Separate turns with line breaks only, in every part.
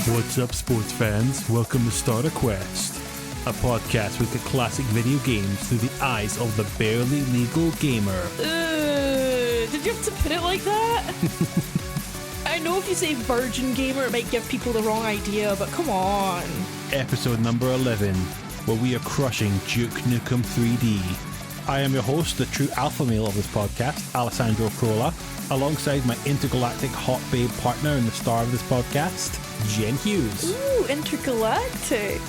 What's up, sports fans? Welcome to Starter Quest, a podcast with the classic video games through the eyes of the barely legal gamer.
Did you have to put it like that? I know if you say virgin gamer, it might give people the wrong idea, but come on.
Episode number 11, where we are crushing Duke Nukem 3D. I am your host, the true alpha male of this podcast, Alessandro Crolla, alongside my intergalactic hot babe partner and the star of this podcast, Jen Hughes.
Ooh, intergalactic.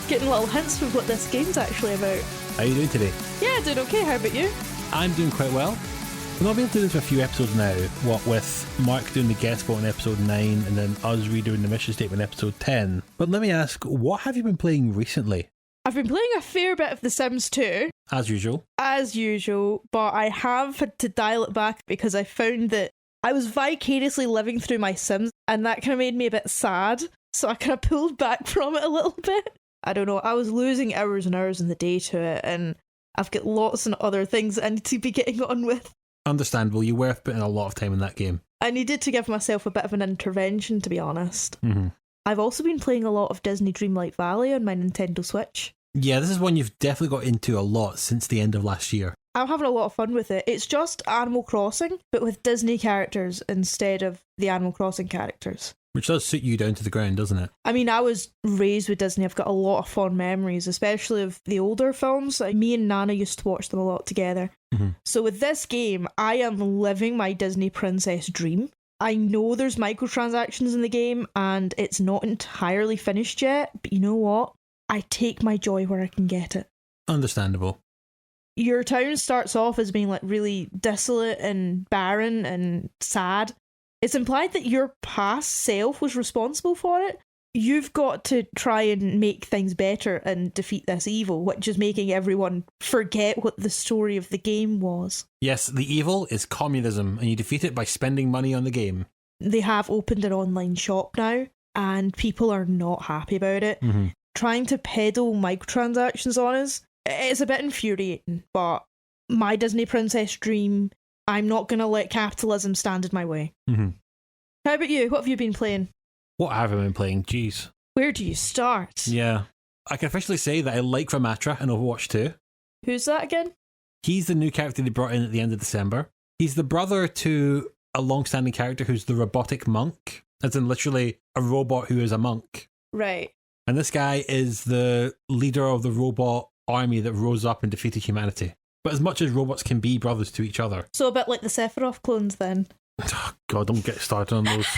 Getting little hints of what this game's actually about.
How are you doing today?
Yeah, doing okay. How about you?
I'm doing quite well. We've not been able to do this for a few episodes now, what with Mark doing the guest spot in episode 9 and then us redoing the mission statement in episode 10. But let me ask, what have you been playing recently?
I've been playing a fair bit of The Sims 2.
As usual.
As usual, but I have had to dial it back because I found that I was vicariously living through my Sims and that kind of made me a bit sad. So I kind of pulled back from it a little bit. I don't know, I was losing hours and hours in the day to it and I've got lots of other things that I need to be getting on with.
Understandable, you were putting a lot of time in that game.
I needed to give myself a bit of an intervention, to be honest.
Mm-hmm.
I've also been playing a lot of Disney Dreamlight Valley on my Nintendo Switch.
Yeah, this is one you've definitely got into a lot since the end of last year.
I'm having a lot of fun with it. It's just Animal Crossing, but with Disney characters instead of the Animal Crossing characters.
Which does suit you down to the ground, doesn't it?
I mean, I was raised with Disney. I've got a lot of fond memories, especially of the older films. Me and Nana used to watch them a lot together.
Mm-hmm.
So with this game, I am living my Disney princess dream. I know there's microtransactions in the game, and it's not entirely finished yet, but you know what? I take my joy where I can get it.
Understandable.
Your town starts off as being like really desolate and barren and sad. It's implied that your past self was responsible for it. You've got to try and make things better and defeat this evil, which is making everyone forget what the story of the game was.
Yes, the evil is communism, and you defeat it by spending money on the game.
They have opened an online shop now, and people are not happy about it.
Mm-hmm.
Trying to peddle microtransactions on us, it's a bit infuriating, but my Disney princess dream, I'm not going to let capitalism stand in my way.
Mm-hmm.
How about you? What have you been playing?
What have I been playing? Jeez.
Where do you start?
Yeah. I can officially say that I like Ramatra in Overwatch 2.
Who's that again?
He's the new character they brought in at the end of December. He's the brother to a long-standing character who's the robotic monk, as in literally a robot who is a monk.
Right.
And this guy is the leader of the robot army that rose up and defeated humanity. But as much as robots can be brothers to each other.
So a bit like the Sephiroth clones then.
Oh, God, don't get started on those.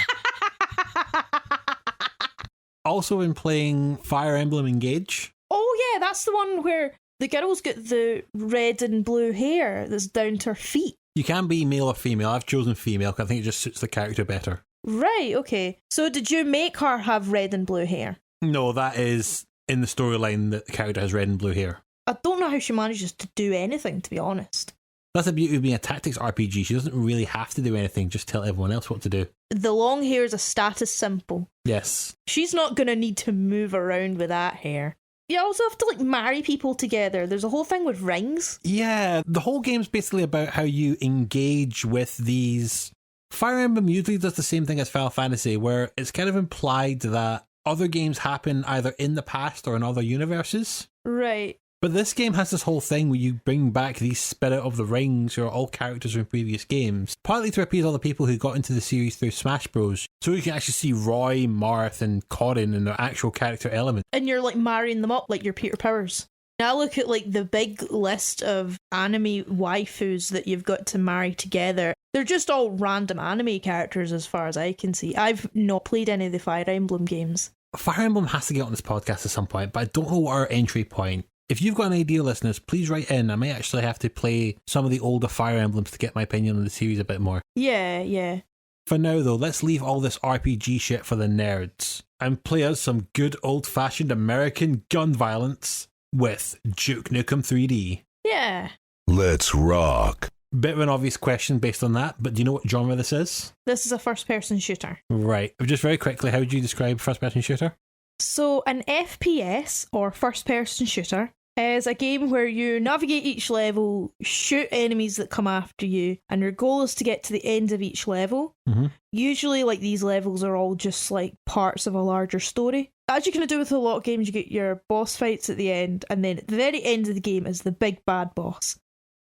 Also been playing Fire Emblem Engage.
Oh yeah, that's the one where the girl's got the red and blue hair that's down to her feet.
You can be male or female. I've chosen female because I think it just suits the character better.
Right, okay. So did you make her have red and blue hair?
No, that is in the storyline that the character has red and blue hair.
I don't know how she manages to do anything, to be honest.
That's the beauty of being a tactics RPG. She doesn't really have to do anything, just tell everyone else what to do.
The long hair is a status symbol.
Yes.
She's not going to need to move around with that hair. You also have to marry people together. There's a whole thing with rings.
Yeah, the whole game's basically about how you engage with these. Fire Emblem usually does the same thing as Final Fantasy, where it's kind of implied that other games happen either in the past or in other universes.
Right.
But this game has this whole thing where you bring back the Spirit of the Rings, who are all characters from previous games, partly to appease all the people who got into the series through Smash Bros. So you can actually see Roy, Marth, and Corin in their actual character element.
And you're marrying them up like you're Peter Powers. Now look at the big list of anime waifus that you've got to marry together. They're just all random anime characters as far as I can see. I've not played any of the Fire Emblem games.
Fire Emblem has to get on this podcast at some point, but I don't know what our entry point. If you've got an idea, listeners, please write in. I might actually have to play some of the older Fire Emblems to get my opinion on the series a bit more.
Yeah.
For now, though, let's leave all this RPG shit for the nerds and play us some good old-fashioned American gun violence with Duke Nukem 3D.
Yeah.
Let's rock.
Bit of an obvious question based on that, but do you know what genre this is?
This is a first-person shooter.
Right. Just very quickly, how would you describe first-person shooter?
So an FPS, or first-person shooter, is a game where you navigate each level, shoot enemies that come after you, and your goal is to get to the end of each level.
Mm-hmm.
Usually, like, these levels are all just like parts of a larger story. As you kind of do with a lot of games, you get your boss fights at the end, and then at the very end of the game is the big bad boss.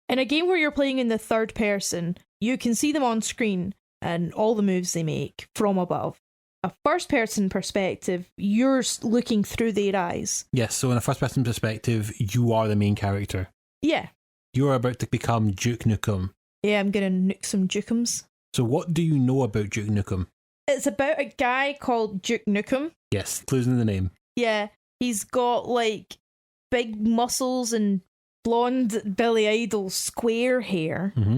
In a game where you're playing in the third person, you can see them on screen and all the moves they make from above. A first-person perspective, you're looking through their eyes.
Yes, so in a first-person perspective, you are the main character.
Yeah.
You're about to become Duke Nukem.
Yeah, I'm gonna nuke some Dukums.
So what do you know about Duke Nukem?
It's about a guy called Duke Nukem.
Yes, clues in the name.
Yeah, he's got, like, big muscles and blonde Billy Idol square hair.
Mm-hmm.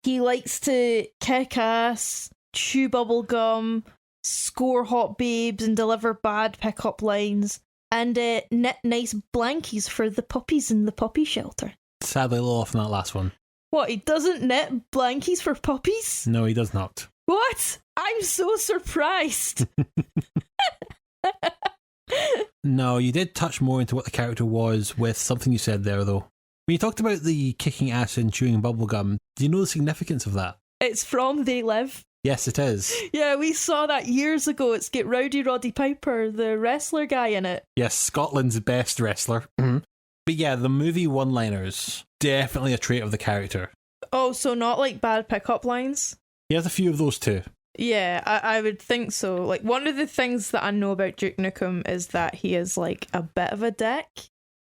He likes to kick ass, chew bubble gum, score hot babes and deliver bad pickup lines, and knit nice blankies for the puppies in the puppy shelter.
Sadly, a little off on that last one.
What, he doesn't knit blankies for puppies?
No, he does not.
What? I'm so surprised.
No, you did touch more into what the character was with something you said there, though. When you talked about the kicking ass and chewing bubblegum, do you know the significance of that?
It's from They Live.
Yes, it is.
Yeah, we saw that years ago. It's got Rowdy Roddy Piper, the wrestler guy, in it.
Yes, Scotland's best wrestler. Mm-hmm. But yeah, the movie one-liners, definitely a trait of the character.
Oh, so not like bad pickup lines?
He has a few of those too.
Yeah, I would think so. Like, one of the things that I know about Duke Nukem is that he is, like, a bit of a dick.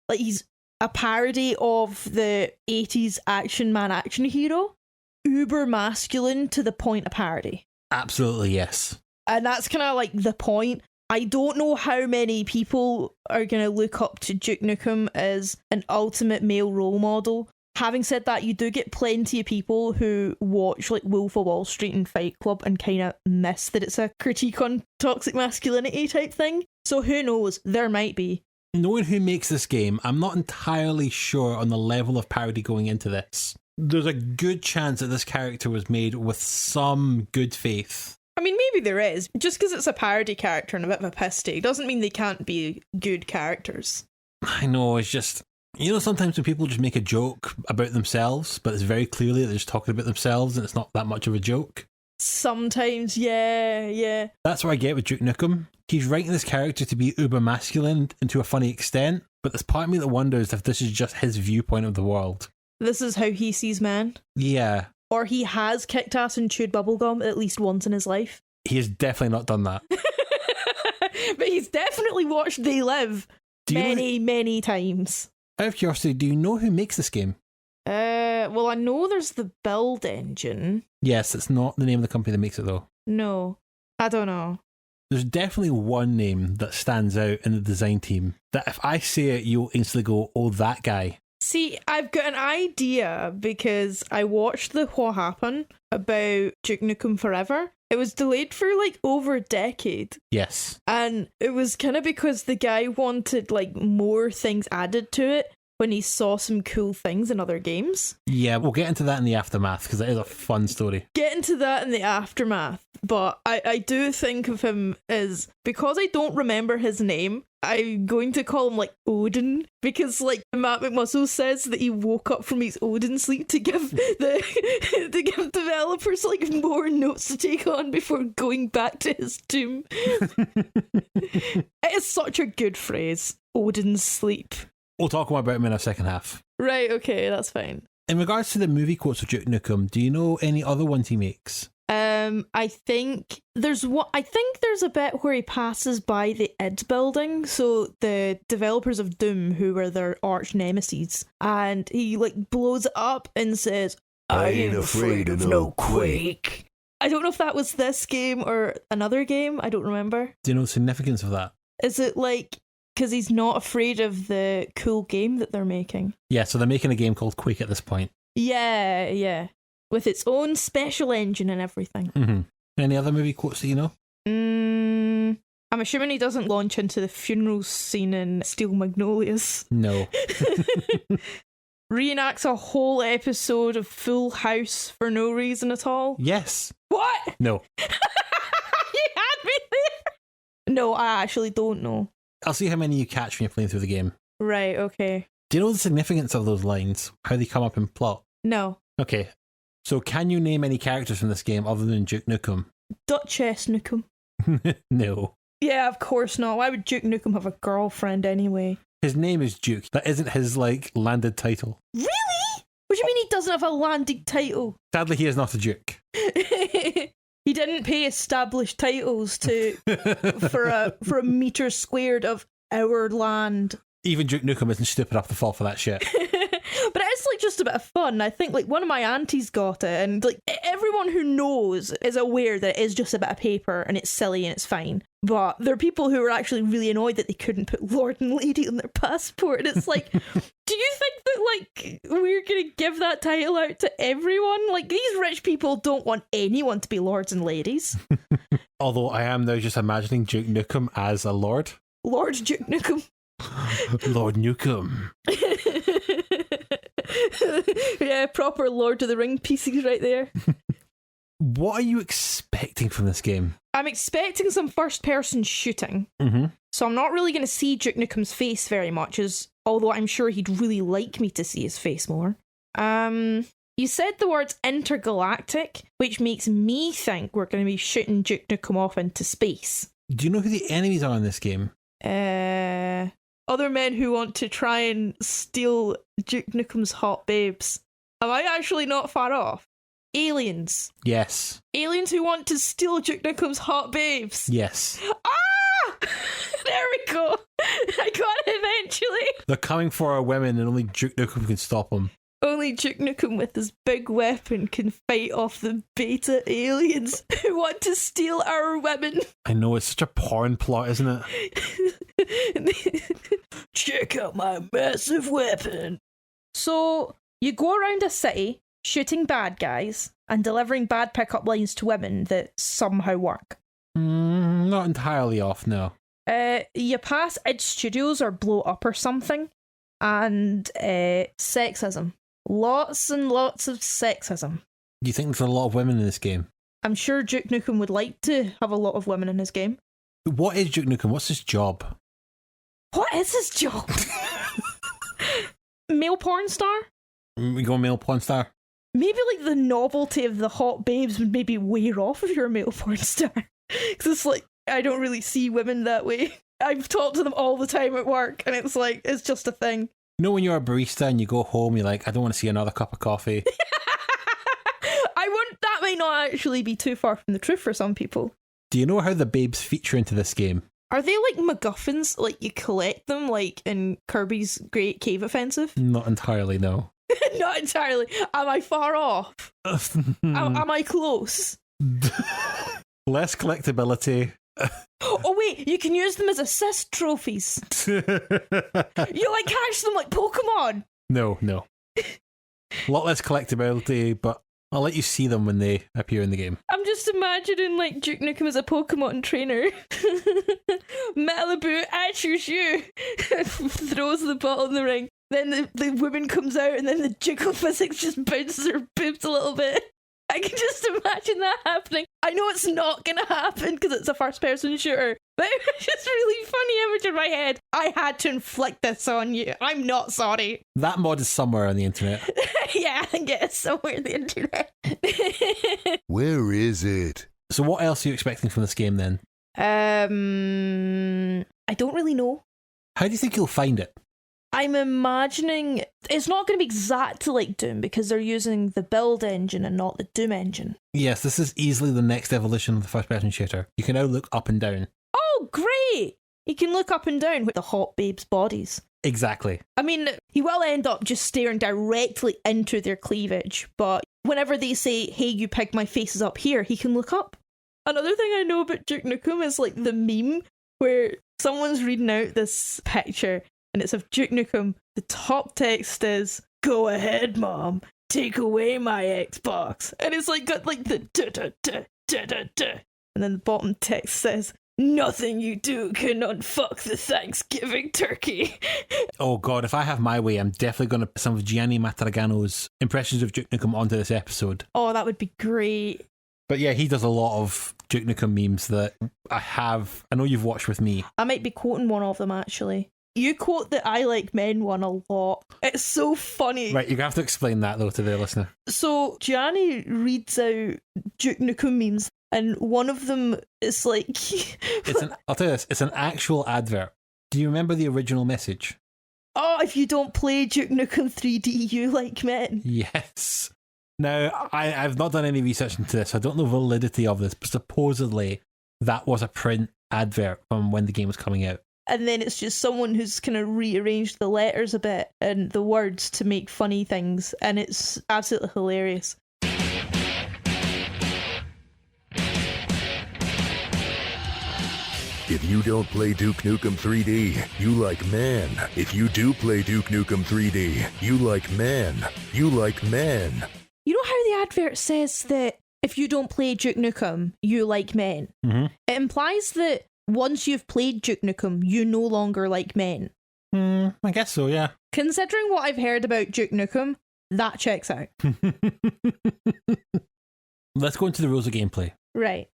Like, he's a parody of the 80s action hero. Uber masculine to the point of parody.
Absolutely, yes.
And that's kind of like the point. I don't know how many people are going to look up to Duke Nukem as an ultimate male role model. Having said that, you do get plenty of people who watch like Wolf of Wall Street and Fight Club and kind of miss that it's a critique on toxic masculinity type thing. So who knows? There might be.
Knowing who makes this game, I'm not entirely sure on the level of parody going into this. There's a good chance that this character was made with some good faith.
I mean, maybe there is. Just because it's a parody character and a bit of a piss take doesn't mean they can't be good characters.
I know, it's just... You know, sometimes when people just make a joke about themselves, but it's very clearly they're just talking about themselves and it's not that much of a joke.
Sometimes, yeah.
That's what I get with Duke Nukem. He's writing this character to be uber masculine and to a funny extent, but there's part of me that wonders if this is just his viewpoint of the world.
This is how he sees men?
Yeah.
Or he has kicked ass and chewed bubblegum at least once in his life.
He has definitely not done that.
But he's definitely watched They Live many times.
Out of curiosity, do you know who makes this game?
Well, I know there's the build engine.
Yes, it's not the name of the company that makes it, though.
No, I don't know.
There's definitely one name that stands out in the design team that if I say it, you'll instantly go, oh, that guy.
See, I've got an idea because I watched the What Happened about Duke Nukem Forever. It was delayed for like over a decade.
Yes.
And it was kind of because the guy wanted like more things added to it when he saw some cool things in other games.
Yeah, we'll get into that in the aftermath because it is a fun story.
Get into that in the aftermath. But I do think of him as, because I don't remember his name, I'm going to call him like Odin, because like Matt McMuscle says that he woke up from his Odin sleep to give to give developers like more notes to take on before going back to his tomb. It is such a good phrase, Odin's sleep.
We'll talk more about him in our second half.
Right, okay, that's fine.
In regards to the movie quotes of Duke Nukem, do you know any other ones he makes?
I think there's a bit where he passes by the id building, so the developers of Doom, who were their arch nemesis, and he like blows it up and says,
I ain't afraid of no Quake.
I don't know if that was this game or another game, I don't remember.
Do you know the significance of that?
Is it like because he's not afraid of the cool game that they're making?
Yeah, so they're making a game called Quake at this point.
Yeah. With its own special engine and everything.
Mm-hmm. Any other movie quotes that you know?
I'm assuming he doesn't launch into the funeral scene in Steel Magnolias.
No.
Reenacts a whole episode of Full House for no reason at all.
Yes.
What?
No.
You had me there. No, I actually don't know.
I'll see how many you catch when you're playing through the game.
Right, okay.
Do you know the significance of those lines? How they come up in plot?
No.
Okay. So can you name any characters from this game other than Duke Nukem?
Duchess Nukem.
No.
Yeah, of course not. Why would Duke Nukem have a girlfriend anyway?
His name is Duke. That isn't his, landed title.
Really? What do you mean he doesn't have a landed title?
Sadly, he is not a Duke.
He didn't pay established titles for a metre squared of our land.
Even Duke Nukem isn't stupid enough to fall for that shit.
But it's just a bit of fun. I think one of my aunties got it, and everyone who knows is aware that it is just a bit of paper and it's silly and it's fine. But there are people who are actually really annoyed that they couldn't put Lord and Lady on their passport. And it's like, do you think that we're gonna give that title out to everyone? These rich people don't want anyone to be lords and ladies.
Although I am now just imagining Duke Nukem as a lord.
Lord Duke Nukem.
Lord Nukem.
Yeah, proper Lord of the Ring pieces right there.
What are you expecting from this game?
I'm expecting some first-person shooting.
Mm-hmm.
So I'm not really going to see Duke Nukem's face very much, although I'm sure he'd really like me to see his face more. You said the words intergalactic, which makes me think we're going to be shooting Duke Nukem off into space.
Do you know who the enemies are in this game?
Other men who want to try and steal Duke Nukem's hot babes. Am I actually not far off? Aliens.
Yes.
Aliens who want to steal Duke Nukem's hot babes.
Yes.
Ah! There we go. I got it eventually.
They're coming for our women and only Duke Nukem can stop them.
Only Duke Nukem with his big weapon can fight off the beta aliens who want to steal our women.
I know, it's such a porn plot, isn't
it? Check out my massive weapon. So, you go around a city shooting bad guys and delivering bad pickup lines to women that somehow work.
Not entirely off, no.
You pass id studios or blow up or something, and sexism. Lots and lots of sexism.
Do you think there's a lot of women in this game?
I'm sure Duke Nukem would like to have a lot of women in his game.
What is Duke Nukem? What's his job?
What is his job? Male porn star?
We go male porn star?
Maybe the novelty of the hot babes would maybe wear off if you're a male porn star. Because it's I don't really see women that way. I've talked to them all the time at work, and it's just a thing.
You know when you're a barista and you go home, you're like, I don't want to see another cup of coffee.
That might not actually be too far from the truth for some people.
Do you know how the babes feature into this game?
Are they MacGuffins? You collect them in Kirby's Great Cave Offensive?
Not entirely, no.
Not entirely. Am I far off? Am I close?
Less collectability.
Oh wait, you can use them as assist trophies. You catch them like Pokemon.
No. A lot less collectability, but I'll let you see them when they appear in the game.
I'm just imagining Duke Nukem as a Pokemon trainer. Malibu, I choose you. Throws the ball in the ring. Then the woman comes out and then the jiggle physics just bounces her boobs a little bit. I can just imagine that happening. I know it's not going to happen because it's a first-person shooter, but it's just a really funny image in my head. I had to inflict this on you. I'm not sorry.
That mod is somewhere on the internet.
Yeah, I think it's somewhere on the internet.
Where is it?
So what else are you expecting from this game then?
I don't really know.
How do you think you'll find it?
I'm imagining it's not going to be exactly like Doom because they're using the build engine and not the Doom engine.
Yes, this is easily the next evolution of the first-person shooter. You can now look up and down.
Oh, great! You can look up and down with the hot babes' bodies.
Exactly.
I mean, he will end up just staring directly into their cleavage, but whenever they say, hey, you pig, my face is up here, he can look up. Another thing I know about Duke Nukem is the meme where someone's reading out this picture and it's of Duke Nukem. The top text is, go ahead, Mom. Take away my Xbox. And it's got the da-da-da-da-da-da. And then the bottom text says, nothing you do can unfuck the Thanksgiving turkey.
Oh God, if I have my way, I'm definitely going to put some of Gianni Mataragano's impressions of Duke Nukem onto this episode.
Oh, that would be great.
But yeah, he does a lot of Duke Nukem memes that I know you've watched with me.
I might be quoting one of them, actually. You quote the I Like Men one a lot. It's so funny.
Right, you're going to have to explain that, though, to the listener.
So, Gianni reads out Duke Nukem memes, and one of them is like...
I'll tell you this, it's an actual advert. Do you remember the original message?
Oh, if you don't play Duke Nukem 3D, you like men.
Yes. Now, I've not done any research into this. I don't know the validity of this, but supposedly that was a print advert from when the game was coming out.
And then it's just someone who's kind of rearranged the letters a bit and the words to make funny things, and it's absolutely hilarious.
If you don't play Duke Nukem 3D, you like men. If you do play Duke Nukem 3D, you like men. You like men.
You know how the advert says that if you don't play Duke Nukem, you like men?
Mm-hmm.
It implies that once you've played Duke Nukem, you no longer like men.
I guess so, yeah.
Considering what I've heard about Duke Nukem, that checks out.
Let's go into the rules of gameplay.
Right.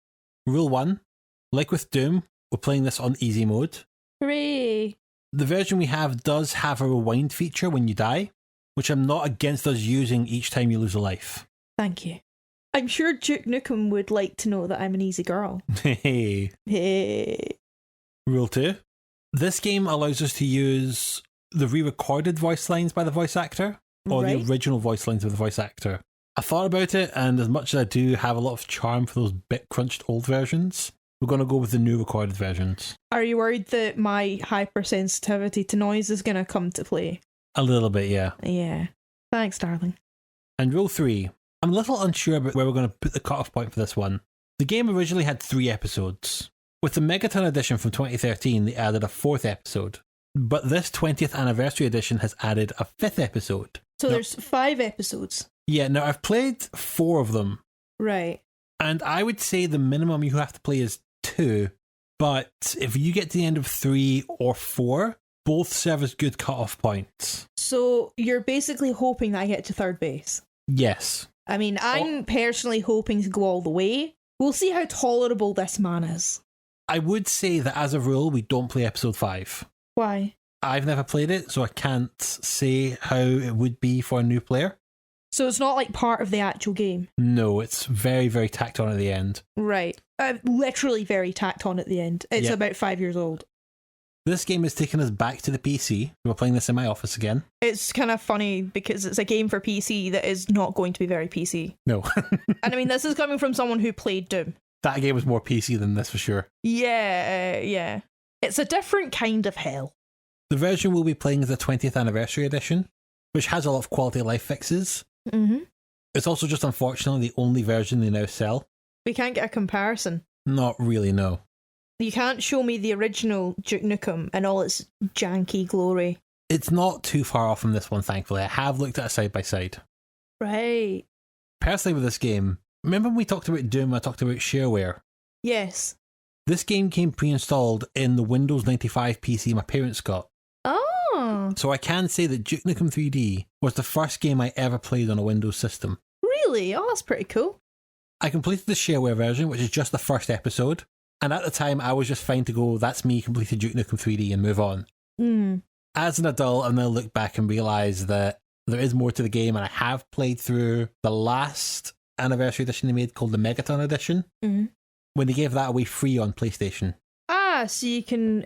Rule 1, like with Doom, we're playing this on easy mode.
Hooray.
The version we have does have a rewind feature when you die, which I'm not against us using each time you lose a life.
Thank you. I'm sure Duke Nukem would like to know that I'm an easy girl.
Hey.
Hey.
Rule 2. This game allows us to use the re-recorded voice lines by the voice actor, or
Right.
the original voice lines of the voice actor. I thought about it, and as much as I do have a lot of charm for those bit-crunched old versions, we're going to go with the new recorded versions.
Are you worried that my hypersensitivity to noise is going to come to play?
A little bit, yeah.
Yeah. Thanks, darling.
And rule 3. I'm a little unsure about where we're going to put the cutoff point for this one. The game originally had 3 episodes. With the Megaton edition from 2013, they added a 4th episode. But this 20th anniversary edition has added a 5th episode.
So there's 5 episodes.
Yeah, now I've played 4 of them.
Right.
And I would say the minimum you have to play is 2. But if you get to the end of 3 or 4, both serve as good cutoff points.
So you're basically hoping that I get to 3rd base.
Yes.
I mean, I'm personally hoping to go all the way. We'll see how tolerable this man is.
I would say that as a rule, we don't play episode 5.
Why?
I've never played it, so I can't say how it would be for a new player.
So it's not like part of the actual game?
No, it's very, very tacked on at the end.
Right. Literally very tacked on at the end. It's
Yep.
about 5 years old.
This game has taken us back to the PC. We're playing this in my office again.
It's kind of funny because it's a game for PC that is not going to be very PC.
No.
And I mean, this is coming from someone who played Doom.
That game was more PC than this for sure.
Yeah. It's a different kind of hell.
The version we'll be playing is the 20th anniversary edition, which has a lot of quality of life fixes.
Mm-hmm.
It's also just unfortunately the only version they now sell.
We can't get a comparison.
Not really, no.
You can't show me the original Duke Nukem and all its janky glory.
It's not too far off from this one, thankfully. I have looked at it side by side.
Right.
Personally with this game, remember when we talked about Doom, I talked about shareware?
Yes.
This game came pre-installed in the Windows 95 PC my parents got.
Oh.
So I can say that Duke Nukem 3D was the first game I ever played on a Windows system.
Really? Oh, that's pretty cool.
I completed the shareware version, which is just the first episode. And at the time, I was just fine to go, that's me, completed Duke Nukem 3D and move on.
Mm.
As an adult, I've now looked back and realised that there is more to the game, and I have played through the last anniversary edition they made called the Megaton edition, when they gave that away free on PlayStation.
Ah, so you can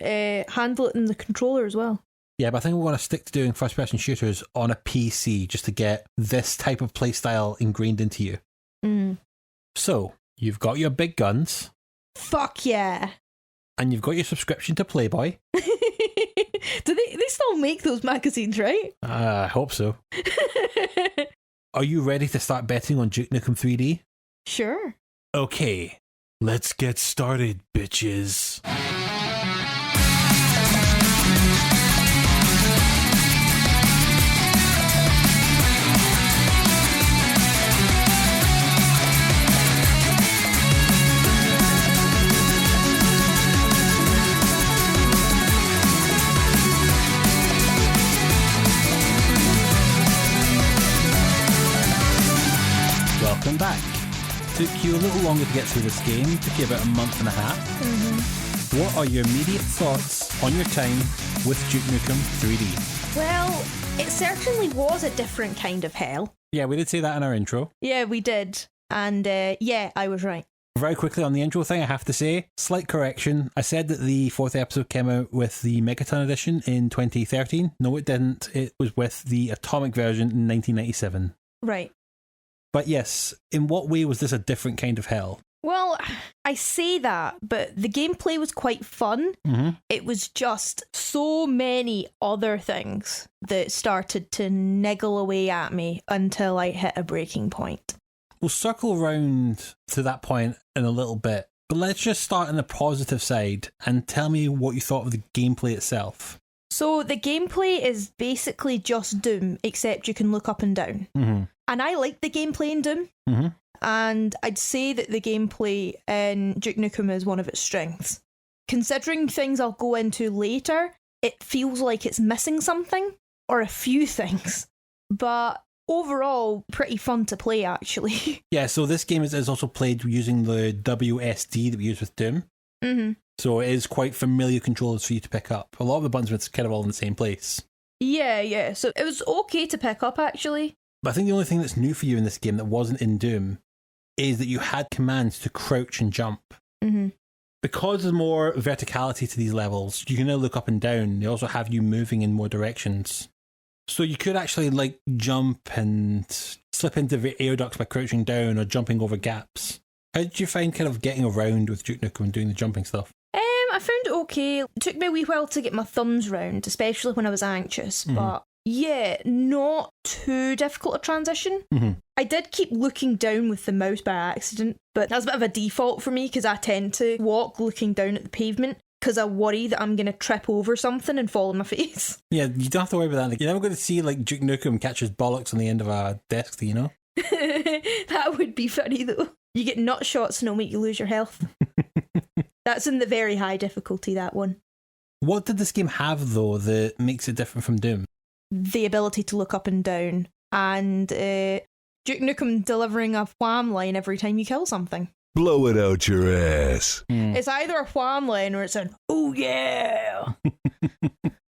handle it in the controller as well.
Yeah, but I think we want to stick to doing first-person shooters on a PC just to get this type of playstyle ingrained into you.
Mm.
So, you've got your big guns.
Fuck yeah.
And you've got your subscription to Playboy.
Do they still make those magazines, right?
I hope so. Are you ready to start betting on Duke Nukem 3D?
Sure.
Okay, let's get started, bitches. Welcome back. Took you a little longer to get through this game. Took you about a month and a half. What are your immediate thoughts on your time with Duke Nukem 3D?
Well, it certainly was a different kind of hell.
Yeah, we did say that in our intro.
Yeah, we did. And yeah, I was right.
Very quickly on the intro thing, I have to say, slight correction. I said that the fourth episode came out with the Megaton edition in 2013. No, it didn't. It was with the Atomic version in 1997.
Right.
But yes, in what way was this a different kind of hell?
Well, I say that, but the gameplay was quite fun.
Mm-hmm.
It was just so many other things that started to niggle away at me until I hit a breaking point.
We'll circle around to that point in a little bit, but let's just start on the positive side and tell me what you thought of the gameplay itself.
So the gameplay is basically just Doom, except you can look up and down.
Mm-hmm.
And I like the gameplay in Doom.
Mm-hmm.
And I'd say that the gameplay in Duke Nukem is one of its strengths. Considering things I'll go into later, it feels like it's missing something, or a few things. But overall, pretty fun to play, actually.
Yeah, so this game is also played using the WSD that we use with Doom.
Mm-hmm.
So it is quite familiar controllers for you to pick up. A lot of the buttons are kind of all in the same place.
Yeah. So it was okay to pick up, actually.
But I think the only thing that's new for you in this game that wasn't in Doom is that you had commands to crouch and jump.
Mm-hmm.
Because there's more verticality to these levels, you can now look up and down. They also have you moving in more directions. So you could actually like jump and slip into the air ducts by crouching down or jumping over gaps. How did you find kind of getting around with Duke Nukem and doing the jumping stuff?
I found it okay. It took me a wee while to get my thumbs round, especially when I was anxious, but yeah, not too difficult a transition.
Mm-hmm.
I did keep looking down with the mouse by accident, but that's a bit of a default for me because I tend to walk looking down at the pavement because I worry that I'm going to trip over something and fall on my face.
Yeah, you don't have to worry about that. Like, you're never going to see like Duke Nukem catch his bollocks on the end of a desk, you know?
That would be funny though. You get nut shots and it'll make you lose your health. That's in the very high difficulty, that one.
What did this game have though that makes it different from Doom?
The ability to look up and down, and Duke Nukem delivering a wham line every time you kill something.
Blow it out your ass.
It's either a wham line or it's an "oh yeah."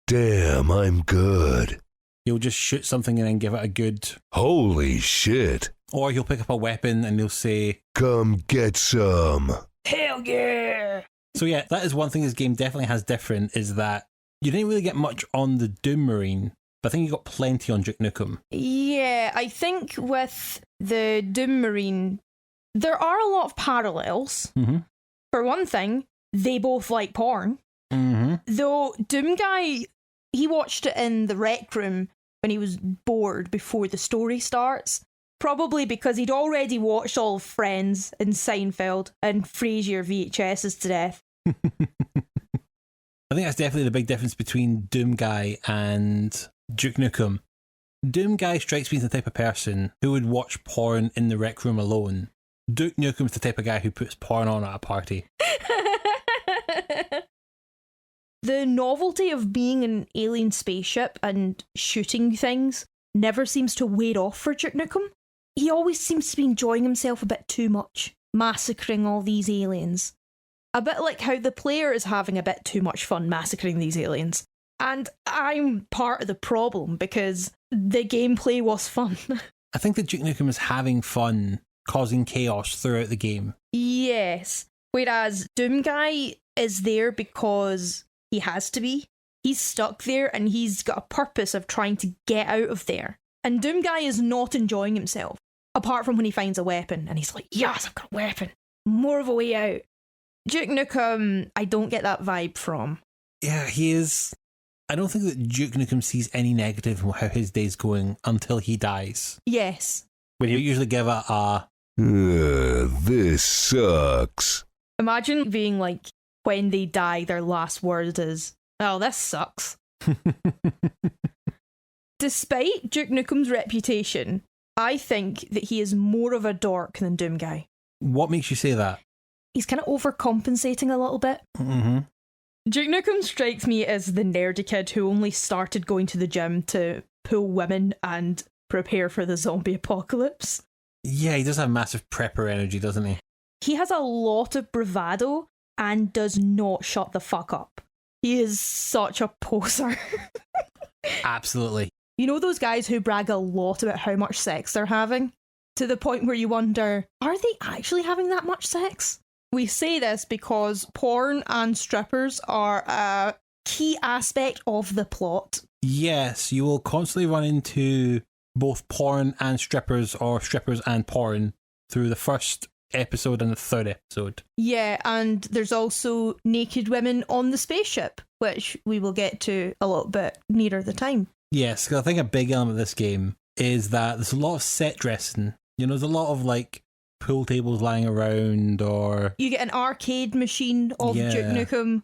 Damn, I'm good.
He'll just shoot something and then give it a good...
Holy shit.
Or he'll pick up a weapon and he'll say...
Come get some.
Hell yeah.
So yeah, that is one thing this game definitely has different, is that you didn't really get much on the Doom Marine, but I think you got plenty on Duke Nukem.
Yeah, I think with the Doom Marine, there are a lot of parallels.
Mm-hmm.
For one thing, they both like porn.
Mm-hmm.
Though Doom Guy, he watched it in the rec room when he was bored before the story starts. Probably because he'd already watched all of Friends and Seinfeld and Frasier VHSs to death.
I think that's definitely the big difference between Doom Guy and Duke Nukem. Doom Guy strikes me as the type of person who would watch porn in the rec room alone. Duke Nukem's the type of guy who puts porn on at a party.
The novelty of being in an alien spaceship and shooting things never seems to wear off for Duke Nukem. He always seems to be enjoying himself a bit too much, massacring all these aliens. A bit like how the player is having a bit too much fun massacring these aliens. And I'm part of the problem because the gameplay was fun.
I think that Duke Nukem is having fun causing chaos throughout the game.
Yes. Whereas Doom Guy is there because he has to be. He's stuck there and he's got a purpose of trying to get out of there. And Doom Guy is not enjoying himself, apart from when he finds a weapon and he's like, yes, I've got a weapon. More of a way out. Duke Nukem, I don't get that vibe from.
Yeah, he is... I don't think that Duke Nukem sees any negative in how his day's going until he dies.
Yes.
When he'll usually give it a...
This sucks.
Imagine being like, when they die, their last word is, oh, this sucks. Despite Duke Nukem's reputation, I think that he is more of a dork than Doom Guy.
What makes you say that?
He's kind of overcompensating a little bit.
Mm-hmm.
Duke Nukem strikes me as the nerdy kid who only started going to the gym to pull women and prepare for the zombie apocalypse.
Yeah, he does have massive prepper energy, doesn't he?
He has a lot of bravado and does not shut the fuck up. He is such a poser.
Absolutely.
You know those guys who brag a lot about how much sex they're having? To the point where you wonder, are they actually having that much sex? We say this because porn and strippers are a key aspect of the plot.
Yes, you will constantly run into both porn and strippers, or strippers and porn, through the first episode and the third episode.
Yeah, and there's also naked women on the spaceship, which we will get to a little bit nearer the time.
Yes, because I think a big element of this game is that there's a lot of set dressing. You know, there's a lot of like pool tables lying around, or
you get an arcade machine of Duke Nukem.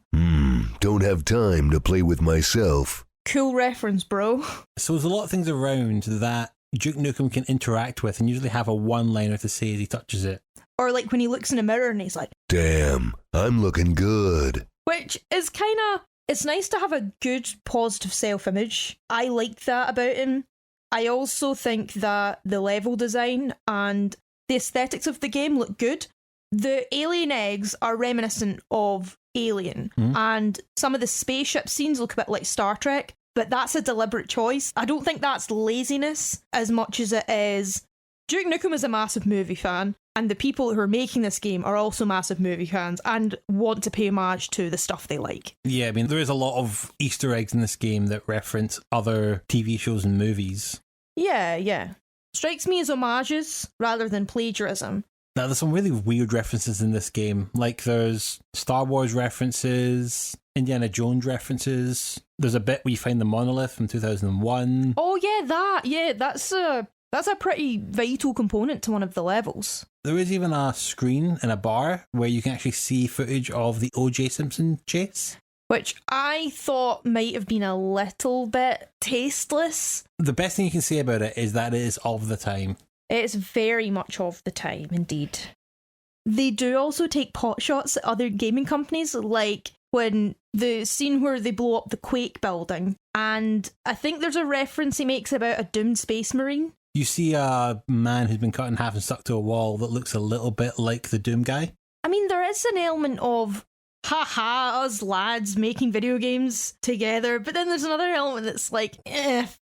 Don't have time to play with myself.
Cool reference, bro.
So there's a lot of things around that Duke Nukem can interact with and usually have a one-liner to say as he touches it.
Or like when he looks in a mirror and he's like,
damn, I'm looking good.
Which is kind of, it's nice to have a good positive self-image. I like that about him. I also think that the level design and the aesthetics of the game look good. The alien eggs are reminiscent of Alien, and some of the spaceship scenes look a bit like Star Trek, but that's a deliberate choice. I don't think that's laziness as much as it is Duke Nukem is a massive movie fan, and the people who are making this game are also massive movie fans and want to pay homage to the stuff they like.
Yeah, I mean, there is a lot of Easter eggs in this game that reference other TV shows and movies.
Yeah. Strikes me as homages rather than plagiarism.
Now, there's some really weird references in this game. Like, there's Star Wars references, Indiana Jones references. There's a bit where you find the monolith from 2001.
Oh, yeah, that's a pretty vital component to one of the levels.
There is even a screen in a bar where you can actually see footage of the O.J. Simpson chase,
which I thought might have been a little bit tasteless.
The best thing you can say about it is that it is of the time.
It's very much of the time, indeed. They do also take pot shots at other gaming companies, like when the scene where they blow up the Quake building, and I think there's a reference he makes about a doomed space marine.
You see a man who's been cut in half and stuck to a wall that looks a little bit like the Doom guy.
I mean, there is an element of, haha, us lads making video games together, but then there's another element that's like,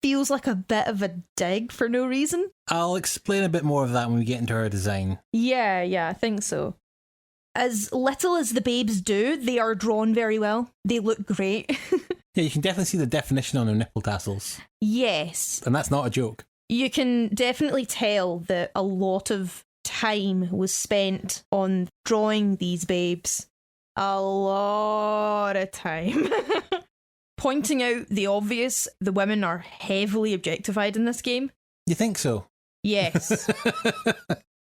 feels like a bit of a dig for no reason.
I'll explain a bit more of that when we get into our design.
Yeah, I think so. As little as the babes do, they are drawn very well. They look great.
Yeah, you can definitely see the definition on their nipple tassels.
Yes.
And that's not a joke.
You can definitely tell that a lot of time was spent on drawing these babes. A lot of time. Pointing out the obvious, the women are heavily objectified in this game.
You think so?
Yes.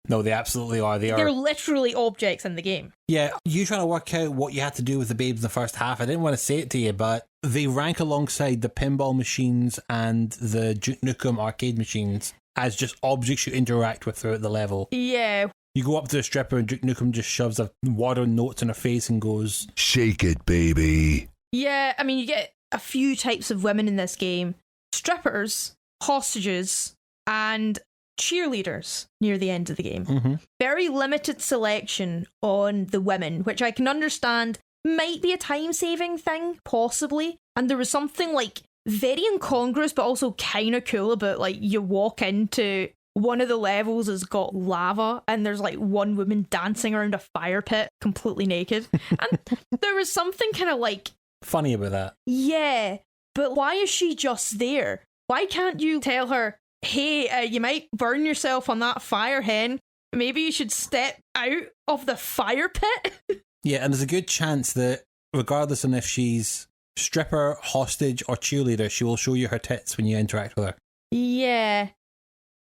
No, they absolutely are.
They're literally objects in the game.
Yeah, you trying to work out what you had to do with the babes in the first half. I didn't want to say it to you, but they rank alongside the pinball machines and the Duke Nukem arcade machines as just objects you interact with throughout the level.
Yeah.
You go up to a stripper and Duke Nukem just shoves a water notes in her face and goes, "Shake it, baby."
Yeah, I mean, you get a few types of women in this game. Strippers, hostages, and cheerleaders near the end of the game.
Mm-hmm.
Very limited selection on the women, which I can understand might be a time-saving thing, possibly. And there was something like very incongruous but also kind of cool about like you walk into one of the levels has got lava and there's like one woman dancing around a fire pit completely naked. And there was something kind of like
funny about that.
Yeah, but why is she just there? Why can't you tell her, hey, you might burn yourself on that fire, hen. Maybe you should step out of the fire pit?
Yeah, and there's a good chance that regardless of if she's stripper, hostage, or cheerleader, she will show you her tits when you interact with her.
Yeah.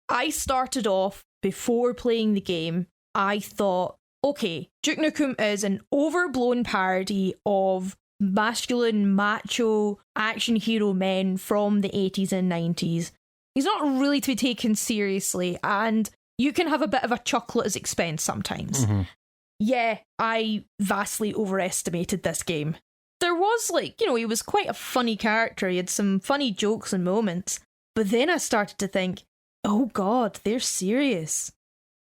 I started off, before playing the game, I thought, okay, Duke Nukem is an overblown parody of masculine, macho, action hero men from the 80s and 90s. He's not really to be taken seriously, and you can have a bit of a chuckle at his expense sometimes.
Mm-hmm.
Yeah, I vastly overestimated this game. There was, he was quite a funny character. He had some funny jokes and moments. But then I started to think, oh God, they're serious.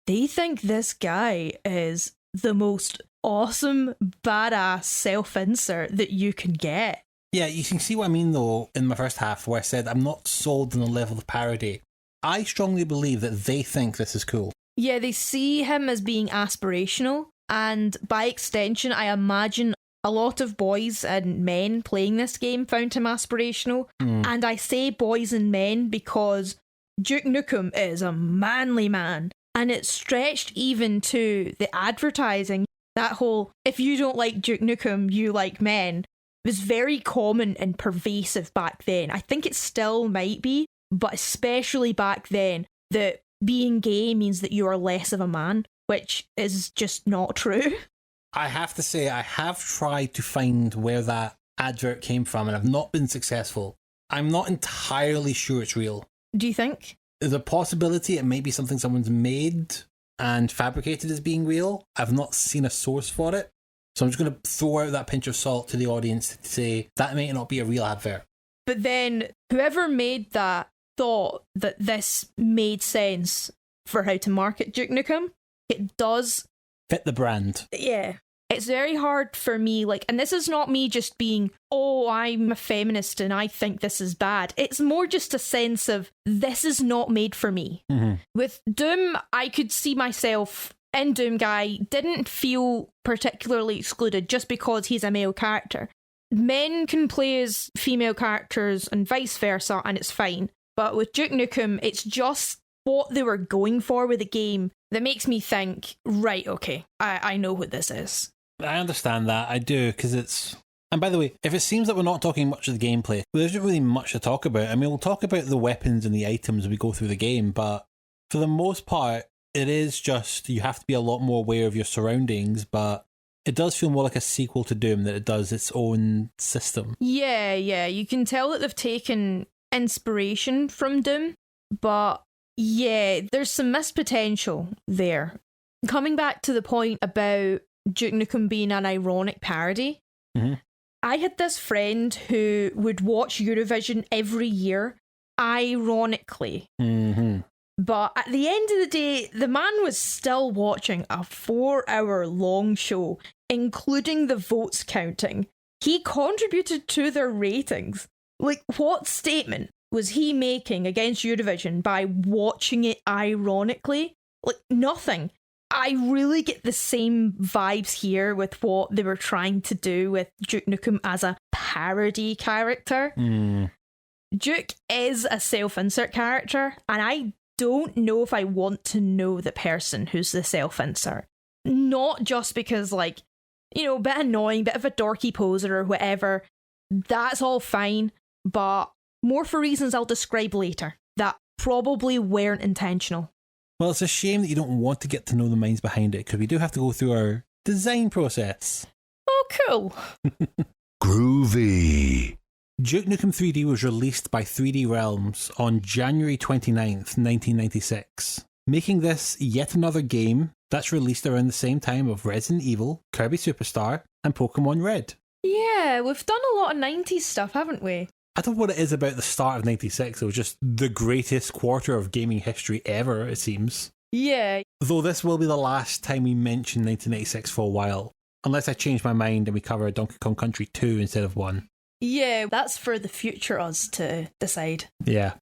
They think this guy is the most awesome, badass self-insert that you can get.
Yeah, you can see what I mean, though, in my first half, where I said I'm not sold on the level of parody. I strongly believe that they think this is cool.
Yeah, they see him as being aspirational, and by extension, I imagine a lot of boys and men playing this game found him aspirational. And I say boys and men because Duke Nukem is a manly man, and it's stretched even to the advertising. That whole, if you don't like Duke Nukem, you like men, was very common and pervasive back then. I think it still might be, but especially back then, that being gay means that you are less of a man, which is just not true.
I have to say, I have tried to find where that advert came from, and I've not been successful. I'm not entirely sure it's real.
Do you think?
There's a possibility it may be something someone's made and fabricated as being real. I've not seen a source for it. So I'm just going to throw out that pinch of salt to the audience to say that may not be a real advert.
But then whoever made that thought that this made sense for how to market Duke Nukem. It does
fit the brand.
Yeah. It's very hard for me, like, and this is not me just being, oh, I'm a feminist and I think this is bad. It's more just a sense of, this is not made for me.
Mm-hmm.
With Doom, I could see myself in Doom Guy, didn't feel particularly excluded just because he's a male character. Men can play as female characters and vice versa, and it's fine. But with Duke Nukem, it's just what they were going for with the game that makes me think, right, okay, I know what this is.
I understand that, I do, because it's... And by the way, if it seems that we're not talking much of the gameplay, there isn't really much to talk about. I mean, we'll talk about the weapons and the items as we go through the game, but for the most part, it is just, you have to be a lot more aware of your surroundings, but it does feel more like a sequel to Doom than it does its own system.
Yeah, you can tell that they've taken inspiration from Doom, but yeah, there's some missed potential there. Coming back to the point about Duke Nukem being an ironic parody,
mm-hmm.
I had this friend who would watch Eurovision every year, ironically.
Mm-hmm.
But at the end of the day, the man was still watching a 4-hour-long show, including the votes counting. He contributed to their ratings. Like, what statement was he making against Eurovision by watching it ironically? Like, nothing. I really get the same vibes here with what they were trying to do with Duke Nukem as a parody character. Duke is a self-insert character, and I don't know if I want to know the person who's the self-insert. Not just because, like, you know, a bit annoying, bit of a dorky poser or whatever. That's all fine, but more for reasons I'll describe later that probably weren't intentional.
Well, it's a shame that you don't want to get to know the minds behind it, because we do have to go through our design process.
Oh, cool.
Groovy.
Duke Nukem 3D was released by 3D Realms on January 29th, 1996, making this yet another game that's released around the same time of Resident Evil, Kirby Superstar, and Pokemon Red.
Yeah, we've done a lot of 90s stuff, haven't we?
I don't know what it is about the start of 96. It was just the greatest quarter of gaming history ever, it seems.
Yeah.
Though this will be the last time we mention 1996 for a while, unless I change my mind and we cover Donkey Kong Country 2 instead of 1.
Yeah, that's for the future us to decide.
Yeah.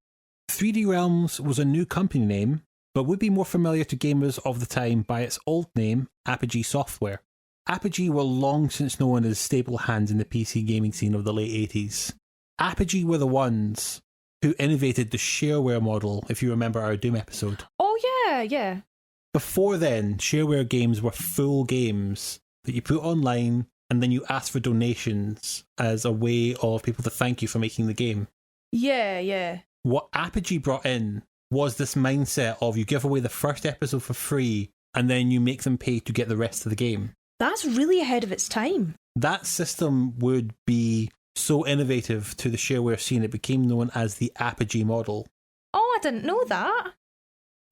3D Realms was a new company name, but would be more familiar to gamers of the time by its old name, Apogee Software. Apogee were long since known as stable hands in the PC gaming scene of the late 80s. Apogee were the ones who innovated the shareware model, if you remember our Doom episode.
Oh, yeah.
Before then, shareware games were full games that you put online and then you ask for donations as a way of people to thank you for making the game.
Yeah.
What Apogee brought in was this mindset of you give away the first episode for free and then you make them pay to get the rest of the game.
That's really ahead of its time.
That system would be so innovative to the shareware scene, it became known as the Apogee model.
Oh, I didn't know that.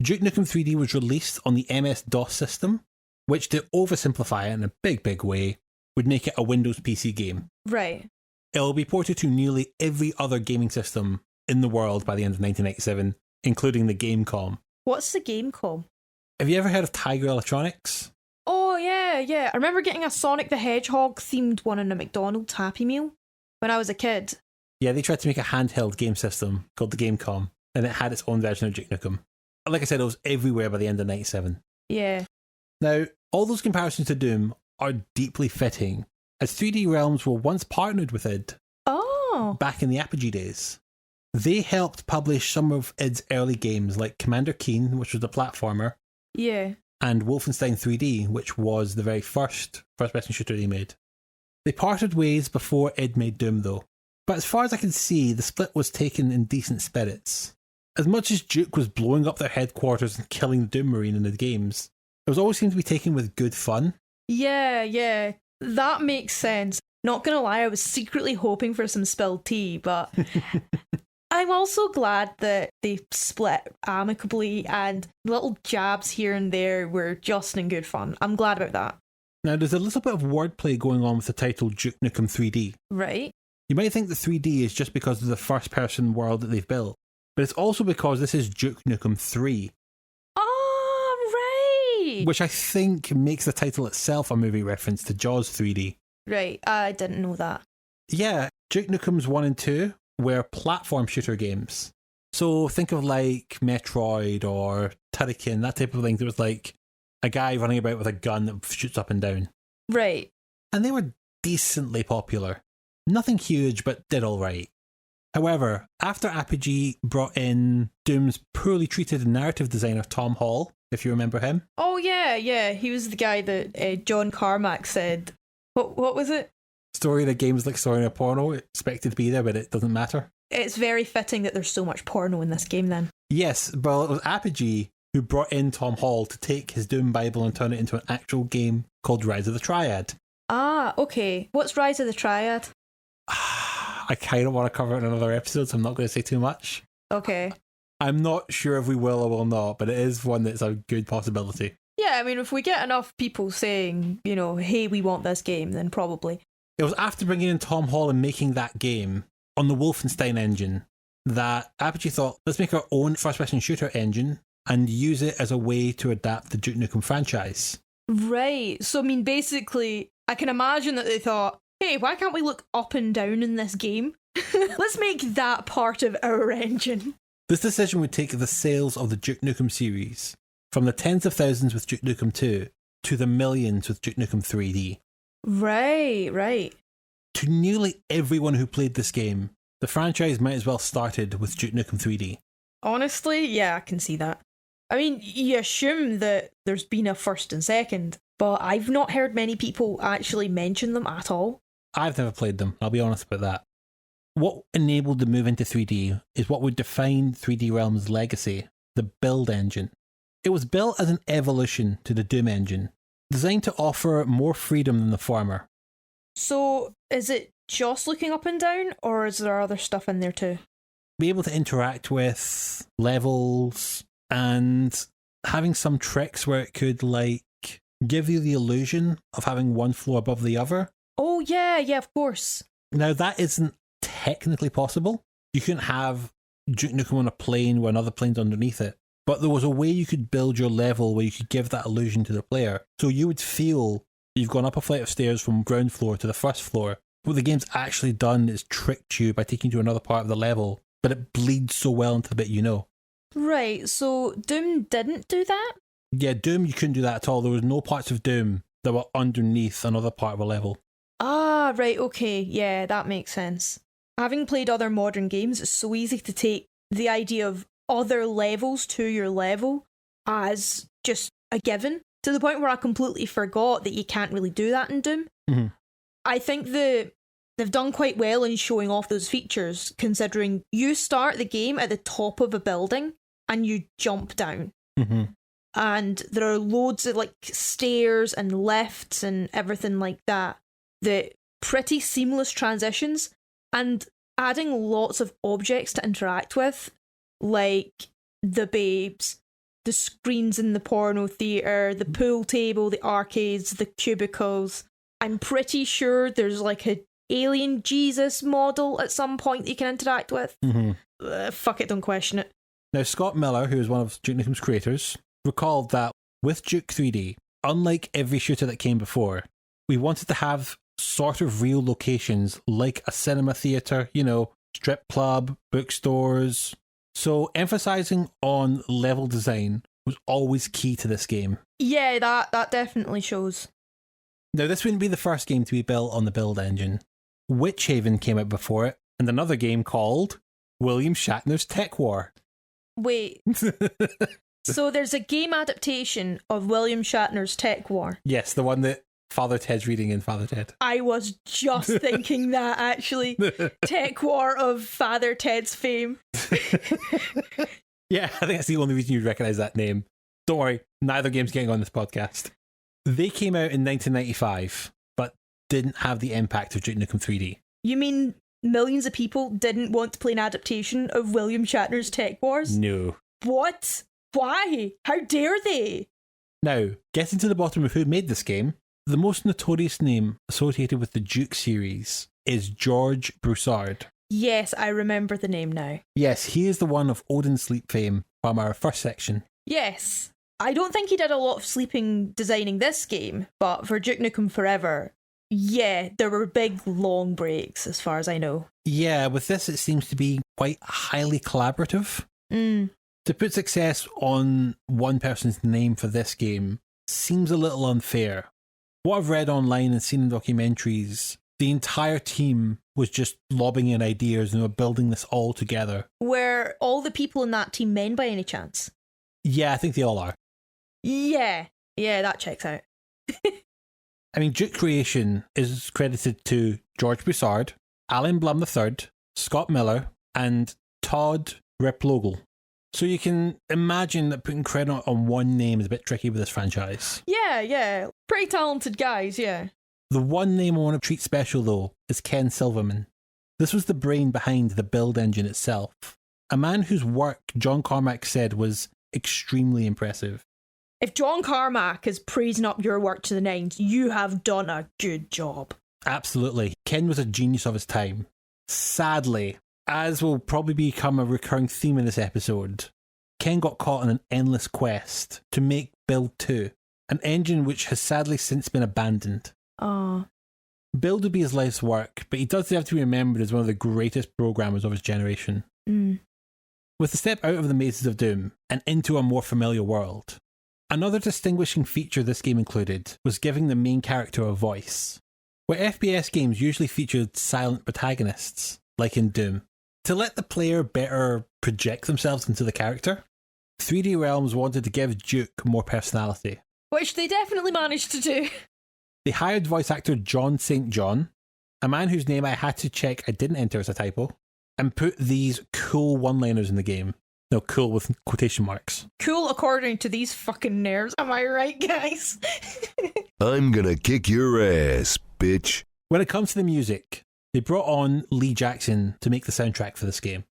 Duke Nukem 3D was released on the MS-DOS system, which, to oversimplify it in a big way, would make it a Windows PC game.
Right.
It'll be ported to nearly every other gaming system in the world by the end of 1997, including the Gamecom.
What's the Gamecom?
Have you ever heard of Tiger Electronics?
Oh, yeah. I remember getting a Sonic the Hedgehog themed one in a McDonald's Happy Meal when I was a kid.
Yeah, they tried to make a handheld game system called the Gamecom, and it had its own version of Duke Nukem. Like I said, it was everywhere by the end of 97.
Yeah.
Now, all those comparisons to Doom are deeply fitting, as 3D Realms were once partnered with id back in the Epsiode days. They helped publish some of id's early games like Commander Keen, which was the platformer,
Yeah.
and Wolfenstein 3D, which was the very first first-person shooter they made. They parted ways before id made Doom, though. But as far as I can see, the split was taken in decent spirits. As much as Duke was blowing up their headquarters and killing the Doom Marine in the games, it was always seemed to be taken with good fun.
Yeah. That makes sense. Not gonna lie, I was secretly hoping for some spilled tea, but I'm also glad that they split amicably and little jabs here and there were just in good fun. I'm glad about that.
Now, there's a little bit of wordplay going on with the title Duke Nukem 3D.
Right.
You might think the 3D is just because of the first-person world that they've built, but it's also because this is Duke Nukem 3.
Oh, right!
Which I think makes the title itself a movie reference to Jaws 3D.
Right, I didn't know that.
Yeah, Duke Nukem's 1 and 2 were platform shooter games. So think of like Metroid or Turrican, that type of thing. There was like a guy running about with a gun that shoots up and down.
Right.
And they were decently popular. Nothing huge, but did all right. However, after Apogee brought in Doom's poorly treated narrative designer Tom Hall, if you remember him.
Oh, yeah. He was the guy that John Carmack said. What was it?
Story of the game's like story in a porno. Expected to be there, but it doesn't matter.
It's very fitting that there's so much porno in this game then.
Yes, well, it was Apogee who brought in Tom Hall to take his Doom Bible and turn it into an actual game called Rise of the Triad.
Ah, okay. What's Rise of the Triad?
I kind of want to cover it in another episode, so I'm not going to say too much.
Okay.
I'm not sure if we will or will not, but it is one that's a good possibility.
Yeah, I mean, if we get enough people saying, hey, we want this game, then probably.
It was after bringing in Tom Hall and making that game on the Wolfenstein engine that Apogee thought, let's make our own first-person shooter engine and use it as a way to adapt the Duke Nukem franchise.
Right. So, I mean, basically, I can imagine that they thought, hey, why can't we look up and down in this game? Let's make that part of our engine.
This decision would take the sales of the Duke Nukem series from the tens of thousands with Duke Nukem 2 to the millions with Duke Nukem 3D.
Right.
To nearly everyone who played this game, the franchise might as well started with Duke Nukem 3D.
Honestly, yeah, I can see that. I mean, you assume that there's been a first and second, but I've not heard many people actually mention them at all.
I've never played them, I'll be honest about that. What enabled the move into 3D is what would define 3D Realms' legacy, the build engine. It was built as an evolution to the Doom engine, designed to offer more freedom than the former.
So, is it just looking up and down, or is there other stuff in there too?
Be able to interact with levels and having some tricks where it could like give you the illusion of having one floor above the other.
Oh yeah, of course.
Now that isn't technically possible. You couldn't have Duke Nukem on a plane with another plane's underneath it. But there was a way you could build your level where you could give that illusion to the player. So you would feel you've gone up a flight of stairs from ground floor to the first floor. What the game's actually done is tricked you by taking you to another part of the level, but it bleeds so well into the bit you know.
Right, so Doom didn't do that?
Yeah, Doom, you couldn't do that at all. There was no parts of Doom that were underneath another part of a level.
Ah, right, okay, yeah, that makes sense. Having played other modern games, it's so easy to take the idea of other levels to your level as just a given, to the point where I completely forgot that you can't really do that in Doom.
Mm-hmm.
I think that they've done quite well in showing off those features, considering you start the game at the top of a building and you jump down.
Mm-hmm.
And there are loads of like stairs and lifts and everything like that. Pretty seamless transitions, and adding lots of objects to interact with, like the babes, the screens in the porno theatre, the pool table, the arcades, the cubicles. I'm pretty sure there's like a alien Jesus model at some point that you can interact with.
Mm-hmm.
Fuck it, don't question it.
Now, Scott Miller, who is one of Duke Nukem's creators, recalled that with Duke 3D, unlike every shooter that came before, we wanted to have sort of real locations like a cinema theatre, strip club, bookstores. So emphasising on level design was always key to this game.
Yeah, that definitely shows.
Now, this wouldn't be the first game to be built on the build engine. Witch Haven came out before it, and another game called William Shatner's Tech War.
Wait. So there's a game adaptation of William Shatner's Tech War.
Yes, the one that Father Ted's reading in Father Ted.
I was just thinking that, actually. Tech War of Father Ted's fame.
Yeah, I think that's the only reason you'd recognise that name. Don't worry, neither game's getting on this podcast. They came out in 1995, but didn't have the impact of Duke Nukem 3D.
You mean millions of people didn't want to play an adaptation of William Shatner's Tech Wars?
No.
What? Why? How dare they?
Now, getting to the bottom of who made this game, the most notorious name associated with the Duke series is George Broussard.
Yes, I remember the name now.
Yes, he is the one of Odin Sleep fame from our first section.
Yes. I don't think he did a lot of sleeping designing this game, but for Duke Nukem Forever, yeah, there were big, long breaks, as far as I know.
Yeah, with this it seems to be quite highly collaborative. To put success on one person's name for this game seems a little unfair. What I've read online and seen in documentaries, the entire team was just lobbing in ideas and were building this all together.
Were all the people in that team men by any chance?
Yeah, I think they all are.
Yeah, that checks out.
I mean, Duke creation is credited to George Broussard, Alan Blum III, Scott Miller, and Todd Replogle. So you can imagine that putting credit on one name is a bit tricky with this franchise.
Yeah. Pretty talented guys, yeah.
The one name I want to treat special, though, is Ken Silverman. This was the brain behind the build engine itself. A man whose work John Carmack said was extremely impressive.
If John Carmack is praising up your work to the nines, you have done a good job.
Absolutely. Ken was a genius of his time. Sadly, as will probably become a recurring theme in this episode, Ken got caught in an endless quest to make Build 2, an engine which has sadly since been abandoned. Build would be his life's work, but he does have to be remembered as one of the greatest programmers of his generation. With the step out of the mazes of Doom and into a more familiar world, another distinguishing feature this game included was giving the main character a voice. Where FPS games usually featured silent protagonists, like in Doom, to let the player better project themselves into the character, 3D Realms wanted to give Duke more personality.
Which they definitely managed to do.
They hired voice actor John St. John, a man whose name I had to check I didn't enter as a typo, and put these cool one-liners in the game. No, cool with quotation marks.
Cool according to these fucking nerds. Am I right, guys?
I'm gonna kick your ass, bitch.
When it comes to the music, they brought on Lee Jackson to make the soundtrack for this game.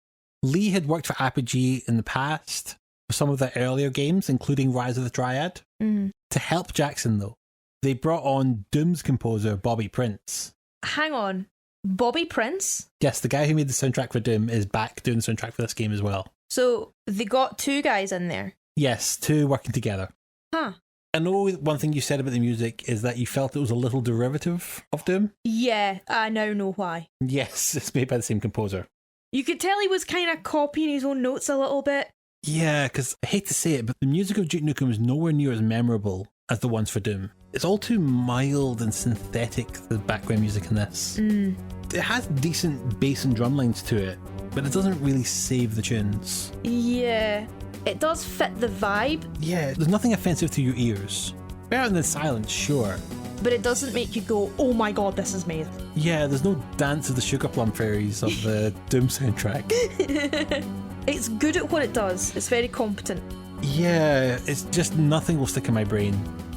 Lee had worked for Apogee in the past for some of their earlier games, including Rise of the Triad. To help Jackson, though, they brought on Doom's composer Bobby Prince.
Hang on. Bobby Prince?
Yes, the guy who made the soundtrack for Doom is back doing the soundtrack for this game as well.
So they got two guys in there?
Yes, two working together.
Huh.
I know one thing you said about the music is that you felt it was a little derivative of Doom.
Yeah, I now know why.
Yes, it's made by the same composer.
You could tell he was kind of copying his own notes a little bit.
Yeah, because I hate to say it, but the music of Duke Nukem is nowhere near as memorable as the ones for Doom. It's all too mild and synthetic, the background music in this. It has decent bass and drum lines to it, but it doesn't really save the tunes.
Yeah, it does fit the vibe.
Yeah, there's nothing offensive to your ears. Better than silence, sure.
But it doesn't make you go, oh my god, this is amazing.
Yeah, there's no Dance of the Sugar Plum Fairies of the Doom soundtrack.
It's good at what it does. It's very competent.
Yeah, it's just nothing will stick in my brain.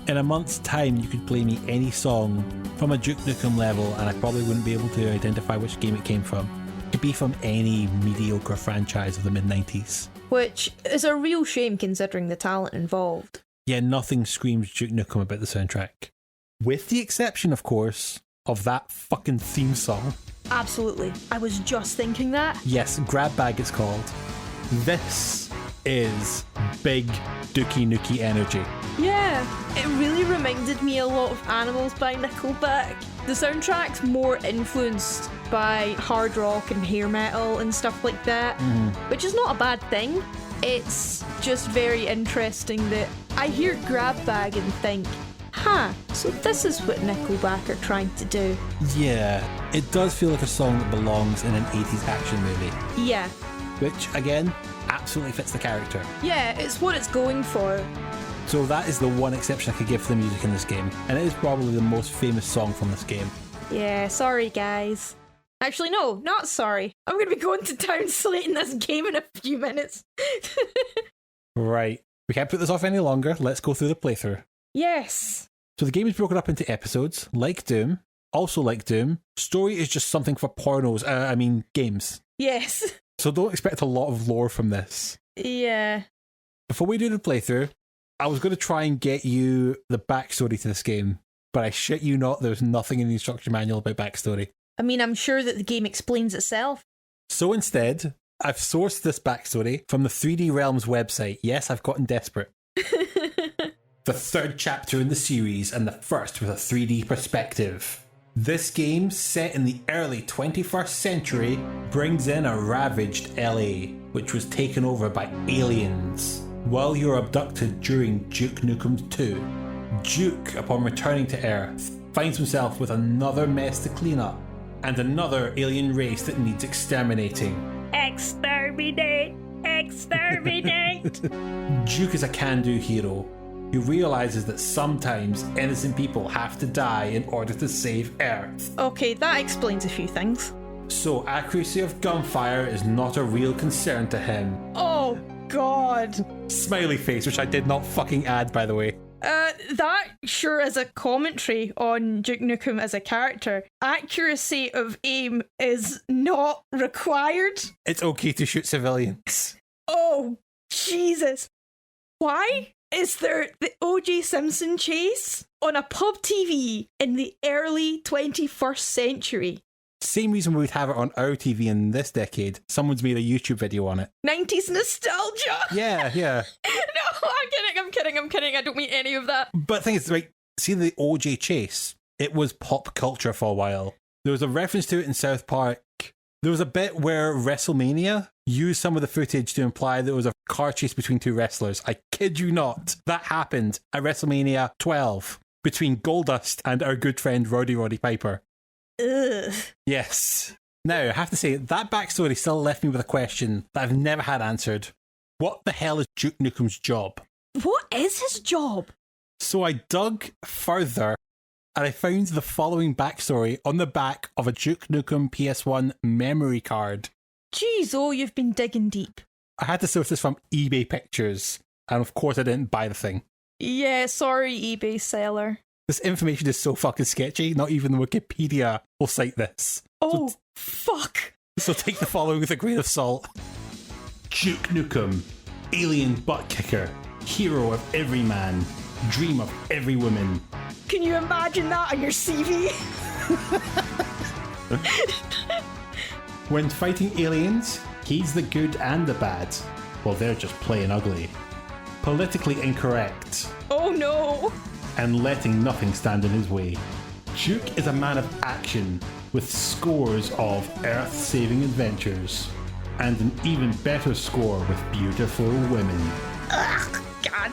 In a month's time, you could play me any song from a Duke Nukem level and I probably wouldn't be able to identify which game it came from. It could be from any mediocre franchise of the mid-90s.
Which is a real shame considering the talent involved.
Yeah, nothing screams Duke Nukem about the soundtrack. With the exception, of course, of that fucking theme song.
Absolutely. I was just thinking that.
Yes, Grab Bag it's called. This is big Dookie Nookie energy.
Yeah. Yeah, it really reminded me a lot of Animals by Nickelback. The soundtrack's more influenced by hard rock and hair metal and stuff like that, which is not a bad thing. It's just very interesting that I hear Grab Bag and think, so this is what Nickelback are trying to do.
Yeah, it does feel like a song that belongs in an 80s action movie.
Yeah.
Which, again, absolutely fits the character.
Yeah, it's what it's going for.
So that is the one exception I could give for the music in this game, and it is probably the most famous song from this game.
Yeah, sorry guys. Actually, no, not sorry. I'm going to be going to town slating this game in a few minutes.
Right. We can't put this off any longer. Let's go through the playthrough.
Yes.
So the game is broken up into episodes, like Doom. Also like Doom, story is just something for games.
Yes.
So don't expect a lot of lore from this.
Yeah.
Before we do the playthrough, I was going to try and get you the backstory to this game, but I shit you not, there's nothing in the instruction manual about backstory.
I mean, I'm sure that the game explains itself.
So instead, I've sourced this backstory from the 3D Realms website. Yes, I've gotten desperate. The third chapter in the series, and the first with a 3D perspective. This game, set in the early 21st century, brings in a ravaged LA, which was taken over by aliens. While you're abducted during Duke Nukem 2, Duke, upon returning to Earth, finds himself with another mess to clean up, and another alien race that needs exterminating.
Exterminate! Exterminate!
Duke is a can-do hero who realises that sometimes innocent people have to die in order to save Earth.
Okay, that explains a few things.
So accuracy of gunfire is not a real concern to him.
Oh, God.
Smiley face, which I did not fucking add, by the way.
That sure is a commentary on Duke Nukem as a character. Accuracy of aim is not required.
It's okay to shoot civilians.
Oh, Jesus. Why is there the O.J. Simpson chase on a pub TV in the early 21st century?
Same reason we'd have it on our TV in this decade. Someone's made a YouTube video on it.
90s nostalgia?
Yeah.
No, I'm kidding. I don't mean any of that.
But the thing is, like, see the OJ chase? It was pop culture for a while. There was a reference to it in South Park. There was a bit where WrestleMania used some of the footage to imply there was a car chase between two wrestlers. I kid you not. That happened at WrestleMania 12 between Goldust and our good friend Roddy Piper.
Ugh.
Yes. Now, I have to say, that backstory still left me with a question that I've never had answered. What the hell is Duke Nukem's job?
What is his job?
So I dug further and I found the following backstory on the back of a Duke Nukem PS1 memory card.
Jeez, you've been digging deep.
I had to source this from eBay pictures, and of course I didn't buy the thing.
Yeah, sorry, eBay seller.
This information is so fucking sketchy, not even Wikipedia will cite this.
Oh, fuck.
So take the following with a grain of salt. Duke Nukem, alien butt kicker, hero of every man, dream of every woman.
Can you imagine that on your CV?
When fighting aliens, he's the good and the bad, while they're just plain ugly. Politically incorrect.
Oh no!
And letting nothing stand in his way. Duke is a man of action, with scores of Earth-saving adventures, and an even better score with beautiful women.
Ugh, God.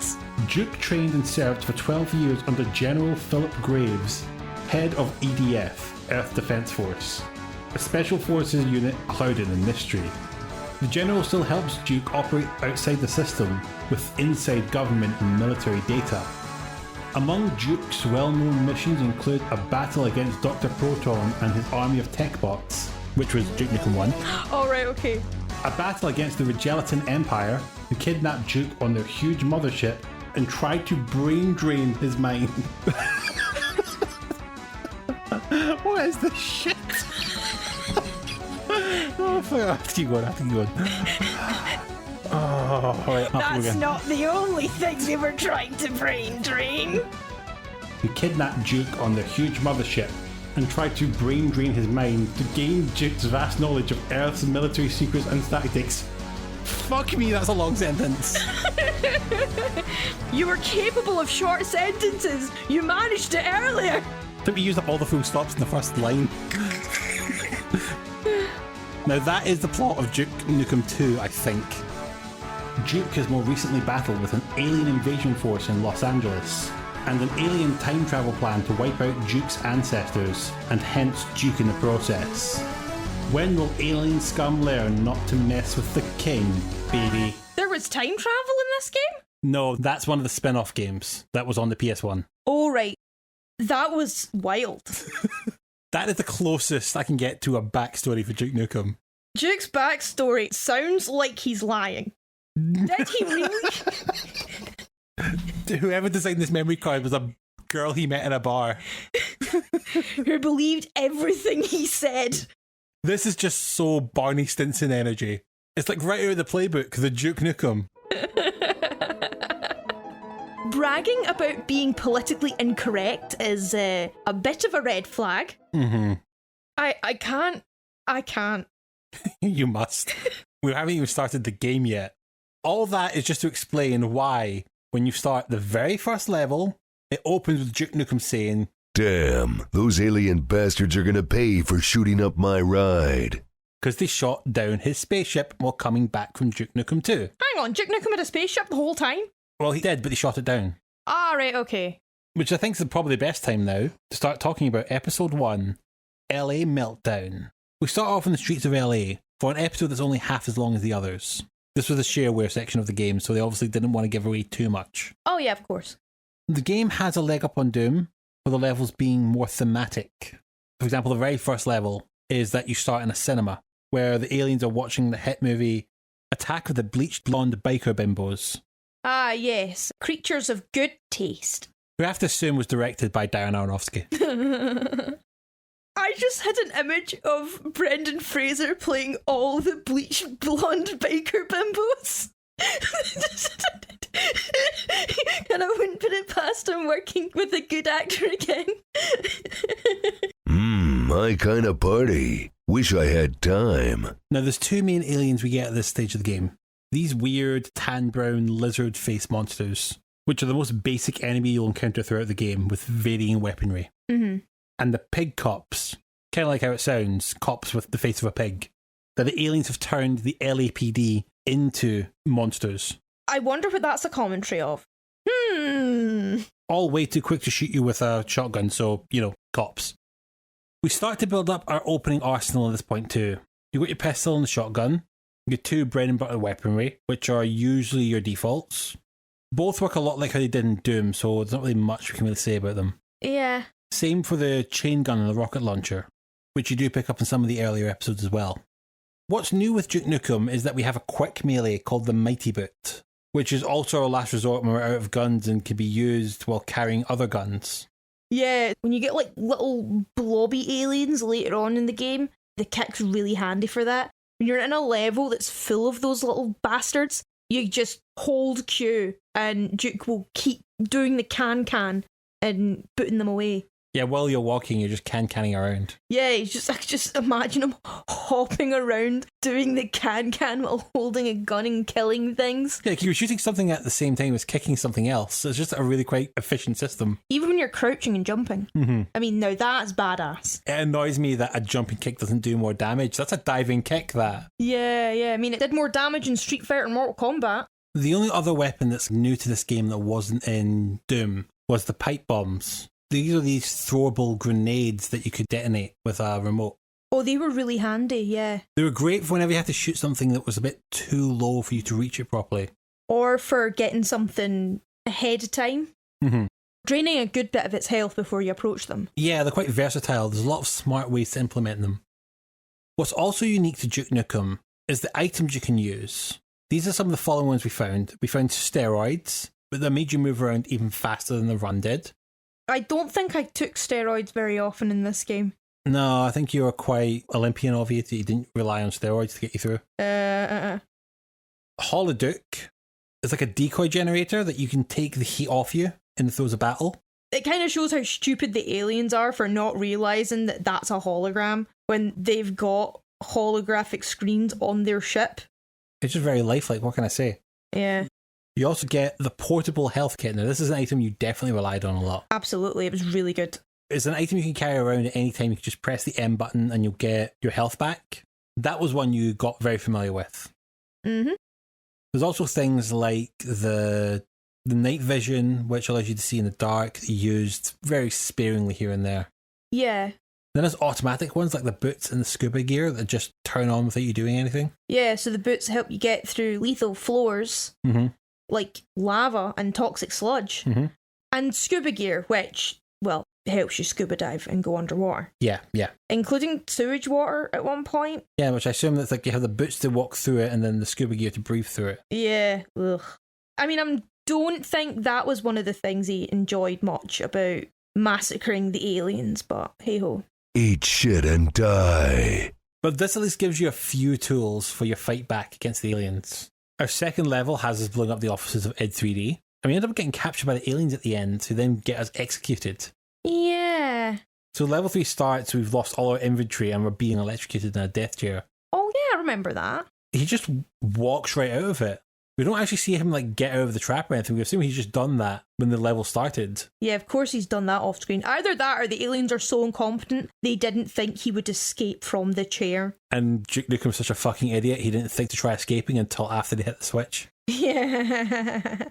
Duke trained and served for 12 years under General Philip Graves, head of EDF, Earth Defense Force, a special forces unit clouded in mystery. The General still helps Duke operate outside the system with inside government and military data. Among Duke's well-known missions include a battle against Dr. Proton and his army of tech bots, which was Duke Nukem 1.
Alright, okay.
A battle against the Regelatin Empire, who kidnapped Duke on their huge mothership and tried to brain drain his mind. What is this shit? Oh, fuck, I have to keep going. Oh, right,
that's not the only thing they were trying to brain drain.
Who kidnapped Duke on their huge mothership and tried to brain drain his mind to gain Duke's vast knowledge of Earth's military secrets and tactics. Fuck me, that's a long sentence.
You were capable of short sentences. You managed it earlier.
I think we used up all the full stops in the first line. Now that is the plot of Duke Nukem 2, I think. Duke has more recently battled with an alien invasion force in Los Angeles, and an alien time travel plan to wipe out Duke's ancestors, and hence Duke in the process. When will alien scum learn not to mess with the king, baby?
There was time travel in this game?
No, that's one of the spin-off games that was on the PS1.
Oh, right. That was wild.
That is the closest I can get to a backstory for Duke Nukem.
Duke's backstory sounds like he's lying. Did he really?
Whoever designed this memory card was a girl he met in a bar.
Who believed everything he said.
This is just so Barney Stinson energy. It's like right out of the playbook, the Duke Nukem.
Bragging about being politically incorrect is a bit of a red flag.
Mm-hmm.
I can't.
You must. We haven't even started the game yet. All that is just to explain why, when you start the very first level, it opens with Duke Nukem saying,
Damn, those alien bastards are gonna pay for shooting up my ride.
Because they shot down his spaceship while coming back from Duke Nukem 2.
Hang on, Duke Nukem had a spaceship the whole time?
Well, he did, but they shot it down.
Ah, right, okay.
Which I think is probably the best time now to start talking about Episode 1, LA Meltdown. We start off in the streets of LA for an episode that's only half as long as the others. This was the shareware section of the game, so they obviously didn't want to give away too much.
Oh yeah, of course.
The game has a leg up on Doom, with the levels being more thematic. For example, the very first level is that you start in a cinema, where the aliens are watching the hit movie Attack of the Bleached Blonde Biker Bimbos.
Ah, yes. Creatures of good taste.
Who I have to assume was directed by Darren Aronofsky.
I just had an image of Brendan Fraser playing all the bleached blonde biker bimbos. And I wouldn't put it past him working with a good actor again.
My kind of party. Wish I had time.
Now, there's two main aliens we get at this stage of the game. These weird, tan-brown, lizard-faced monsters, which are the most basic enemy you'll encounter throughout the game, with varying weaponry.
Mm-hmm.
And the pig cops, kind of like how it sounds, cops with the face of a pig. That the aliens have turned the LAPD into monsters.
I wonder what that's a commentary of.
All way too quick to shoot you with a shotgun, so, cops. We start to build up our opening arsenal at this point too. You've got your pistol and the shotgun, your two bread and butter weaponry, which are usually your defaults. Both work a lot like how they did in Doom, so there's not really much we can really say about them.
Yeah.
Same for the chain gun and the rocket launcher, which you do pick up in some of the earlier episodes as well. What's new with Duke Nukem is that we have a quick melee called the Mighty Boot, which is also our last resort when we're out of guns and can be used while carrying other guns.
Yeah, when you get like little blobby aliens later on in the game, the kick's really handy for that. When you're in a level that's full of those little bastards, you just hold Q and Duke will keep doing the can and putting them away.
Yeah, while you're walking, you're just canning around.
Yeah, I just imagine him hopping around doing the can while holding a gun and killing things.
Yeah, you're shooting something at the same time as kicking something else. So it's just a really quite efficient system.
Even when you're crouching and jumping.
Mm-hmm.
I mean, now that's badass.
It annoys me that a jumping kick doesn't do more damage. That's a diving kick, that.
Yeah. I mean, it did more damage in Street Fighter and Mortal Kombat.
The only other weapon that's new to this game that wasn't in Doom was the pipe bombs. These are these throwable grenades that you could detonate with a remote.
Oh, they were really handy, yeah.
They were great for whenever you had to shoot something that was a bit too low for you to reach it properly.
Or for getting something ahead of time.
Mm-hmm.
Draining a good bit of its health before you approach them.
Yeah, they're quite versatile. There's a lot of smart ways to implement them. What's also unique to Duke Nukem is the items you can use. These are some of the following ones we found. We found steroids, but they made you move around even faster than the run did.
I don't think I took steroids very often in this game.
No, I think you were quite Olympian of you that you didn't rely on steroids to get you through. Holoduke is like a decoy generator that you can take the heat off you in the throes of battle.
It kind of shows how stupid the aliens are for not realising that that's a hologram when they've got holographic screens on their ship.
It's just very lifelike, what can I say?
Yeah.
You also get the portable health kit. Now, this is an item you definitely relied on a lot.
Absolutely, it was really good.
It's an item you can carry around at any time. You can just press the M button and you'll get your health back. That was one you got very familiar with.
Mm-hmm.
There's also things like the night vision, which allows you to see in the dark, used very sparingly here and there.
Yeah.
Then there's automatic ones like the boots and the scuba gear that just turn on without you doing anything.
Yeah, so the boots help you get through lethal floors, like lava and toxic sludge. And scuba gear, which, well, helps you scuba dive and go underwater.
Yeah.
Including sewage water at one point.
Yeah, which I assume that's like you have the boots to walk through it and then the scuba gear to breathe through it.
Yeah. Ugh. I mean, I don't think that was one of the things he enjoyed much about massacring the aliens, but hey-ho.
Eat shit and die.
But this at least gives you a few tools for your fight back against the aliens. Our second level has us blowing up the offices of id 3D, and we end up getting captured by the aliens at the end, who then get us executed.
Yeah.
So level 3 starts, we've lost all our inventory and we're being electrocuted in a death chair.
Oh yeah, I remember that.
He just walks right out of it. We don't actually see him like get out of the trap or anything. We assume he's just done that when the level started.
Yeah, of course he's done that off screen. Either that or the aliens are so incompetent they didn't think he would escape from the chair.
And Duke Nukem's such a fucking idiot, he didn't think to try escaping until after they hit the switch.
Yeah.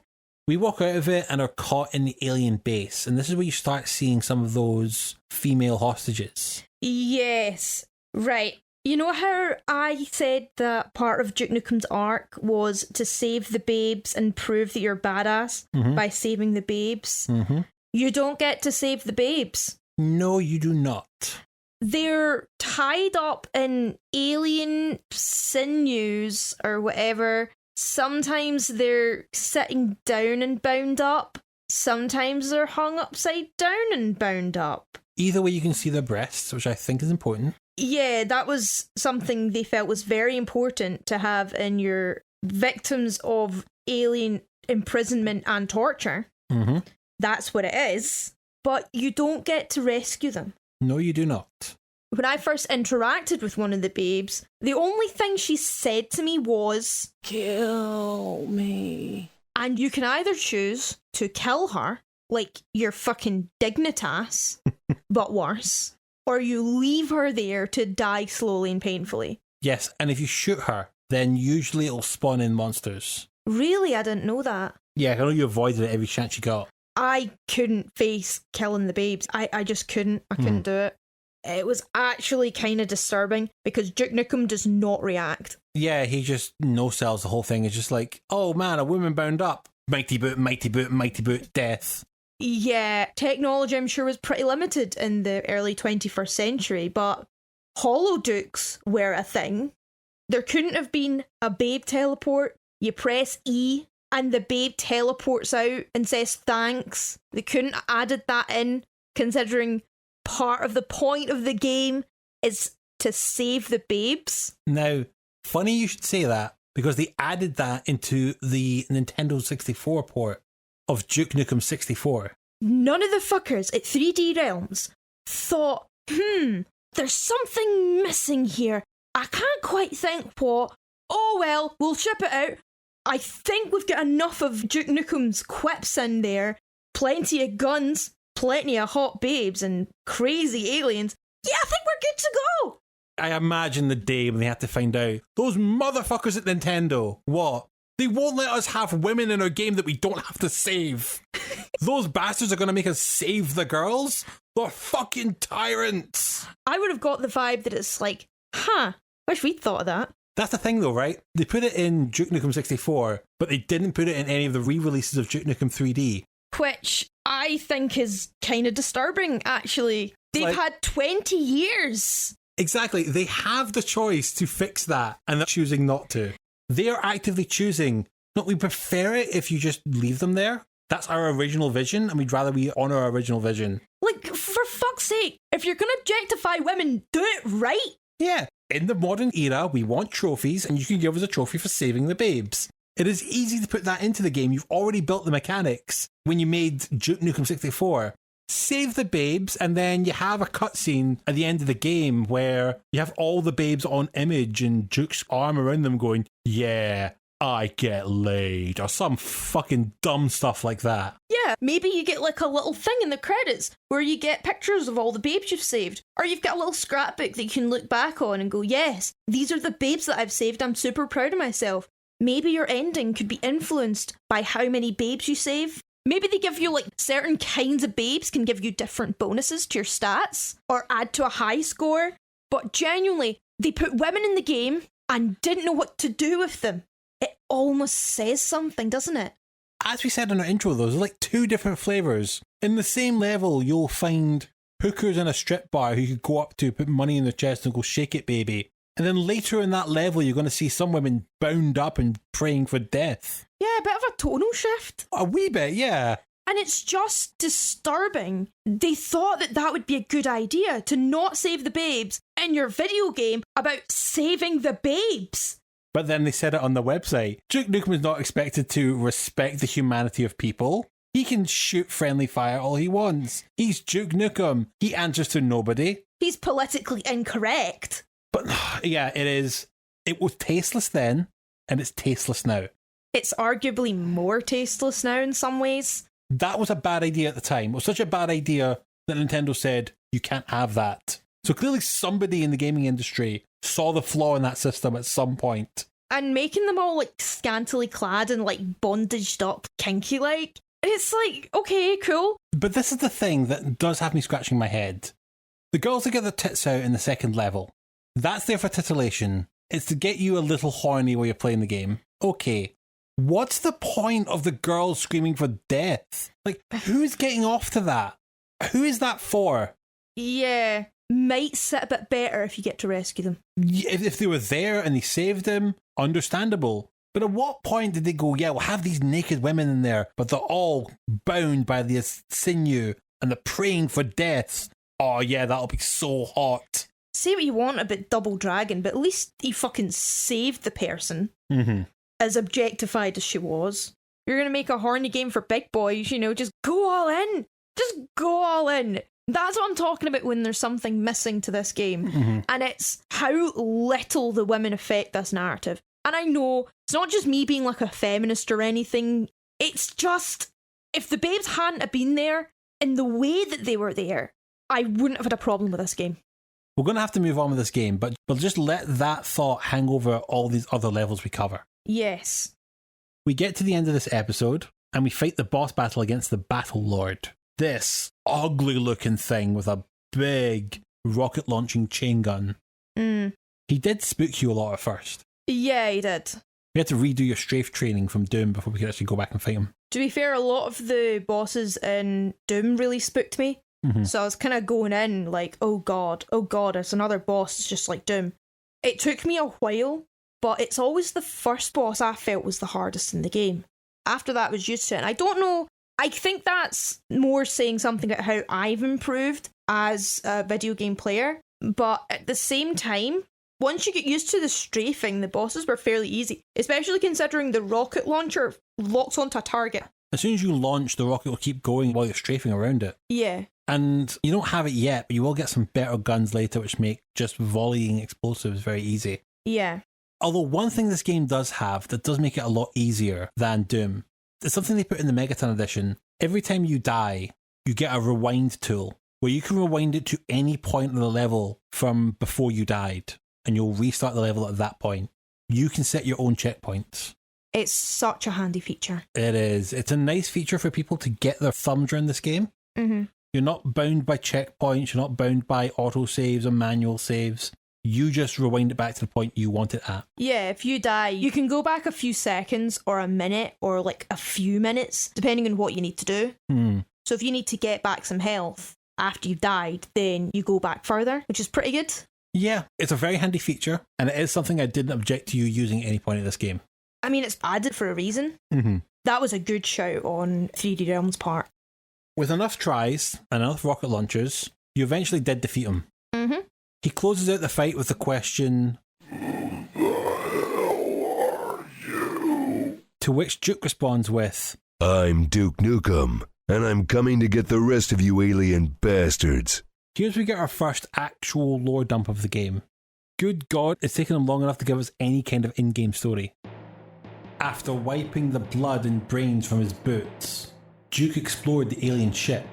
We walk out of it and are caught in the alien base, and this is where you start seeing some of those female hostages.
Yes. Right. You know how I said that part of Duke Nukem's arc was to save the babes and prove that you're badass by saving the babes? You don't get to save the babes.
No, you do not.
They're tied up in alien sinews or whatever. Sometimes they're sitting down and bound up. Sometimes they're hung upside down and bound up.
Either way, you can see their breasts, which I think is important.
Yeah, that was something they felt was very important to have in your victims of alien imprisonment and torture. That's what it is. But you don't get to rescue them.
No, you do not.
When I first interacted with one of the babes, the only thing she said to me was, "Kill me." And you can either choose to kill her, like you're fucking Dignitas, but worse, or you leave her there to die slowly and painfully.
Yes, and if you shoot her, then usually it'll spawn in monsters.
Really? I didn't know that.
Yeah, I know you avoided it every chance you got.
I couldn't face killing the babes. I just couldn't. I couldn't do it. It was actually kind of disturbing because Duke Nukem does not react.
Yeah, he just no-sells the whole thing. It's just like, oh man, a woman bound up. Mighty boot, mighty boot, mighty boot, death.
Yeah, technology I'm sure was pretty limited in the early 21st century, but holodukes were a thing. There couldn't have been a babe teleport. You press E and the babe teleports out and says thanks. They couldn't have added that in, considering part of the point of the game is to save the babes.
Now, funny you should say that, because they added that into the Nintendo 64 port of Duke Nukem 64.
None of the fuckers at 3D Realms thought, there's something missing here. I can't quite think what. Oh well, we'll ship it out. I think we've got enough of Duke Nukem's quips in there. Plenty of guns, plenty of hot babes, and crazy aliens. Yeah, I think we're good to go.
I imagine the day when they had to find out, those motherfuckers at Nintendo, what? They won't let us have women in our game that we don't have to save. Those bastards are going to make us save the girls? They're fucking tyrants.
I would have got the vibe that it's like, wish we'd thought of that.
That's the thing though, right? They put it in Duke Nukem 64, but they didn't put it in any of the re-releases of Duke Nukem 3D. Which
I think is kind of disturbing, actually. They've had 20 years.
Exactly. They have the choice to fix that, and they're choosing not to. They are actively choosing, no, we prefer it if you just leave them there. That's our original vision, and we'd rather we honour our original vision.
Like, for fuck's sake, if you're going to objectify women, do it right.
Yeah. In the modern era, we want trophies, and you can give us a trophy for saving the babes. It is easy to put that into the game. You've already built the mechanics when you made Duke Nukem 64. save the babes, and then you have a cutscene at the end of the game where you have all the babes on image and Duke's arm around them going, yeah, I get laid, or some fucking dumb stuff like that.
Yeah, maybe you get like a little thing in the credits where you get pictures of all the babes you've saved. Or you've got a little scrapbook that you can look back on and go, yes, these are the babes that I've saved. I'm super proud of myself. Maybe your ending could be influenced by how many babes you save. Maybe they give you like certain kinds of babes can give you different bonuses to your stats or add to a high score. But genuinely, they put women in the game and didn't know what to do with them. It almost says something, doesn't it?
As we said in our intro, though, there's like 2 different flavours. In the same level, you'll find hookers in a strip bar who you could go up to, put money in their chest and go, shake it, baby. And then later in that level, you're going to see some women bound up and praying for death.
Yeah, a bit of a tonal shift.
A wee bit, yeah.
And it's just disturbing. They thought that that would be a good idea, to not save the babes in your video game about saving the babes.
But then they said it on the website. Duke Nukem is not expected to respect the humanity of people. He can shoot friendly fire all he wants. He's Duke Nukem. He answers to nobody.
He's politically incorrect.
But yeah, it is. It was tasteless then, and it's tasteless now.
It's arguably more tasteless now in some ways.
That was a bad idea at the time. It was such a bad idea that Nintendo said, you can't have that. So clearly somebody in the gaming industry saw the flaw in that system at some point.
And making them all like scantily clad and like bondaged up kinky like. It's like, okay, cool.
But this is the thing that does have me scratching my head. The girls that get their tits out in the second level, that's there for titillation. It's to get you a little horny while you're playing the game. Okay. What's the point of the girls screaming for death? Like, who's getting off to that? Who is that for?
Yeah, might sit a bit better if you get to rescue them.
If they were there and they saved them, understandable. But at what point did they go, yeah, we'll have these naked women in there, but they're all bound by the sinew and they're praying for death. Oh yeah, that'll be so hot.
Say what you want about Double Dragon, but at least he fucking saved the person.
Mm-hmm.
As objectified as she was. You're going to make a horny game for big boys, you know, just go all in. Just go all in. That's what I'm talking about when there's something missing to this game.
Mm-hmm.
And it's how little the women affect this narrative. And I know it's not just me being like a feminist or anything. It's just, if the babes hadn't have been there in the way that they were there, I wouldn't have had a problem with this game.
We're going to have to move on with this game, but we'll just let that thought hang over all these other levels we cover.
Yes.
We get to the end of this episode, and we fight the boss battle against the Battle Lord. This ugly looking thing with a big rocket launching chain gun.
Mm.
He did spook you a lot at first.
Yeah, he did.
You had to redo your strafe training from Doom before we could actually go back and fight him.
To be fair, a lot of the bosses in Doom really spooked me.
Mm-hmm.
So I was kind of going in like, oh god, it's another boss. It's just like Doom. It took me a while, but it's always the first boss I felt was the hardest in the game. After that, I was used to it. And I don't know, I think that's more saying something about how I've improved as a video game player. But at the same time, once you get used to the strafing, the bosses were fairly easy. Especially considering the rocket launcher locks onto a target.
As soon as you launch, the rocket will keep going while you're strafing around it.
Yeah.
And you don't have it yet, but you will get some better guns later which make just volleying explosives very easy.
Yeah.
Although one thing this game does have that does make it a lot easier than Doom, it's something they put in the Megaton edition. Every time you die, you get a rewind tool where you can rewind it to any point in the level from before you died, and you'll restart the level at that point. You can set your own checkpoints.
It's such a handy feature.
It is. It's a nice feature for people to get their thumbs around this game.
Mm-hmm.
You're not bound by checkpoints, you're not bound by autosaves or manual saves. You just rewind it back to the point you want it at.
Yeah, if you die, you can go back a few seconds or a minute or like a few minutes, depending on what you need to do. So if you need to get back some health after you've died, then you go back further, which is pretty good.
Yeah, it's a very handy feature, and it is something I didn't object to you using at any point in this game.
I mean, it's added for a reason.
Mm-hmm.
That was a good shout on 3D Realms' part.
With enough tries and enough rocket launchers, you eventually did defeat him.
Mm-hmm.
He closes out the fight with the question, "Who the hell are you?" To which Duke responds with,
I'm Duke Nukem. And I'm coming to get the rest of you alien bastards.
Here's where we get our first actual lore dump of the game. Good God, it's taken them long enough to give us any kind of in-game story. After wiping the blood and brains from his boots, Duke explored the alien ship.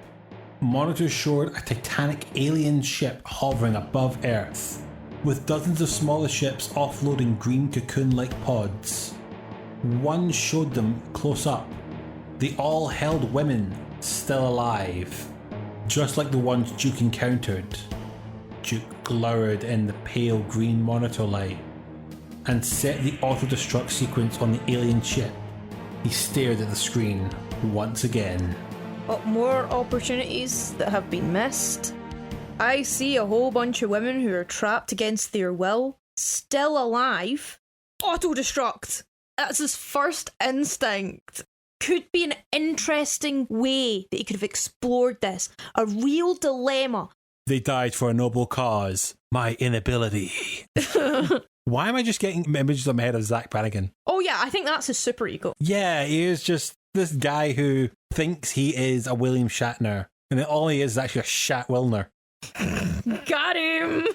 Monitors showed a titanic alien ship hovering above Earth, with dozens of smaller ships offloading green cocoon-like pods. One showed them close up. They all held women still alive, just like the ones Duke encountered. Duke glowered in the pale green monitor light and set the auto-destruct sequence on the alien ship. He stared at the screen once again.
More opportunities that have been missed. I see a whole bunch of women who are trapped against their will, still alive. Auto-destruct. That's his first instinct. Could be an interesting way that he could have explored this. A real dilemma.
They died for a noble cause. My inability. Why am I just getting images in my head of Zach Brannigan?
Oh yeah, I think that's his super ego.
Yeah, he is just this guy who thinks he is a William Shatner, and then all he is actually a Shat Wilner.
Got him!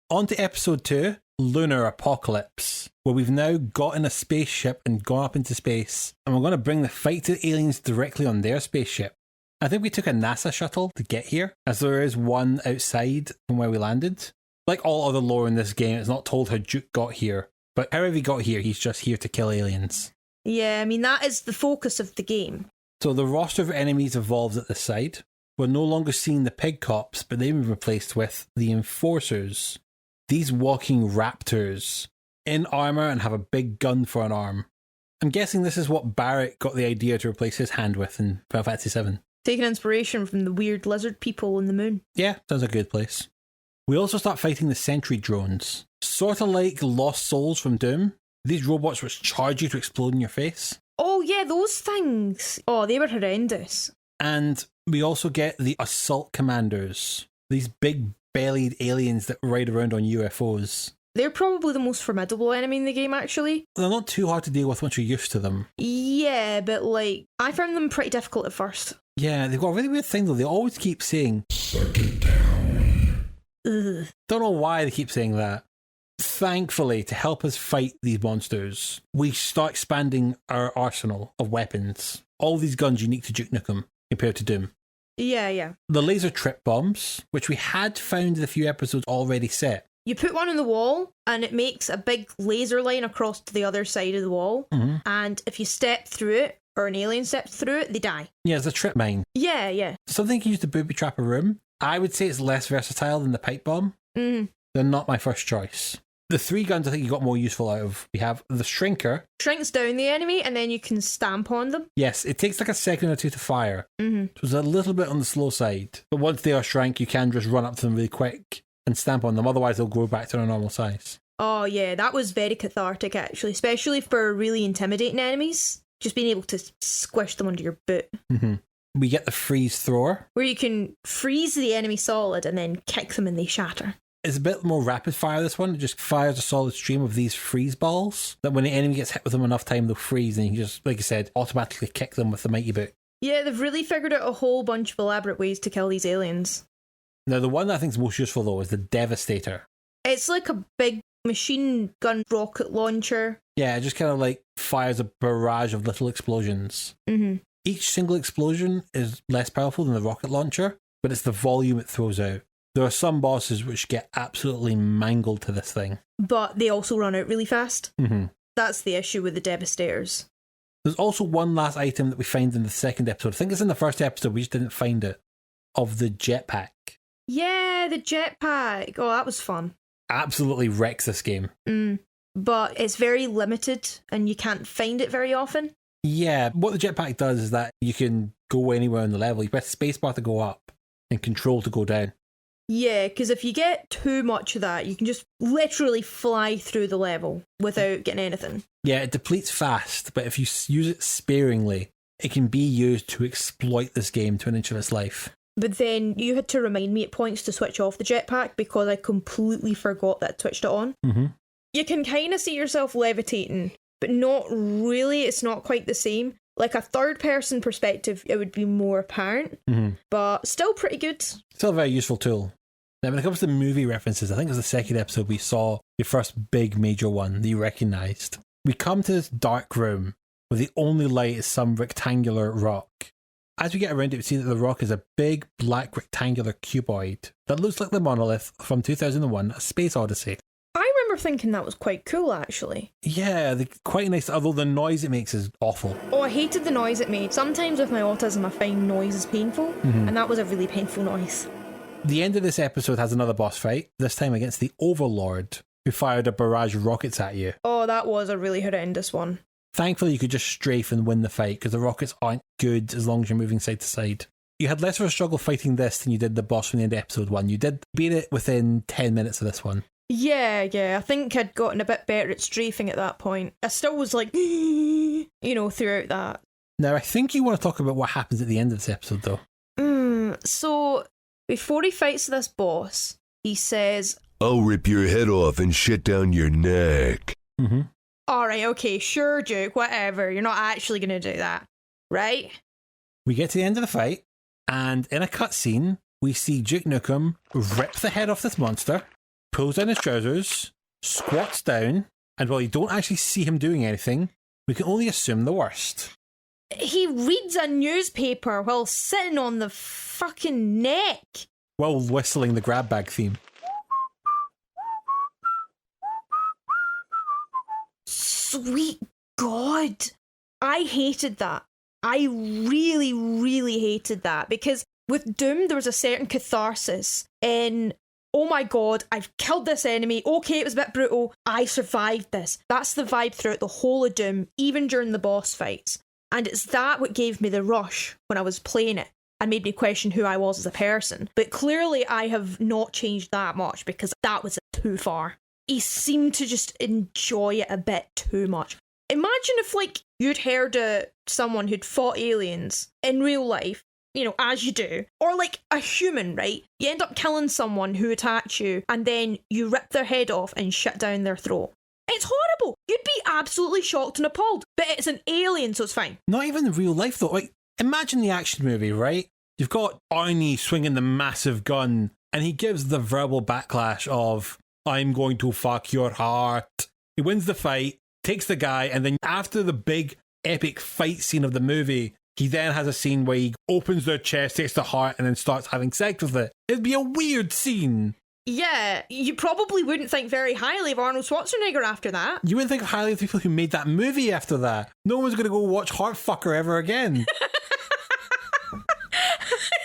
On to episode 2, Lunar Apocalypse, where we've now gotten a spaceship and gone up into space, and we're going to bring the fight to the aliens directly on their spaceship. I think we took a NASA shuttle to get here, as there is one outside from where we landed. Like all other lore in this game, it's not told how Duke got here, but however he got here, he's just here to kill aliens.
Yeah, I mean, that is the focus of the game.
So the roster of enemies evolves at this side. We're no longer seeing the pig cops, but they've been replaced with the enforcers. These walking raptors, in armour and have a big gun for an arm. I'm guessing this is what Barrett got the idea to replace his hand with in Final Fantasy VII.
Taking inspiration from the weird lizard people in the moon.
Yeah, sounds a good place. We also start fighting the sentry drones. Sort of like Lost Souls from Doom. These robots which charge you to explode in your face.
Oh yeah, those things. Oh, they were horrendous.
And we also get the assault commanders. These big-bellied aliens that ride around on UFOs.
They're probably the most formidable enemy in the game, actually.
They're not too hard to deal with once you're used to them.
Yeah, but like, I found them pretty difficult at first.
Yeah, they've got a really weird thing though. They always keep saying, "Suck it down."
Ugh.
Don't know why they keep saying that. Thankfully, to help us fight these monsters, we start expanding our arsenal of weapons. All these guns unique to Duke Nukem compared to Doom.
Yeah.
The laser trip bombs, which we had found in a few episodes already set.
You put one on the wall, and it makes a big laser line across to the other side of the wall.
Mm-hmm.
And if you step through it, or an alien steps through it, they die.
Yeah, it's a trip mine.
Yeah.
Something you can use to booby trap a room. I would say it's less versatile than the pipe bomb.
Mm-hmm.
They're not my first choice. The 3 guns I think you got more useful out of. We have the Shrinker.
Shrinks down the enemy, and then you can stamp on them.
Yes, it takes like a second or two to fire.
Mm-hmm.
So it's a little bit on the slow side. But once they are shrank, you can just run up to them really quick and stamp on them. Otherwise, they'll grow back to their normal size.
Oh yeah, that was very cathartic actually, especially for really intimidating enemies. Just being able to squish them under your boot.
Mm-hmm. We get the Freeze Thrower,
where you can freeze the enemy solid and then kick them and they shatter.
It's a bit more rapid fire, this one. It just fires a solid stream of these freeze balls that when the enemy gets hit with them enough time, they'll freeze and you can just, like I said, automatically kick them with the mighty boot.
Yeah, they've really figured out a whole bunch of elaborate ways to kill these aliens.
Now, the one that I think is most useful, though, is the Devastator.
It's like a big machine gun rocket launcher.
Yeah, it just kind of like fires a barrage of little explosions.
Mm-hmm.
Each single explosion is less powerful than the rocket launcher, but it's the volume it throws out. There are some bosses which get absolutely mangled to this thing.
But they also run out really fast.
Mm-hmm.
That's the issue with the Devastators.
There's also one last item that we find in the second episode. I think it's in the first episode, we just didn't find it. Of the jetpack.
Yeah, the jetpack. Oh, that was fun.
Absolutely wrecks this game.
But it's very limited and you can't find it very often.
Yeah, what the jetpack does is that you can go anywhere on the level. You press spacebar to go up and control to go down.
Yeah, because if you get too much of that, you can just literally fly through the level without getting anything.
Yeah, it depletes fast, but if you use it sparingly, it can be used to exploit this game to an inch of its life.
But then you had to remind me at points to switch off the jetpack because I completely forgot that I switched it on.
Mm-hmm.
You can kind of see yourself levitating, but not really. It's not quite the same. like a third-person perspective, it would be more apparent, but still pretty good.
Still a very useful tool. Now, when it comes to movie references, I think it was the second episode we saw the first big major one that you recognised. We come to this dark room where the only light is some rectangular rock. As we get around it, we see that the rock is a big black rectangular cuboid that looks like the monolith from 2001, A Space Odyssey.
I remember thinking that was quite cool, actually.
Yeah, quite nice, although the noise it makes is awful.
Oh, I hated the noise it made. Sometimes with my autism, I find noise is painful, and that was a really painful noise.
The end of this episode has another boss fight, this time against the Overlord, who fired a barrage of rockets at you.
Oh, that was a really horrendous one.
Thankfully, you could just strafe and win the fight, because the rockets aren't good as long as you're moving side to side. You had less of a struggle fighting this than you did the boss from the end of episode 1. You did beat it within 10 minutes of this one.
Yeah, I think I'd gotten a bit better at strafing at that point. I still was like, throughout that.
Now, I think you want to talk about what happens at the end of this episode, though.
So, before he fights this boss, he says,
I'll rip your head off and shit down your neck.
Alright, okay, sure, Duke, whatever. You're not actually going to do that, right?
We get to the end of the fight, and in a cutscene, we see Duke Nukem rip the head off this monster, pulls down his trousers, squats down, and while you don't actually see him doing anything, we can only assume the worst.
He reads a newspaper while sitting on the fucking neck.
While whistling the grab bag theme.
Sweet God. I hated that. I really, really hated that, because with Doom, there was a certain catharsis in, oh my God, I've killed this enemy. Okay, it was a bit brutal. I survived this. That's the vibe throughout the whole of Doom, even during the boss fights. And it's that what gave me the rush when I was playing it and made me question who I was as a person. But clearly I have not changed that much, because that was too far. He seemed to just enjoy it a bit too much. Imagine if, like, you'd heard someone who'd fought aliens in real life, as you do, or like a human, right? You end up killing someone who attacked you, and then you rip their head off and shut down their throat. It's horrible. You'd be absolutely shocked and appalled. But it's an alien, so it's fine.
Not even in real life, though. Like, imagine the action movie, right? You've got Arnie swinging the massive gun, and he gives the verbal backlash of, I'm going to fuck your heart. He wins the fight, takes the guy, and then after the big epic fight scene of the movie, he then has a scene where he opens their chest, takes the heart, and then starts having sex with it. It'd be a weird scene.
Yeah, you probably wouldn't think very highly of Arnold Schwarzenegger after that.
You wouldn't think highly of the people who made that movie after that. No one's going to go watch Heartfucker ever again.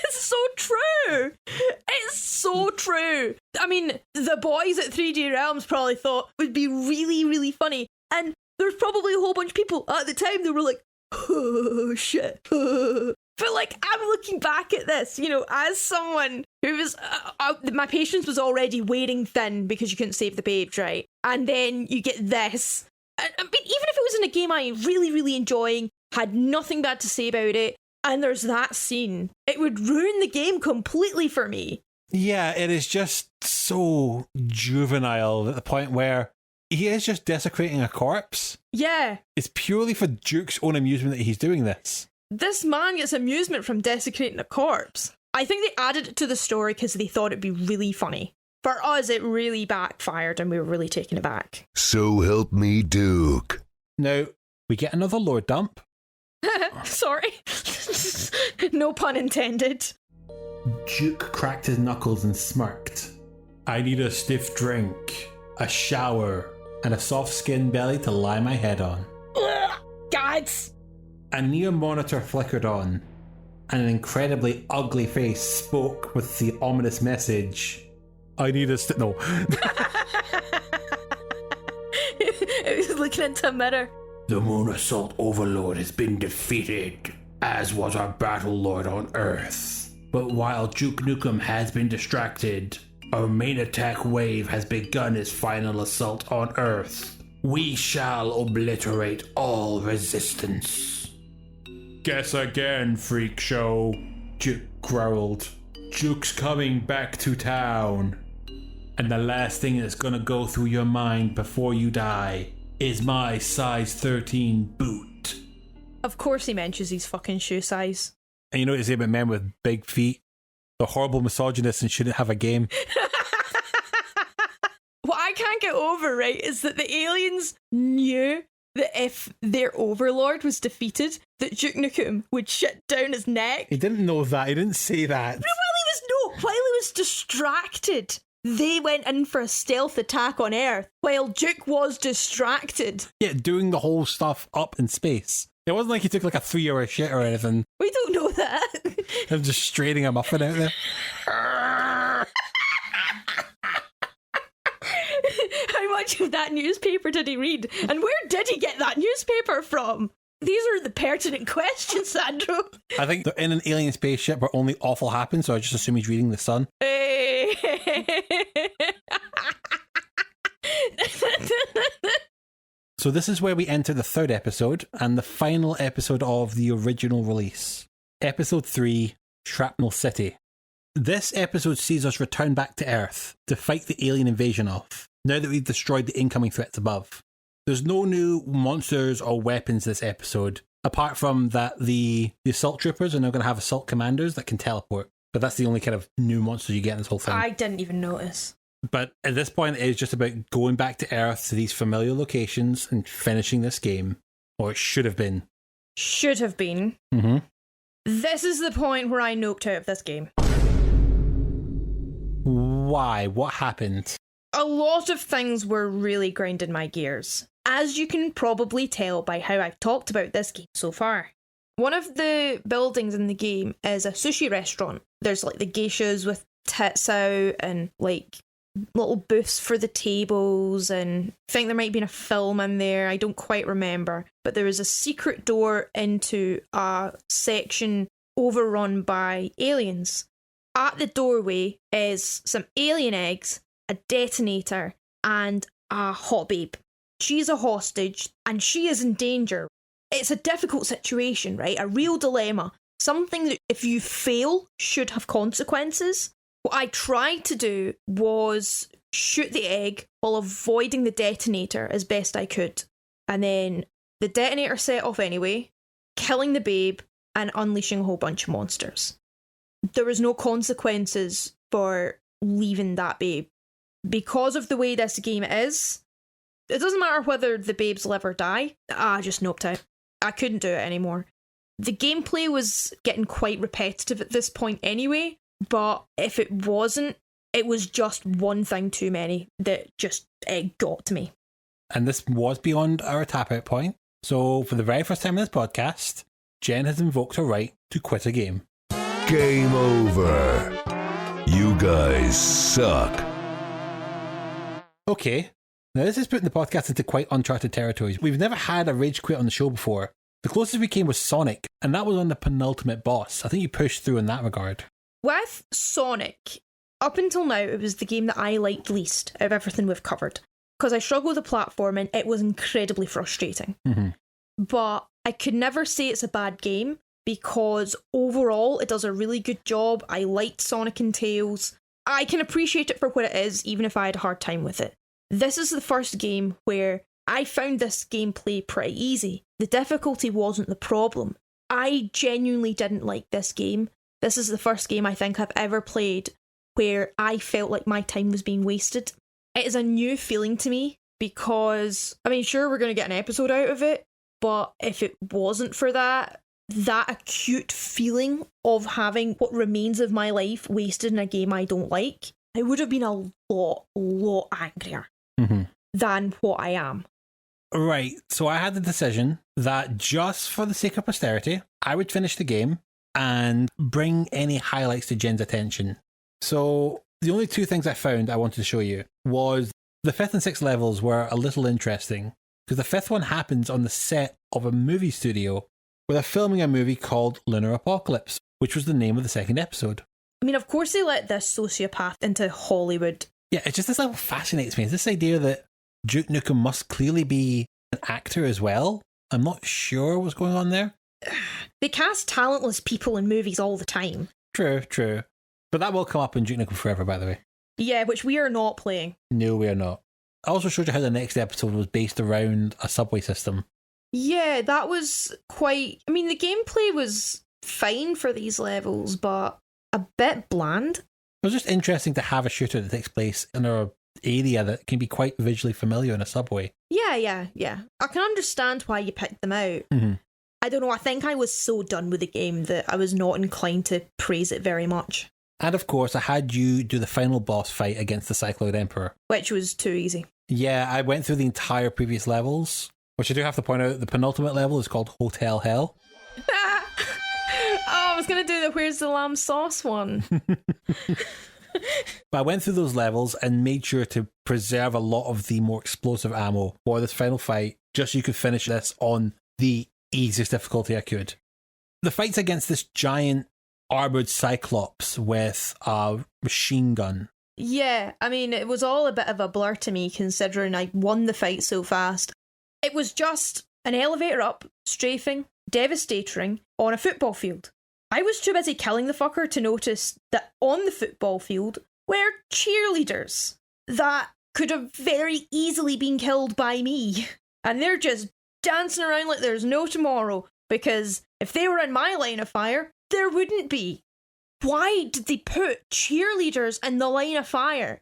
It's so true. It's so true. I mean, the boys at 3D Realms probably thought it would be really, really funny. And there's probably a whole bunch of people at the time that were like, oh, shit. But, like, I'm looking back at this, as someone who was, my patience was already wearing thin because you couldn't save the babes, right? And then you get this. I mean, even if it was in a game I'm really, really enjoying, had nothing bad to say about it, and there's that scene, it would ruin the game completely for me.
Yeah, it is just so juvenile at the point where he is just desecrating a corpse.
Yeah.
It's purely for Duke's own amusement that he's doing this.
This man gets amusement from desecrating a corpse. I think they added it to the story because they thought it'd be really funny. For us, it really backfired and we were really taken aback.
So help me, Duke.
Now, we get another lore dump.
Sorry. No pun intended.
Duke cracked his knuckles and smirked. I need a stiff drink, a shower, and a soft-skinned belly to lie my head on.
Gods!
A neon monitor flickered on, and an incredibly ugly face spoke with the ominous message, I need a no.
It was looking into a mirror.
The Moon Assault Overlord has been defeated, as was our Battle Lord on Earth. But while Duke Nukem has been distracted, our main attack wave has begun its final assault on Earth. We shall obliterate all resistance. Guess again, freak show, Duke growled. Duke's coming back to town. And the last thing that's gonna go through your mind before you die is my size 13 boot.
Of course he mentions his fucking shoe size.
And you know what they say about men with big feet? They're horrible misogynists and shouldn't have a game.
What I can't get over, right, is that the aliens knew that if their overlord was defeated, that Duke Nukem would shit down his neck.
He didn't know that. He didn't say that.
While he was distracted, they went in for a stealth attack on Earth while Duke was distracted.
Yeah, doing the whole stuff up in space. It wasn't like he took like a 3-hour shit or anything.
We don't know that.
I'm just straining a muffin out there.
How much of that newspaper did he read? And where did he get that newspaper from? These are the pertinent questions, Sandro.
I think they're in an alien spaceship where only awful happens, so I just assume he's reading The Sun. So this is where we enter the third episode and the final episode of the original release. Episode 3, Shrapnel City. This episode sees us return back to Earth to fight the alien invasion off, now that we've destroyed the incoming threats above. There's no new monsters or weapons this episode, apart from that the assault troopers are now going to have assault commanders that can teleport. But that's the only kind of new monsters you get in this whole thing.
I didn't even notice.
But at this point, it is just about going back to Earth to these familiar locations and finishing this game. Or it should have been.
Should have been.
Mm-hmm.
This is the point where I noped out of this game.
Why? What happened?
A lot of things were really grinding my gears, as you can probably tell by how I've talked about this game so far. One of the buildings in the game is a sushi restaurant. There's like the geishas with tits out and like little booths for the tables, and I think there might have been a film in there, I don't quite remember. But there is a secret door into a section overrun by aliens. At the doorway is some alien eggs, a detonator, and a hot babe. She's a hostage, and she is in danger. It's a difficult situation, right? A real dilemma. Something that if you fail should have consequences. What I tried to do was shoot the egg while avoiding the detonator as best I could. And then the detonator set off anyway, killing the babe and unleashing a whole bunch of monsters. There was no consequences for leaving that babe. Because of the way this game is, it doesn't matter whether the babes live or die. I just noped out. I couldn't do it anymore. The gameplay was getting quite repetitive at this point anyway, but if it wasn't, it was just one thing too many that just it got to me.
And this was beyond our tap out point. So for the very first time in this podcast, Jen has invoked her right to quit a game.
Game over. You guys suck.
Okay, now this is putting the podcast into quite uncharted territories. We've never had a rage quit on the show before. The closest we came was Sonic, and that was on the penultimate boss. I think you pushed through in that regard.
With Sonic, up until now, it was the game that I liked least out of everything we've covered. Because I struggle with the platforming, it was incredibly frustrating.
Mm-hmm.
But I could never say it's a bad game, because overall it does a really good job. I liked Sonic and Tails. I can appreciate it for what it is, even if I had a hard time with it. This is the first game where I found this gameplay pretty easy. The difficulty wasn't the problem. I genuinely didn't like this game. This is the first game I think I've ever played where I felt like my time was being wasted. It is a new feeling to me because, I mean, sure, we're going to get an episode out of it, but if it wasn't for that acute feeling of having what remains of my life wasted in a game I don't like, I would have been a lot angrier than what I am.
Right, so I had the decision that just for the sake of posterity, I would finish the game and bring any highlights to Jen's attention. So the only two things I found I wanted to show you was the 5th and 6th levels were a little interesting because the 5th one happens on the set of a movie studio where they're filming a movie called Lunar Apocalypse, which was the name of the second episode.
I mean, of course they let this sociopath into Hollywood.
Yeah, it's just this level fascinates me. It's this idea that Duke Nukem must clearly be an actor as well. I'm not sure what's going on there.
They cast talentless people in movies all the time.
True. But that will come up in Duke Nukem Forever, by the way.
Yeah, which we are not playing.
No, we are not. I also showed you how the next episode was based around a subway system.
Yeah, that was quite... I mean, the gameplay was fine for these levels, but a bit bland.
It was just interesting to have a shooter that takes place in an area that can be quite visually familiar in a subway.
Yeah. I can understand why you picked them out.
Mm-hmm.
I don't know, I think I was so done with the game that I was not inclined to praise it very much.
And of course, I had you do the final boss fight against the Cycloid Emperor.
Which was too easy.
Yeah, I went through the entire previous levels, which I do have to point out, the penultimate level is called Hotel Hell.
I was going to do the Where's the Lamb Sauce one.
But I went through those levels and made sure to preserve a lot of the more explosive ammo for this final fight, just so you could finish this on the easiest difficulty I could. The fight's against this giant armored cyclops with a machine gun.
Yeah, I mean, it was all a bit of a blur to me considering I won the fight so fast. It was just an elevator up, strafing, devastating on a football field. I was too busy killing the fucker to notice that on the football field were cheerleaders that could have very easily been killed by me. And they're just dancing around like there's no tomorrow, because if they were in my line of fire, there wouldn't be. Why did they put cheerleaders in the line of fire?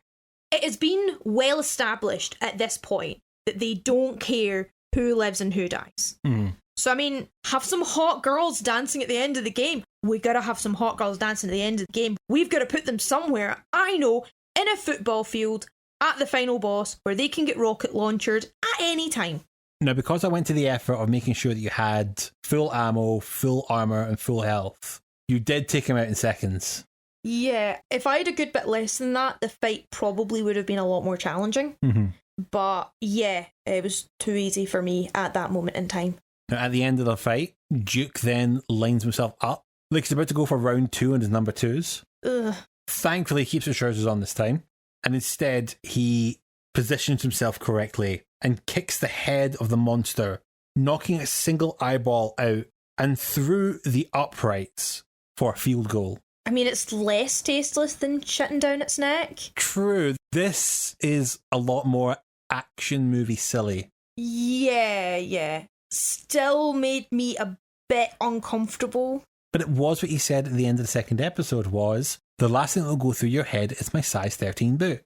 It has been well established at this point that they don't care who lives and who dies.
Mm.
So, I mean, have some hot girls dancing at the end of the game. We gotta have some hot girls dancing at the end of the game. We've gotta put them somewhere, I know, in a football field, at the final boss, where they can get rocket launched at any time.
Now, because I went to the effort of making sure that you had full ammo, full armour, and full health, you did take him out in seconds.
Yeah, if I had a good bit less than that, the fight probably would have been a lot more challenging.
Mm-hmm.
But yeah, it was too easy for me at that moment in time.
Now, at the end of the fight, Duke then lines himself up, like he's about to go for round 2 on his number 2s.
Ugh.
Thankfully, he keeps his trousers on this time, and instead he positions himself correctly and kicks the head of the monster, knocking a single eyeball out and through the uprights for a field goal.
I mean, it's less tasteless than shutting down its neck.
True. This is a lot more action movie silly.
Yeah. Still made me a bit uncomfortable.
But it was what he said at the end of the second episode was, the last thing that will go through your head is my size 13 boot.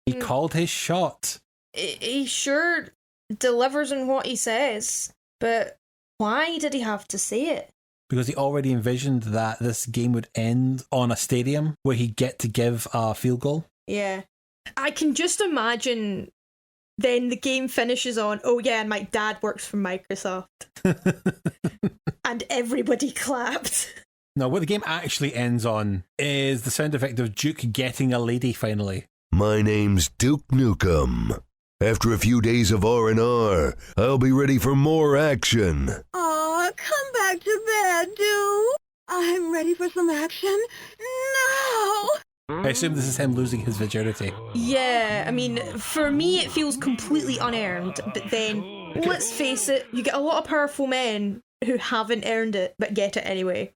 He called his shot.
He sure delivers on what he says, but why did he have to say it?
Because he already envisioned that this game would end on a stadium where he'd get to give a field goal.
Yeah. I can just imagine then the game finishes on, oh yeah, and my dad works for Microsoft. And everybody clapped.
No, what the game actually ends on is the sound effect of Duke getting a lady finally.
My name's Duke Nukem. After a few days of R&R, I'll be ready for more action.
Aw, come back to bed, Duke. I'm ready for some action now.
I assume this is him losing his virginity.
Yeah, I mean, for me it feels completely unearned, but then, let's face it, you get a lot of powerful men who haven't earned it, but get it anyway.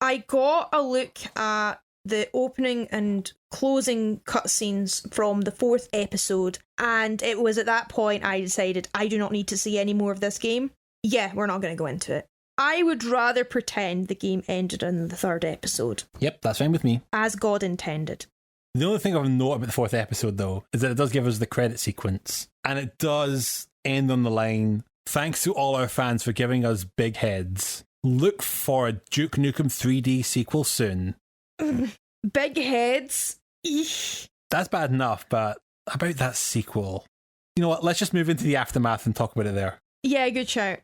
I got a look at the opening and closing cutscenes from the 4th episode, and it was at that point I decided I do not need to see any more of this game. Yeah, we're not going to go into it. I would rather pretend the game ended in the 3rd episode.
Yep, that's fine with me.
As God intended.
The only thing I've noted about the 4th episode, though, is that it does give us the credit sequence. And it does end on the line, thanks to all our fans for giving us big heads. Look for a Duke Nukem 3D sequel soon.
Big heads? Eesh.
That's bad enough, but about that sequel. You know what, let's just move into the aftermath and talk about it there.
Yeah, good shout.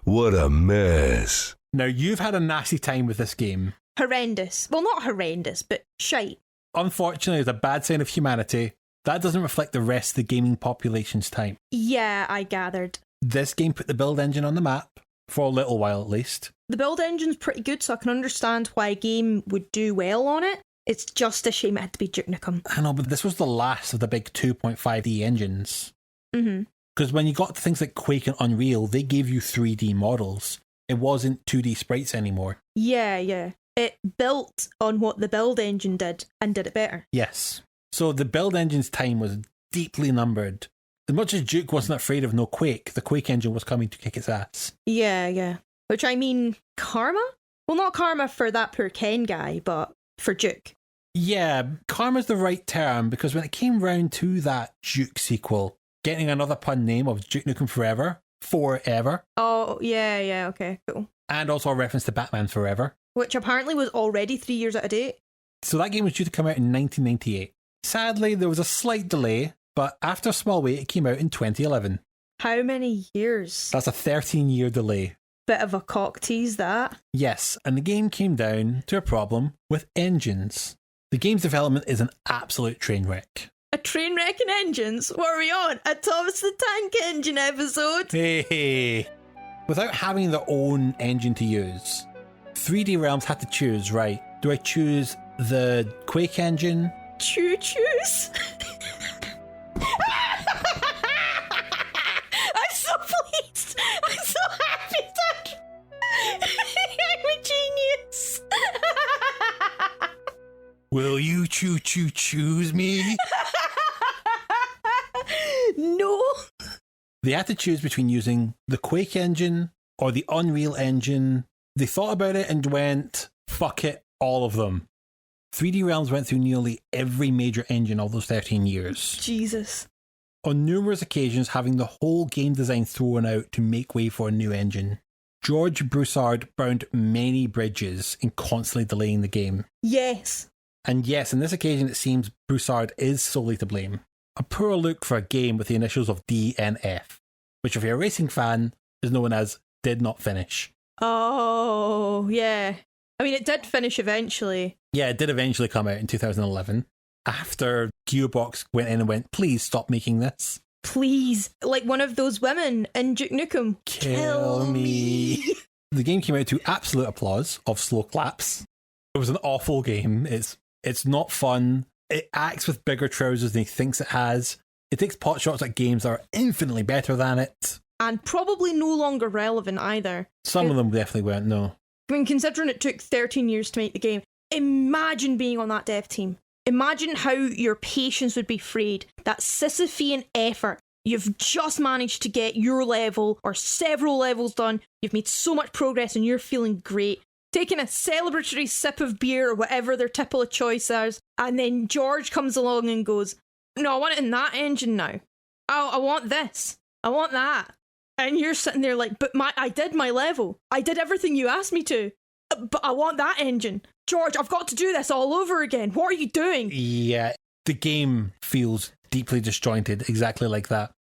What a mess.
Now, you've had a nasty time with this game.
Horrendous. Well, not horrendous, but shite.
Unfortunately, it's a bad sign of humanity. That doesn't reflect the rest of the gaming population's time.
Yeah, I gathered.
This game put the build engine on the map, for a little while at least.
The build engine's pretty good, so I can understand why a game would do well on it. It's just a shame it had to be Duke Nukem.
I know, but this was the last of the big 2.5D engines.
Mm-hmm.
Because when you got to things like Quake and Unreal, they gave you 3D models. It wasn't 2D sprites anymore.
Yeah. It built on what the build engine did and did it better.
Yes. So the build engine's time was deeply numbered. As much as Duke wasn't afraid of no Quake, the Quake engine was coming to kick its ass.
Yeah. Which, I mean, karma? Well, not karma for that poor Ken guy, but for Duke.
Yeah, karma's the right term, because when it came round to that Duke sequel, getting another pun name of Duke Nukem Forever,
Oh, yeah, okay, cool.
and also a reference to Batman Forever.
Which apparently was already 3 years out of date.
So that game was due to come out in 1998. Sadly, there was a slight delay, but after a small wait, it came out in 2011.
How many years?
That's a 13-year delay.
Bit of a cock tease, that.
Yes, and the game came down to a problem with engines. The game's development is an absolute train wreck.
A train wreck in engines? What are we on? A Thomas the Tank Engine episode?
Hey! Without having their own engine to use, 3D Realms had to choose, right? Do I choose the Quake engine?
Choo-choos? I'm so pleased! I'm so happy, Doug! I'm a genius!
Will you choose me?
No!
They had to choose between using the Quake engine or the Unreal engine. They thought about it and went, fuck it, all of them. 3D Realms went through nearly every major engine of those 13 years.
Jesus.
On numerous occasions, having the whole game design thrown out to make way for a new engine. George Broussard burned many bridges in constantly delaying the game.
Yes.
And yes, on this occasion, it seems Broussard is solely to blame. A poor look for a game with the initials of D and F, which if you're a racing fan, is known as did not finish.
Oh, yeah. I mean, it did finish eventually.
Yeah, it did eventually come out in 2011, after Gearbox went in and went, please stop making this.
Please. Like one of those women in Duke Nukem.
Kill me. The game came out to absolute applause of slow claps. It was an awful game. It's not fun. It acts with bigger trousers than he thinks it has. It takes pot shots at games that are infinitely better than it.
And probably no longer relevant either.
Some of them definitely weren't, no.
I mean, considering it took 13 years to make the game, imagine being on that dev team. Imagine how your patience would be frayed. That Sisyphean effort. You've just managed to get your level or several levels done. You've made so much progress and you're feeling great. Taking a celebratory sip of beer or whatever their tipple of choice is, and then George comes along and goes, no, I want it in that engine now. Oh, I want this. I want that. And you're sitting there like, but I did my level. I did everything you asked me to. But I want that engine. George, I've got to do this all over again. What are you doing?
Yeah, the game feels deeply disjointed, exactly like that.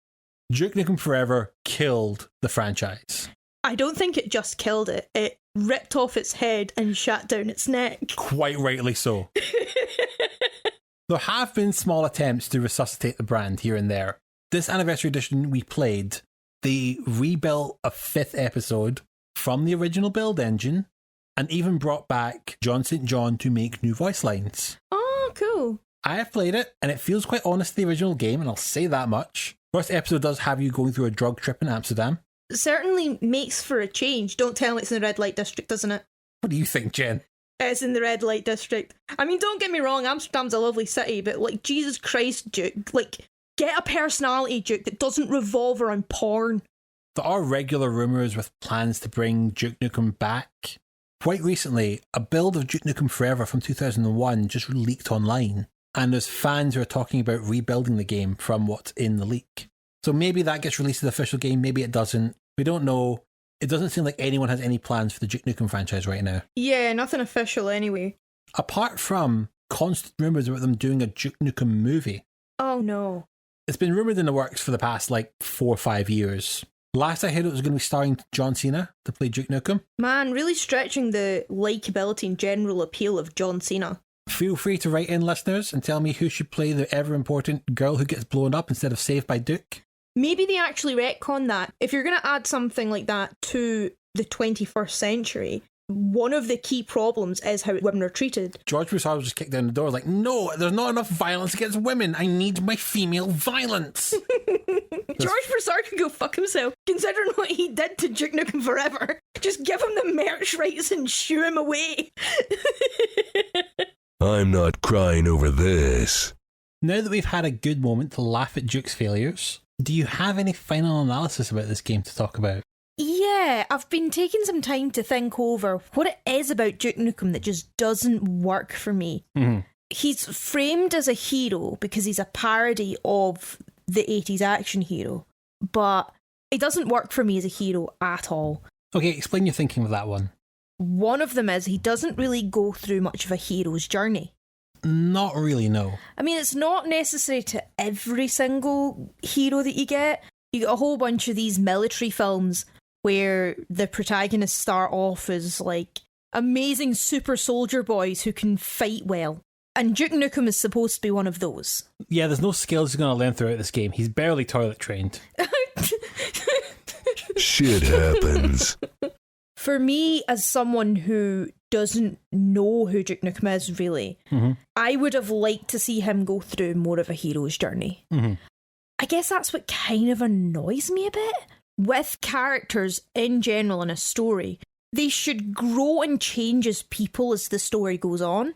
Duke Nukem Forever killed the franchise.
I don't think it just killed it. It ripped off its head and shut down its neck.
Quite rightly so. There have been small attempts to resuscitate the brand here and there. This anniversary edition we played, they rebuilt a 5th episode from the original build engine and even brought back John St. John to make new voice lines.
Oh, cool.
I have played it and it feels quite honest to the original game, and I'll say that much. First episode does have you going through a drug trip in Amsterdam.
Certainly makes for a change. Don't tell me it's in the red light district, doesn't it?
What do you think, Jen?
It's in the red light district. I mean, don't get me wrong, Amsterdam's a lovely city, but like, Jesus Christ, Duke, like, get a personality, Duke, that doesn't revolve around porn.
There are regular rumours with plans to bring Duke Nukem back. Quite recently, a build of Duke Nukem Forever from 2001 just leaked online, and there's fans who are talking about rebuilding the game from what's in the leak. So maybe that gets released as the official game, maybe it doesn't. We don't know. It doesn't seem like anyone has any plans for the Duke Nukem franchise right now.
Yeah, nothing official anyway.
Apart from constant rumours about them doing a Duke Nukem movie.
Oh no.
It's been rumoured in the works for the past 4 or 5 years. Last I heard it was going to be starring John Cena to play Duke Nukem.
Man, really stretching the likeability and general appeal of John Cena.
Feel free to write in, listeners, and tell me who should play the ever-important girl who gets blown up instead of saved by Duke.
Maybe they actually retcon that. If you're going to add something like that to the 21st century, one of the key problems is how women are treated.
George Broussard was just kicked down the door like, no, there's not enough violence against women. I need my female violence.
George Broussard can go fuck himself, considering what he did to Duke Nukem Forever. Just give him the merch rights and shoo him away.
I'm not crying over this.
Now that we've had a good moment to laugh at Duke's failures, Do you have any final analysis about this game to talk about?
Yeah, I've been taking some time to think over what it is about Duke Nukem that just doesn't work for me.
Mm-hmm.
He's framed as a hero because he's a parody of the 80s action hero, but it doesn't work for me as a hero at all.
Okay, explain your thinking with that one.
One of them is he doesn't really go through much of a hero's journey.
Not really, no.
I mean, it's not necessary to every single hero that you get. You get a whole bunch of these military films where the protagonists start off as, like, amazing super soldier boys who can fight well. And Duke Nukem is supposed to be one of those.
Yeah, there's no skills he's going to learn throughout this game. He's barely toilet trained.
Shit happens.
For me, as someone who doesn't know who Duke Nukem is, really, I would have liked to see him go through more of a hero's journey. I guess that's what kind of annoys me a bit. With characters in general in a story, they should grow and change as people as the story goes on.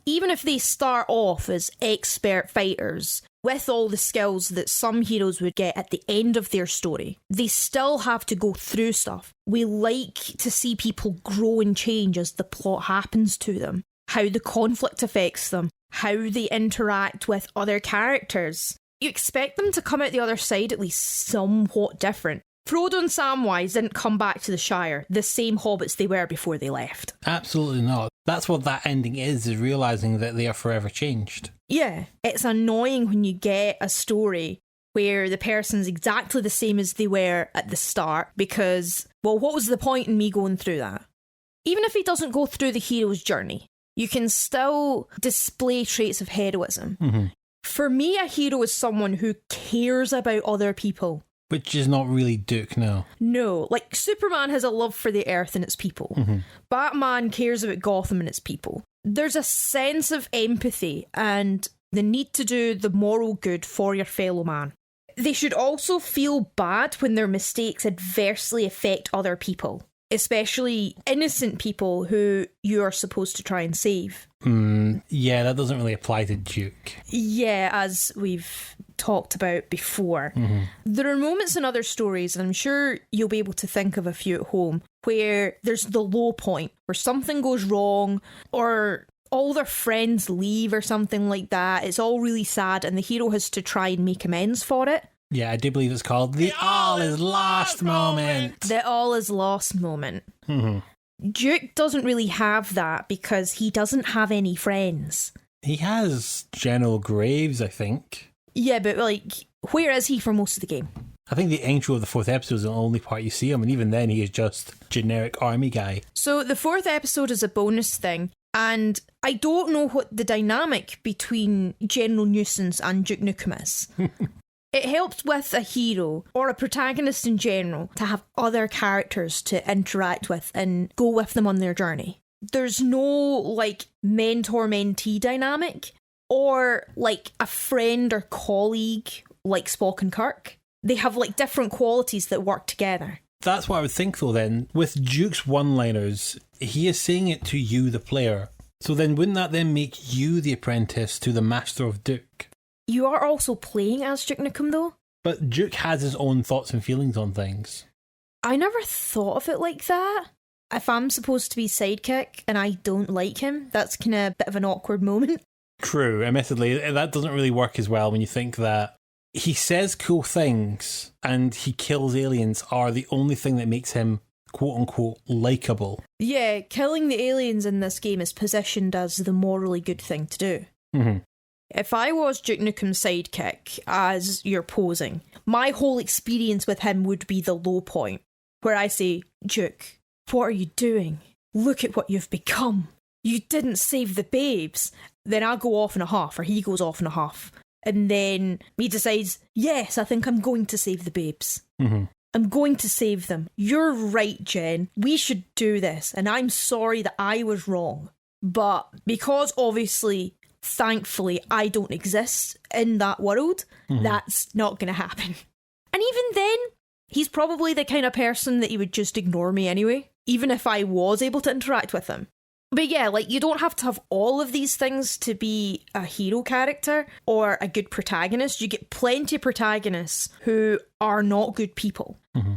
Even if they start off as expert fighters with all the skills that some heroes would get at the end of their story, they still have to go through stuff. We like to see people grow and change as the plot happens to them, how the conflict affects them, how they interact with other characters. You expect them to come out the other side at least somewhat different. Frodo and Samwise didn't come back to the Shire the same hobbits they were before they left.
Absolutely not. That's what that ending is realising that they are forever changed.
Yeah, it's annoying when you get a story where the person's exactly the same as they were at the start because, well, what was the point in me going through that? Even if he doesn't go through the hero's journey, you can still display traits of heroism. For me, a hero is someone who cares about other people.
Which is not really Duke, no.
No, like Superman has a love for the Earth and its people. Batman cares about Gotham and its people. There's a sense of empathy and the need to do the moral good for your fellow man. They should also feel bad when their mistakes adversely affect other people, especially innocent people who you are supposed to try and save.
Yeah, that doesn't really apply to Duke.
Yeah, as we've talked about before. There are moments in other stories, and I'm sure you'll be able to think of a few at home, where there's the low point, where something goes wrong, or all their friends leave or something like that. It's all really sad, and the hero has to try and make amends for it.
Yeah, I do believe it's called the all is lost moment.
The all is lost moment. Duke doesn't really have that because he doesn't have any friends.
He has General Graves, I think.
Yeah, but like, where is he for most of the game?
I think the intro of the 4th episode is the only part you see him, and even then he is just generic army guy. So
the 4th episode is a bonus thing, and I don't know what the dynamic between General Nuisance and Duke Nukem is. It helps with a hero, or a protagonist in general, to have other characters to interact with and go with them on their journey. There's no, like, mentor-mentee dynamic, or, like, a friend or colleague, like Spock and Kirk. They have, like, different qualities that work together.
That's what I would think, though, then. With Duke's one-liners, he is saying it to you, the player. So then wouldn't that then make you the apprentice to the Master of Duke?
You are also playing as Duke Nukem, though.
But Duke has his own thoughts and feelings on things.
I never thought of it like that. If I'm supposed to be sidekick and I don't like him, that's kind of a bit of an awkward moment. True,
admittedly, that doesn't really work as well when you think that he says cool things and he kills aliens are the only thing that makes him quote-unquote likeable.
Yeah, killing the aliens in this game is positioned as the morally good thing to do. If I was Duke Nukem's sidekick, as you're posing, my whole experience with him would be the low point, where I say, Duke, what are you doing? Look at what you've become. You didn't save the babes. Then I'll go off in a huff, or he goes off in a huff. And then he decides, yes, I think I'm going to save the babes. I'm going to save them. You're right, Jen. We should do this. And I'm sorry that I was wrong. But because obviously, thankfully, I don't exist in that world, that's not going to happen. And even then, he's probably the kind of person that he would just ignore me anyway, even if I was able to interact with him. But yeah, like, you don't have to have all of these things to be a hero character or a good protagonist. You get plenty of protagonists who are not good people.
Mm-hmm.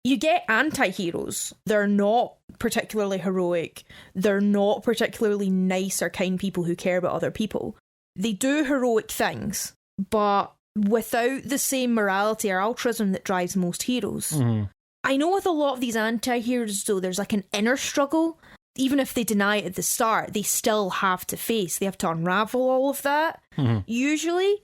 You get anti-heroes. They're not particularly heroic. They're not particularly nice or kind people who care about other people. They do heroic things, but without the same morality or altruism that drives most heroes.
Mm-hmm.
I know with a lot of these anti-heroes, though, there's like an inner struggle. Even if they deny it at the start, they still have to face, they have to unravel all of that, usually.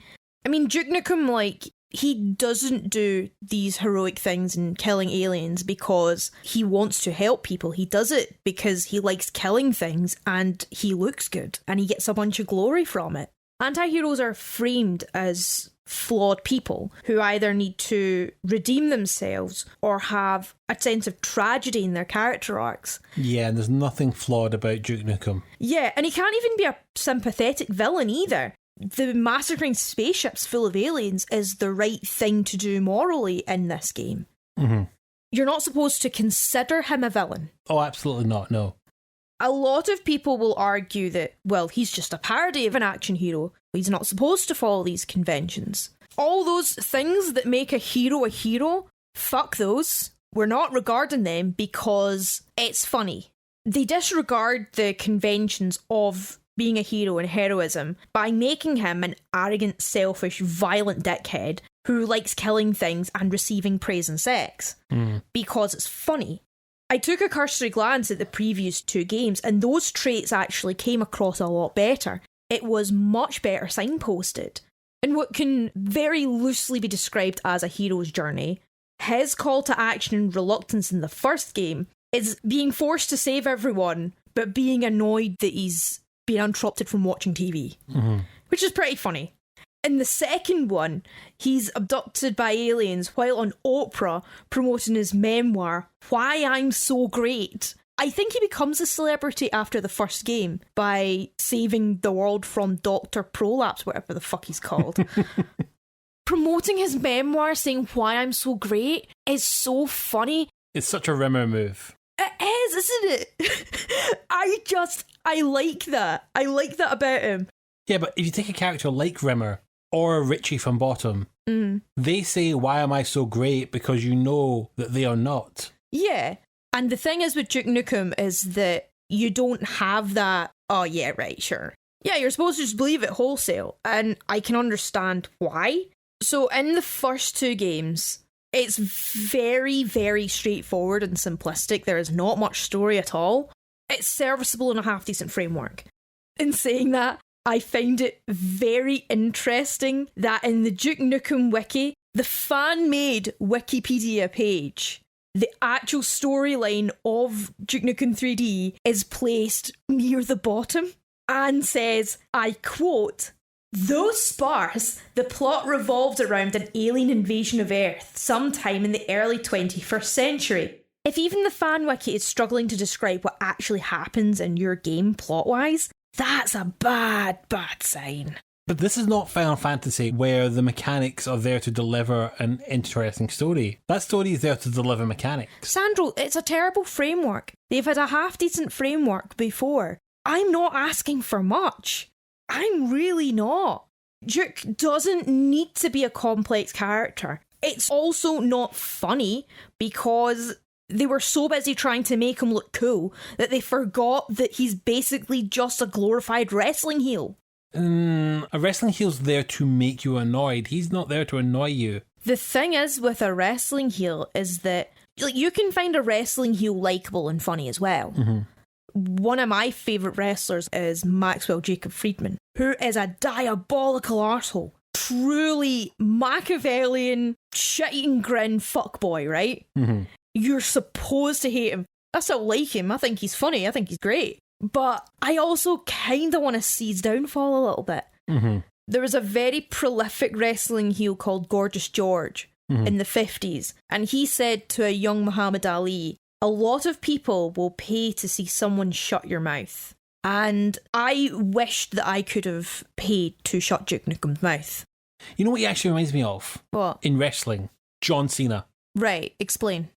I mean, Duke Nukem, like, he doesn't do these heroic things and killing aliens because he wants to help people. He does it because he likes killing things and he looks good and he gets a bunch of glory from it. Anti-heroes are framed as flawed people who either need to redeem themselves or have a sense of tragedy in their character arcs.
Yeah, and there's nothing flawed about Duke Nukem.
Yeah, and he can't even be a sympathetic villain either. The massacring spaceships full of aliens is the right thing to do morally in this game.
Mm-hmm.
You're not supposed to consider him a villain.
Oh, absolutely not, no.
A lot of people will argue that, well, he's just a parody of an action hero. He's not supposed to follow these conventions. All those things that make a hero, fuck those. We're not regarding them because it's funny. They disregard the conventions of being a hero and heroism by making him an arrogant, selfish, violent dickhead who likes killing things and receiving praise and sex. Because it's funny. I took a cursory glance at the previous two games, and those traits actually came across a lot better. It was much better signposted. In what can very loosely be described as a hero's journey, his call to action and reluctance in the first game is being forced to save everyone, but being annoyed that he's been interrupted from watching TV, which is pretty funny. In the second one, he's abducted by aliens while on Oprah promoting his memoir, Why I'm So Great. I think he becomes a celebrity after the first game by saving the world from Dr. Prolapse, whatever the fuck he's called. Promoting his memoir, saying Why I'm So Great is so funny.
It's such a Rimmer move.
It is, isn't it? I like that. I like that about him.
Yeah, but if you take a character like Rimmer or Richie from Bottom, they say, why am I so great? Because you know that they are not.
Yeah. And the thing is with Duke Nukem is that you don't have that, oh yeah, right, sure. Yeah, you're supposed to just believe it wholesale. And I can understand why. So in the first two games, it's very, very straightforward and simplistic. There is not much story at all. It's serviceable in a half-decent framework. In saying that, I find it very interesting that in the Duke Nukem wiki, the fan-made Wikipedia page, the actual storyline of Duke Nukem 3D is placed near the bottom and says, I quote, though sparse, the plot revolved around an alien invasion of Earth sometime in the early 21st century. If even the fan wiki is struggling to describe what actually happens in your game plot-wise, that's a bad, bad sign.
But this is not Final Fantasy, where the mechanics are there to deliver an interesting story. That story is there to deliver mechanics.
Sandro, it's a terrible framework. They've had a half-decent framework before. I'm not asking for much. I'm really not. Duke doesn't need to be a complex character. It's also not funny because they were so busy trying to make him look cool that they forgot that he's basically just a glorified wrestling heel.
A wrestling heel's there to make you annoyed. He's not there to annoy you.
The thing is with a wrestling heel is that you can find a wrestling heel likeable and funny as well. One of my favourite wrestlers is Maxwell Jacob Friedman, who is a diabolical arsehole. Truly Machiavellian, shit-eating grin fuckboy, right? You're supposed to hate him. I still like him. I think he's funny. I think he's great. But I also kind of want to see his downfall a little bit. There was a very prolific wrestling heel called Gorgeous George in the 50s. And he said to a young Muhammad Ali, a lot of people will pay to see someone shut your mouth. And I wished that I could have paid to shut Duke Nukem's mouth.
You know what he actually reminds me of?
What?
In wrestling, John Cena.
Right, explain.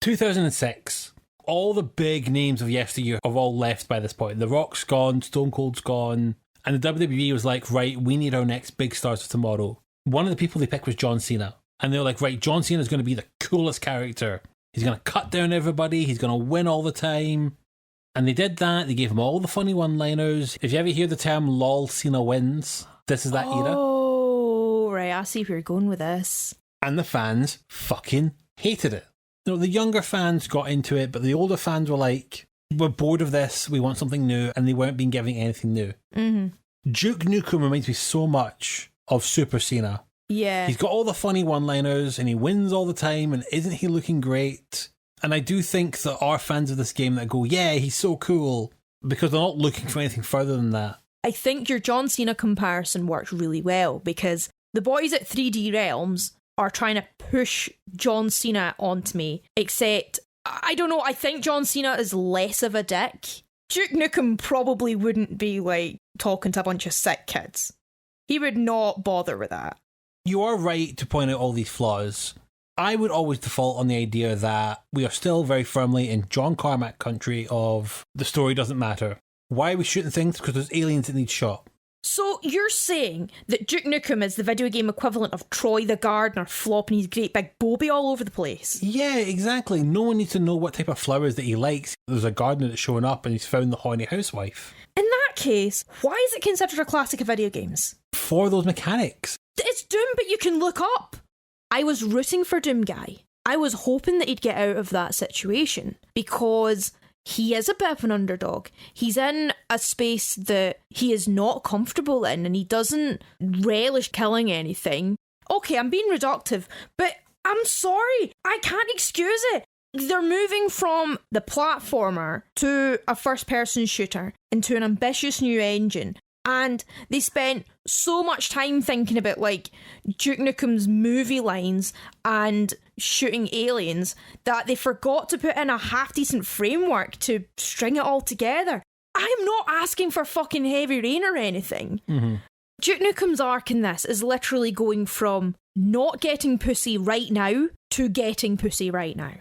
2006, All the big names of yesteryear have all left by this point. The Rock's gone, Stone Cold's gone, and the WWE was like, right, we need our next big stars for tomorrow. One of the people they picked was John Cena. And they were like, right, John Cena's going to be the coolest character. He's going to cut down everybody. He's going to win all the time. And they did that. They gave him all the funny one-liners. If you ever hear the term "lol, Cena wins," this is that era.
Oh, right. I see where you're going with this.
And the fans fucking hated it. You know, the younger fans got into it, but the older fans were like, we're bored of this. We want something new. And they weren't being given anything new.
Mm-hmm.
Duke Nukem reminds me so much of Super Cena.
Yeah.
He's got all the funny one-liners and he wins all the time, and isn't he looking great? And I do think there are fans of this game that go, yeah, he's so cool, because they're not looking for anything further than that.
I think your John Cena comparison works really well, because the boys at 3D Realms are trying to push John Cena onto me, except, I don't know, I think John Cena is less of a dick. Duke Nukem probably wouldn't be, like, talking to a bunch of sick kids. He would not bother with that.
You are right to point out all these flaws. I would always default on the idea that we are still very firmly in John Carmack country of the story doesn't matter. Why are we shooting things? Because there's aliens that need shot.
So you're saying that Duke Nukem is the video game equivalent of Troy the Gardener flopping his great big Bobby all over the place?
Yeah, exactly. No one needs to know what type of flowers that he likes. There's a gardener that's showing up and he's found the horny housewife.
In that case, why is it considered a classic of video games?
For those mechanics.
It's Doom, but you can look up. I was rooting for Doom Guy. I was hoping that he'd get out of that situation, because he is a bit of an underdog. He's in a space that he is not comfortable in, and he doesn't relish killing anything. Okay, I'm being reductive, but I'm sorry, I can't excuse it. They're moving from the platformer to a first-person shooter into an ambitious new engine. And they spent so much time thinking about, like, Duke Nukem's movie lines and shooting aliens that they forgot to put in a half-decent framework to string it all together. I'm not asking for fucking Heavy Rain or anything.
Mm-hmm.
Duke Nukem's arc in this is literally going from not getting pussy right now to getting pussy right now.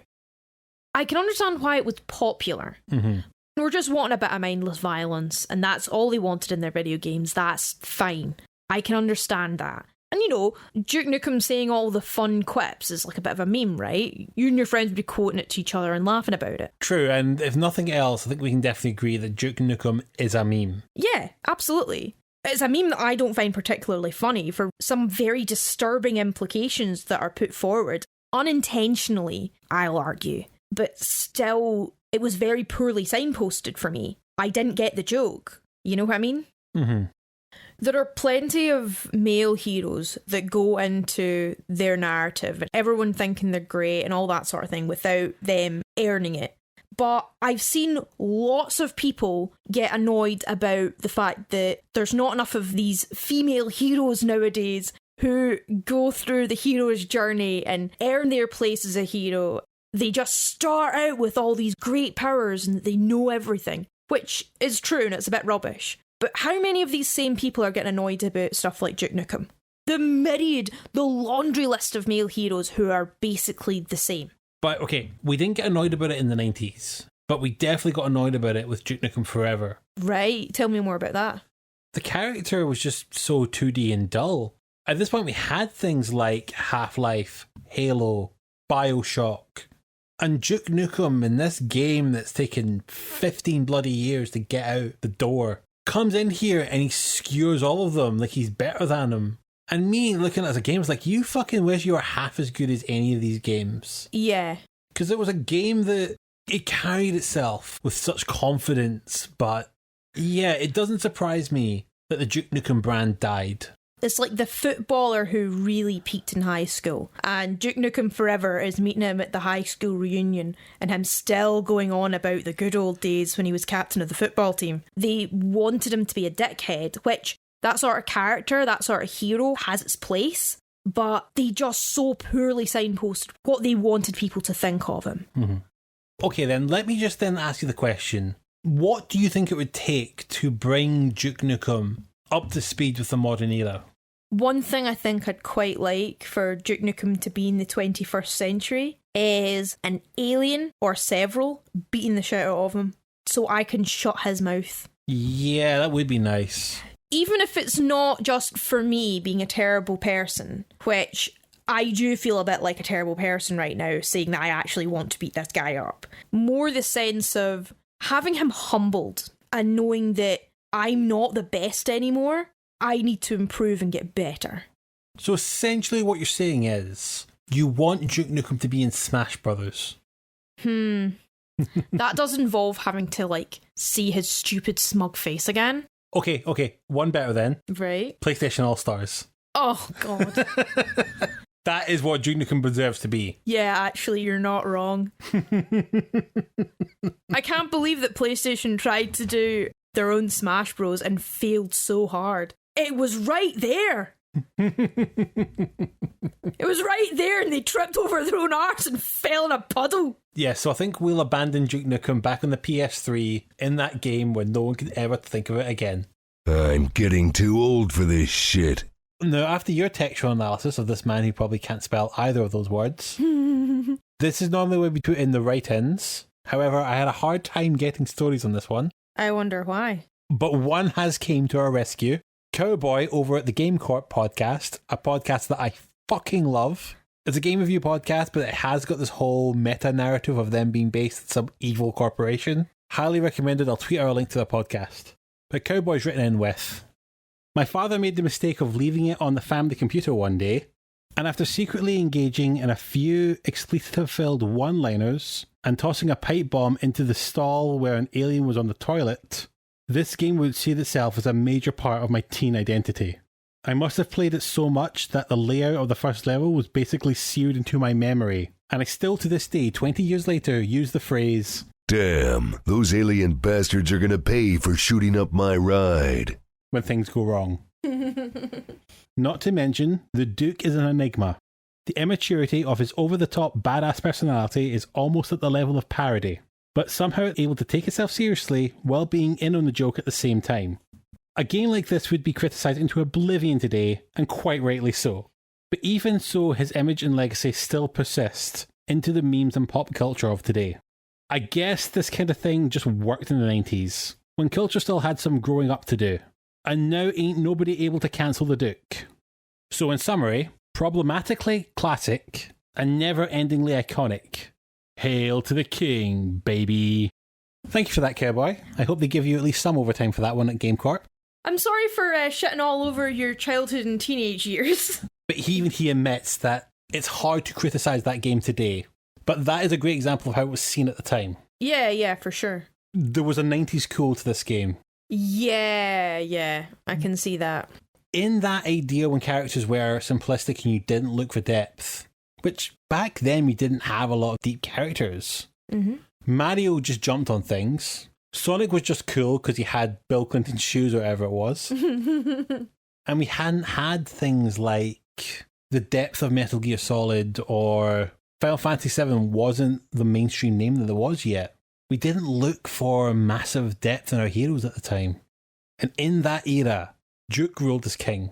I can understand why it was popular.
Mm-hmm.
We're just wanting a bit of mindless violence, and that's all they wanted in their video games. That's fine. I can understand that. And, you know, Duke Nukem saying all the fun quips is like a bit of a meme, right? You and your friends would be quoting it to each other and laughing about it.
True, and if nothing else, I think we can definitely agree that Duke Nukem is a meme.
Yeah, absolutely. It's a meme that I don't find particularly funny for some very disturbing implications that are put forward. Unintentionally, I'll argue. But still, it was very poorly signposted for me. I didn't get the joke. You know what I mean?
Mm-hmm.
There are plenty of male heroes that go into their narrative and everyone thinking they're great and all that sort of thing without them earning it. But I've seen lots of people get annoyed about the fact that there's not enough of these female heroes nowadays who go through the hero's journey and earn their place as a hero. They just start out with all these great powers and they know everything, which is true and it's a bit rubbish. But how many of these same people are getting annoyed about stuff like Duke Nukem? The myriad, the laundry list of male heroes who are basically the same.
But, okay, we didn't get annoyed about it in the 90s, but we definitely got annoyed about it with Duke Nukem Forever.
Right, tell me more about that.
The character was just so 2D and dull. At this point, we had things like Half-Life, Halo, Bioshock, and Duke Nukem in this game that's taken 15 bloody years to get out the door comes in here and he skewers all of them like he's better than them. And me looking at it as a game, I was like, you fucking wish you were half as good as any of these games.
Yeah.
Because it was a game that it carried itself with such confidence, but yeah, it doesn't surprise me that the Duke Nukem brand died.
It's like the footballer who really peaked in high school, and Duke Nukem Forever is meeting him at the high school reunion and him still going on about the good old days when he was captain of the football team. They wanted him to be a dickhead, which that sort of character, that sort of hero has its place, but they just so poorly signposted what they wanted people to think of him.
Mm-hmm. Okay, then let me just then ask you the question. What do you think it would take to bring Duke Nukem up to speed with the modern era?
One thing I think I'd quite like for Duke Nukem to be in the 21st century is an alien or several beating the shit out of him so I can shut his mouth.
Yeah, that would be nice.
Even if it's not just for me being a terrible person, which I do feel a bit like a terrible person right now, saying that I actually want to beat this guy up. More the sense of having him humbled and knowing that I'm not the best anymore. I need to improve and get better.
So essentially what you're saying is you want Duke Nukem to be in Smash Brothers.
That does involve having to, like, see his stupid smug face again.
Okay. One better then.
Right.
PlayStation All-Stars.
Oh, God.
That is what Duke Nukem deserves to be.
Yeah, actually, you're not wrong. I can't believe that PlayStation tried to do their own Smash Bros. And failed so hard. It was right there. It was right there and they tripped over their own arse and fell in a puddle.
Yeah, so I think we'll abandon Duke Nukem back on the PS3 in that game when no one could ever think of it again.
I'm getting too old for this shit.
Now, after your textual analysis of this man who probably can't spell either of those words, this is normally where we put in the write-ins. However, I had a hard time getting stories on this one.
I wonder why.
But one has came to our rescue. Cowboy over at the Game Corp podcast, a podcast that I fucking love. It's a game review podcast, but it has got this whole meta-narrative of them being based in some evil corporation. Highly recommended. I'll tweet our link to their podcast. But Cowboy's written in with, my father made the mistake of leaving it on the family computer one day, and after secretly engaging in a few expletive-filled one-liners and tossing a pipe bomb into the stall where an alien was on the toilet, this game would see itself as a major part of my teen identity. I must have played it so much that the layout of the first level was basically seared into my memory, and I still to this day, 20 years later, use the phrase,
Damn, those alien bastards are gonna pay for shooting up my ride.
When things go wrong. Not to mention, the Duke is an enigma. The immaturity of his over-the-top badass personality is almost at the level of parody, but somehow able to take itself seriously while being in on the joke at the same time. A game like this would be criticised into oblivion today, and quite rightly so. But even so, his image and legacy still persist into the memes and pop culture of today. I guess this kind of thing just worked in the 90s, when culture still had some growing up to do. And now ain't nobody able to cancel the Duke. So in summary, problematically classic, and never-endingly iconic. Hail to the king, baby. Thank you for that, Cowboy. I hope they give you at least some overtime for that one at Game Corp.
I'm sorry for shitting all over your childhood and teenage years.
But he admits that it's hard to criticise that game today. But that is a great example of how it was seen at the time.
Yeah, for sure.
There was a 90s cool to this game.
Yeah, I can see that.
In that idea when characters were simplistic and you didn't look for depth, which back then we didn't have a lot of deep characters.
Mm-hmm.
Mario just jumped on things. Sonic was just cool because he had Bill Clinton's shoes or whatever it was. And we hadn't had things like the depth of Metal Gear Solid, or Final Fantasy VII wasn't the mainstream name that there was yet. We didn't look for massive depth in our heroes at the time. And in that era, Duke ruled as king.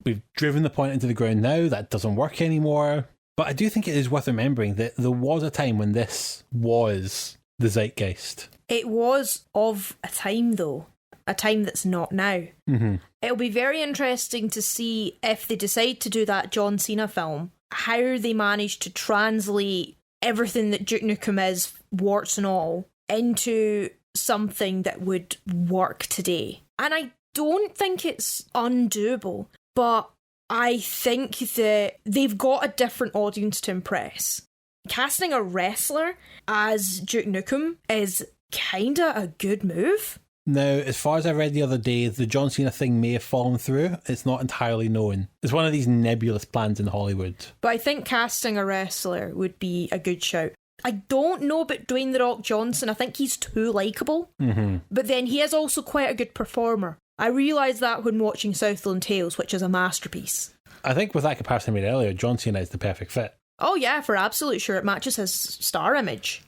We've driven the point into the ground now, that doesn't work anymore. But I do think it is worth remembering that there was a time when this was the zeitgeist.
It was of a time, though. A time that's not now.
Mm-hmm.
It'll be very interesting to see if they decide to do that John Cena film, how they manage to translate everything that Duke Nukem is, warts and all, into something that would work today. And I don't think it's undoable, but I think that they've got a different audience to impress. Casting a wrestler as Duke Nukem is kinda a good move.
Now, as far as I read the other day, the John Cena thing may have fallen through. It's not entirely known. It's one of these nebulous plans in Hollywood.
But I think casting a wrestler would be a good shout. I don't know about Dwayne The Rock Johnson. I think he's too likeable.
Mm-hmm.
But then he is also quite a good performer. I realised that when watching Southland Tales, which is a masterpiece.
I think with that comparison I made earlier, John Cena is the perfect fit.
Oh yeah, for absolute sure. It matches his star image.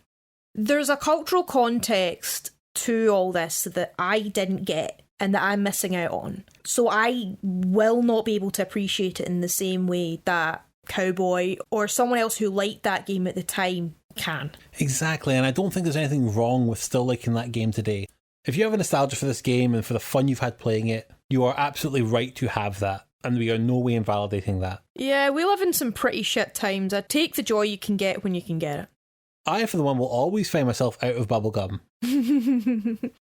There's a cultural context to all this that I didn't get and that I'm missing out on. So I will not be able to appreciate it in the same way that Cowboy or someone else who liked that game at the time can.
Exactly, and I don't think there's anything wrong with still liking that game today. If you have a nostalgia for this game and for the fun you've had playing it, you are absolutely right to have that, and we are no way invalidating that.
Yeah, we live in some pretty shit times. I take the joy you can get when you can get it.
I, for the one, will always find myself out of bubblegum.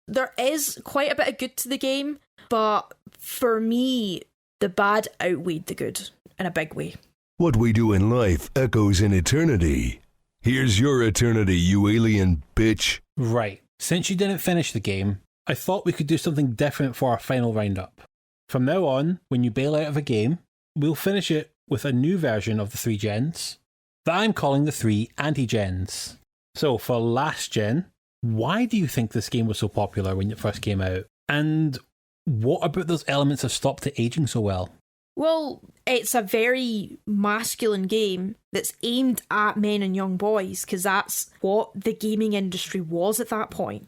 There is quite a bit of good to the game, but for me, the bad outweighed the good in a big way.
What we do in life echoes in eternity. Here's your eternity, you alien bitch.
Right. Since you didn't finish the game, I thought we could do something different for our final roundup. From now on, when you bail out of a game, we'll finish it with a new version of the 3 gens that I'm calling the 3 anti-gens. So, for last gen, why do you think this game was so popular when it first came out? And what about those elements have stopped it aging so well?
Well, it's a very masculine game that's aimed at men and young boys, because that's what the gaming industry was at that point.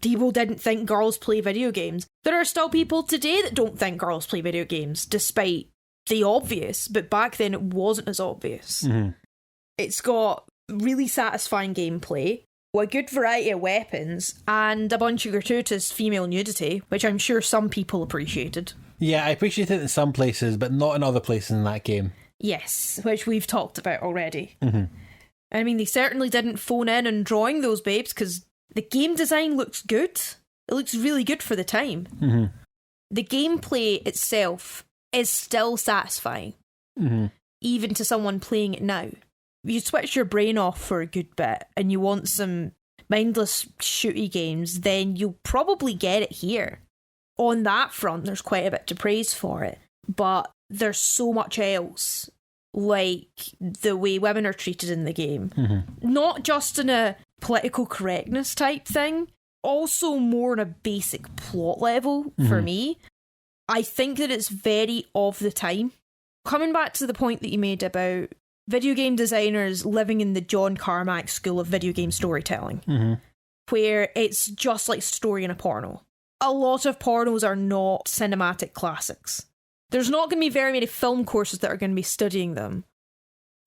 People didn't think girls play video games. There are still people today that don't think girls play video games, despite the obvious, but back then it wasn't as obvious.
Mm-hmm.
It's got really satisfying gameplay, a good variety of weapons, and a bunch of gratuitous female nudity, which I'm sure some people appreciated.
Yeah, I appreciate it in some places, but not in other places in that game.
Yes, which we've talked about already.
Mm-hmm.
I mean, they certainly didn't phone in on drawing those babes, because the game design looks good. It looks really good for the time.
Mm-hmm.
The gameplay itself is still satisfying, even to someone playing it now. You switch your brain off for a good bit and you want some mindless shooty games, then you'll probably get it here. On that front, there's quite a bit to praise for it, but there's so much else, like the way women are treated in the game. Not just in a political correctness type thing, also more on a basic plot level for me. I think that it's very of the time. Coming back to the point that you made about video game designers living in the John Carmack school of video game storytelling, where it's just like story in a porno. A lot of pornos are not cinematic classics. There's not going to be very many film courses that are going to be studying them.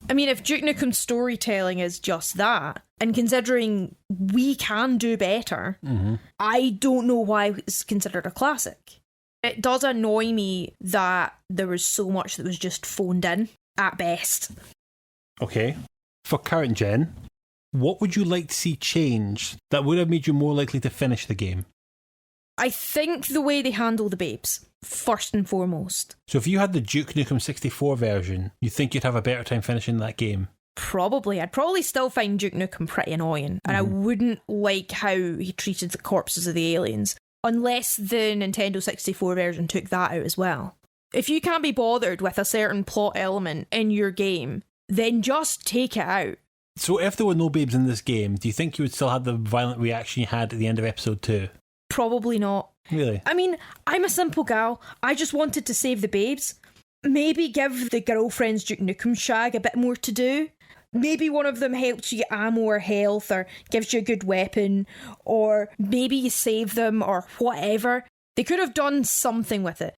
I mean, if Duke Nukem storytelling is just that, and considering we can do better, I don't know why it's considered a classic. It does annoy me that there was so much that was just phoned in, at best.
Okay. For current gen, what would you like to see change that would have made you more likely to finish the game?
I think the way they handle the babes, first and foremost.
So if you had the Duke Nukem 64 version, you think you'd have a better time finishing that game?
Probably. I'd probably still find Duke Nukem pretty annoying, and I wouldn't like how he treated the corpses of the aliens, unless the Nintendo 64 version took that out as well. If you can't be bothered with a certain plot element in your game, then just take it out.
So if there were no babes in this game, do you think you would still have the violent reaction you had at the end of episode 2?
Probably not.
Really?
I mean, I'm a simple gal. I just wanted to save the babes. Maybe give the girlfriends Duke Nukem shag a bit more to do. Maybe one of them helps you get ammo or health, or gives you a good weapon, or maybe you save them, or whatever. They could have done something with it.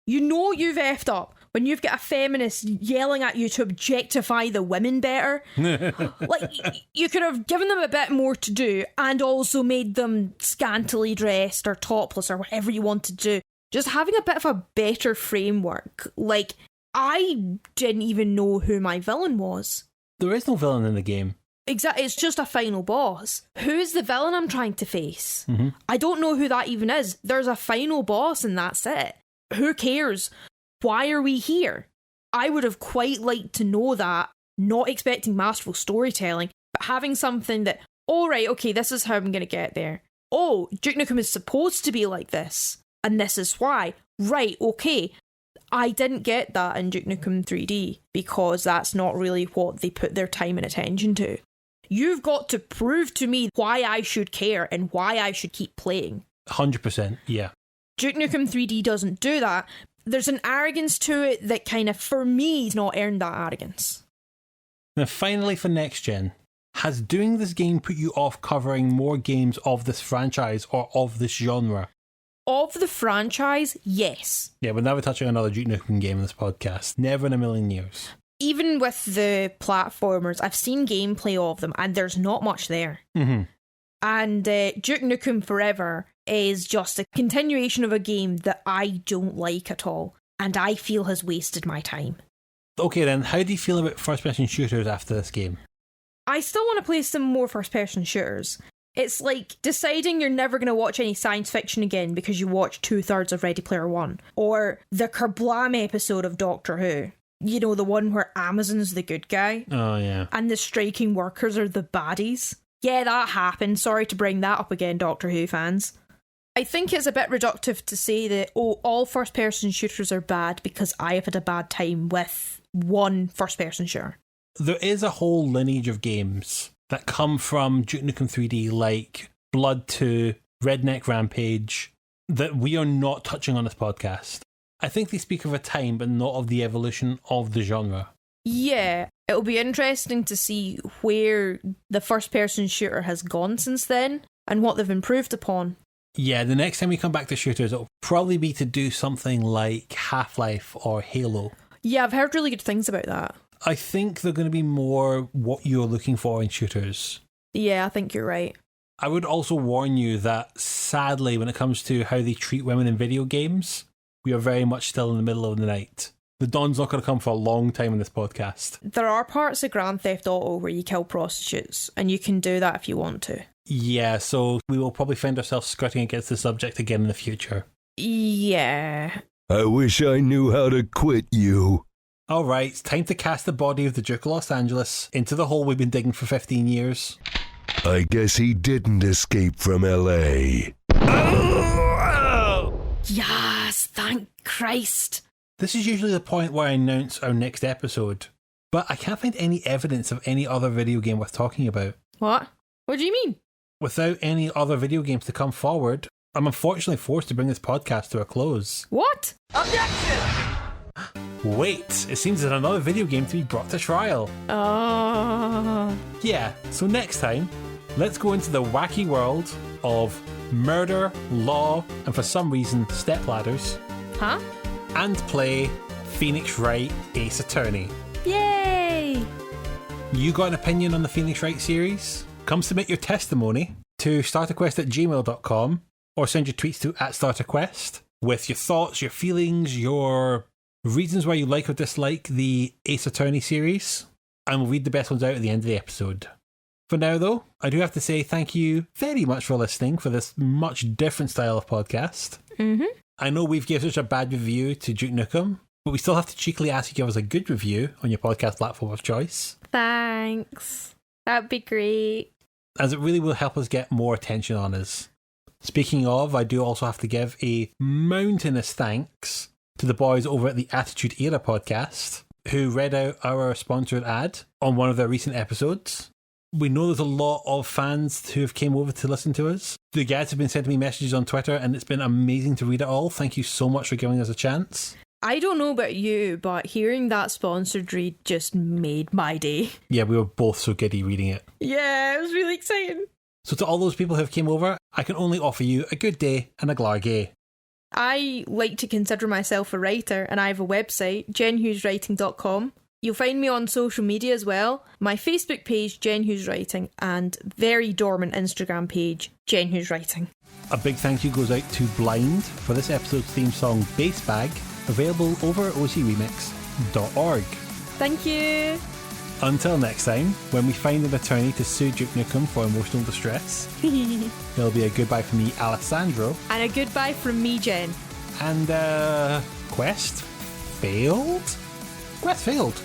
You know you've effed up when you've got a feminist yelling at you to objectify the women better. Like, you could have given them a bit more to do and also made them scantily dressed or topless or whatever you wanted to do. Just having a bit of a better framework. Like, I didn't even know who my villain was.
There is no villain in the game.
Exactly, it's just a final boss. Who is the villain I'm trying to face? I don't know who that even is. There's a final boss and that's it. Who cares? Why are we here? I would have quite liked to know that, not expecting masterful storytelling, but having something that, all right, okay, this is how I'm going to get there. Oh, Duke Nukem is supposed to be like this, and this is why. Right, okay. I didn't get that in Duke Nukem 3D, because that's not really what they put their time and attention to. You've got to prove to me why I should care and why I should keep playing.
100%, yeah.
Duke Nukem 3D doesn't do that. There's an arrogance to it that kind of, for me, has not earned that arrogance.
Now, finally, for next gen, has doing this game put you off covering more games of this franchise or of this genre?
Of the franchise, yes.
Yeah, we're never touching another Duke Nukem game in this podcast. Never in a million years.
even with the platformers, I've seen gameplay of them, and there's not much there.
Mm-hmm.
And Duke Nukem Forever is just a continuation of a game that I don't like at all, and I feel has wasted my time.
Okay then, how do you feel about first-person shooters after this game?
I still want to play some more first-person shooters. It's like deciding you're never going to watch any science fiction again because you watched 2/3 of Ready Player One, or the Kerblam episode of Doctor Who. You know, the one where Amazon's the good guy.
Oh, yeah.
And the striking workers are the baddies. Yeah, that happened. Sorry to bring that up again, Doctor Who fans. I think it's a bit reductive to say that, all first-person shooters are bad because I have had a bad time with one first-person shooter.
There is a whole lineage of games that come from Duke Nukem 3D, like Blood 2, Redneck Rampage, that we are not touching on this podcast. I think they speak of a time, but not of the evolution of the genre.
Yeah, it'll be interesting to see where the first-person shooter has gone since then, and what they've improved upon.
Yeah, the next time we come back to shooters, it'll probably be to do something like Half-Life or Halo.
Yeah, I've heard really good things about that.
I think they're going to be more what you're looking for in shooters.
Yeah, I think you're right.
I would also warn you that, sadly, when it comes to how they treat women in video games, we are very much still in the middle of the night. The dawn's not going to come for a long time in this podcast.
There are parts of Grand Theft Auto where you kill prostitutes, and you can do that if you want to.
Yeah, so we will probably find ourselves skirting against the subject again in the future.
Yeah.
I wish I knew how to quit you.
Alright, it's time to cast the body of the Duke of Los Angeles into the hole we've been digging for 15 years.
I guess he didn't escape from L.A.
Yes, thank Christ.
This is usually the point where I announce our next episode, but I can't find any evidence of any other video game worth talking about.
What? What do you mean?
Without any other video games to come forward, I'm unfortunately forced to bring this podcast to a close.
What?
Wait, it seems there's another video game to be brought to trial. Yeah, so next time, let's go into the wacky world of murder, law, and for some reason, stepladders.
Huh?
And play Phoenix Wright Ace Attorney.
Yay!
You got an opinion on the Phoenix Wright series? Come submit your testimony to starterquest@gmail.com or send your tweets to @starterquest with your thoughts, your feelings, your reasons why you like or dislike the Ace Attorney series, and we'll read the best ones out at the end of the episode. For now, though, I do have to say thank you very much for listening for this much different style of podcast.
Mm-hmm.
I know we've given such a bad review to Duke Nukem, but we still have to cheekily ask you to give us a good review on your podcast platform of choice.
Thanks. That'd be great.
As it really will help us get more attention on us. Speaking of, I do also have to give a mountainous thanks to the boys over at the Attitude Era podcast, who read out our sponsored ad on one of their recent episodes. We know there's a lot of fans who have came over to listen to us. The guys have been sending me messages on Twitter, and it's been amazing to read it all. Thank you so much for giving us a chance.
I don't know about you, but hearing that sponsored read just made my day.
Yeah, we were both so giddy reading it.
Yeah, it was really exciting.
So to all those people who have came over, I can only offer you a good day and a glargay.
I like to consider myself a writer, and I have a website, jenhugheswriting.com. You'll find me on social media as well. My Facebook page, Jen Hughes Writing, and very dormant Instagram page, Jen Hughes Writing.
A big thank you goes out to Blind for this episode's theme song, Bass Bag, available over at ocremix.org.
Thank you.
Until next time, when we find an attorney to sue Duke Nukem for emotional distress, there'll be a goodbye from me, Alessandro.
And a goodbye from me, Jen.
And, quest failed? Quest failed.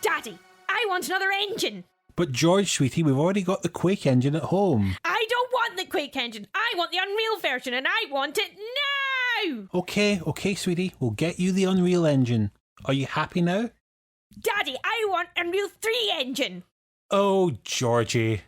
Daddy, I want another engine.
But George, sweetie, we've already got the Quake engine at home.
I don't want the Quake engine. I want the Unreal version, and I want it now.
Okay, sweetie, we'll get you the Unreal engine. Are you happy now?
Daddy, I want Unreal 3 engine.
Oh, Georgie.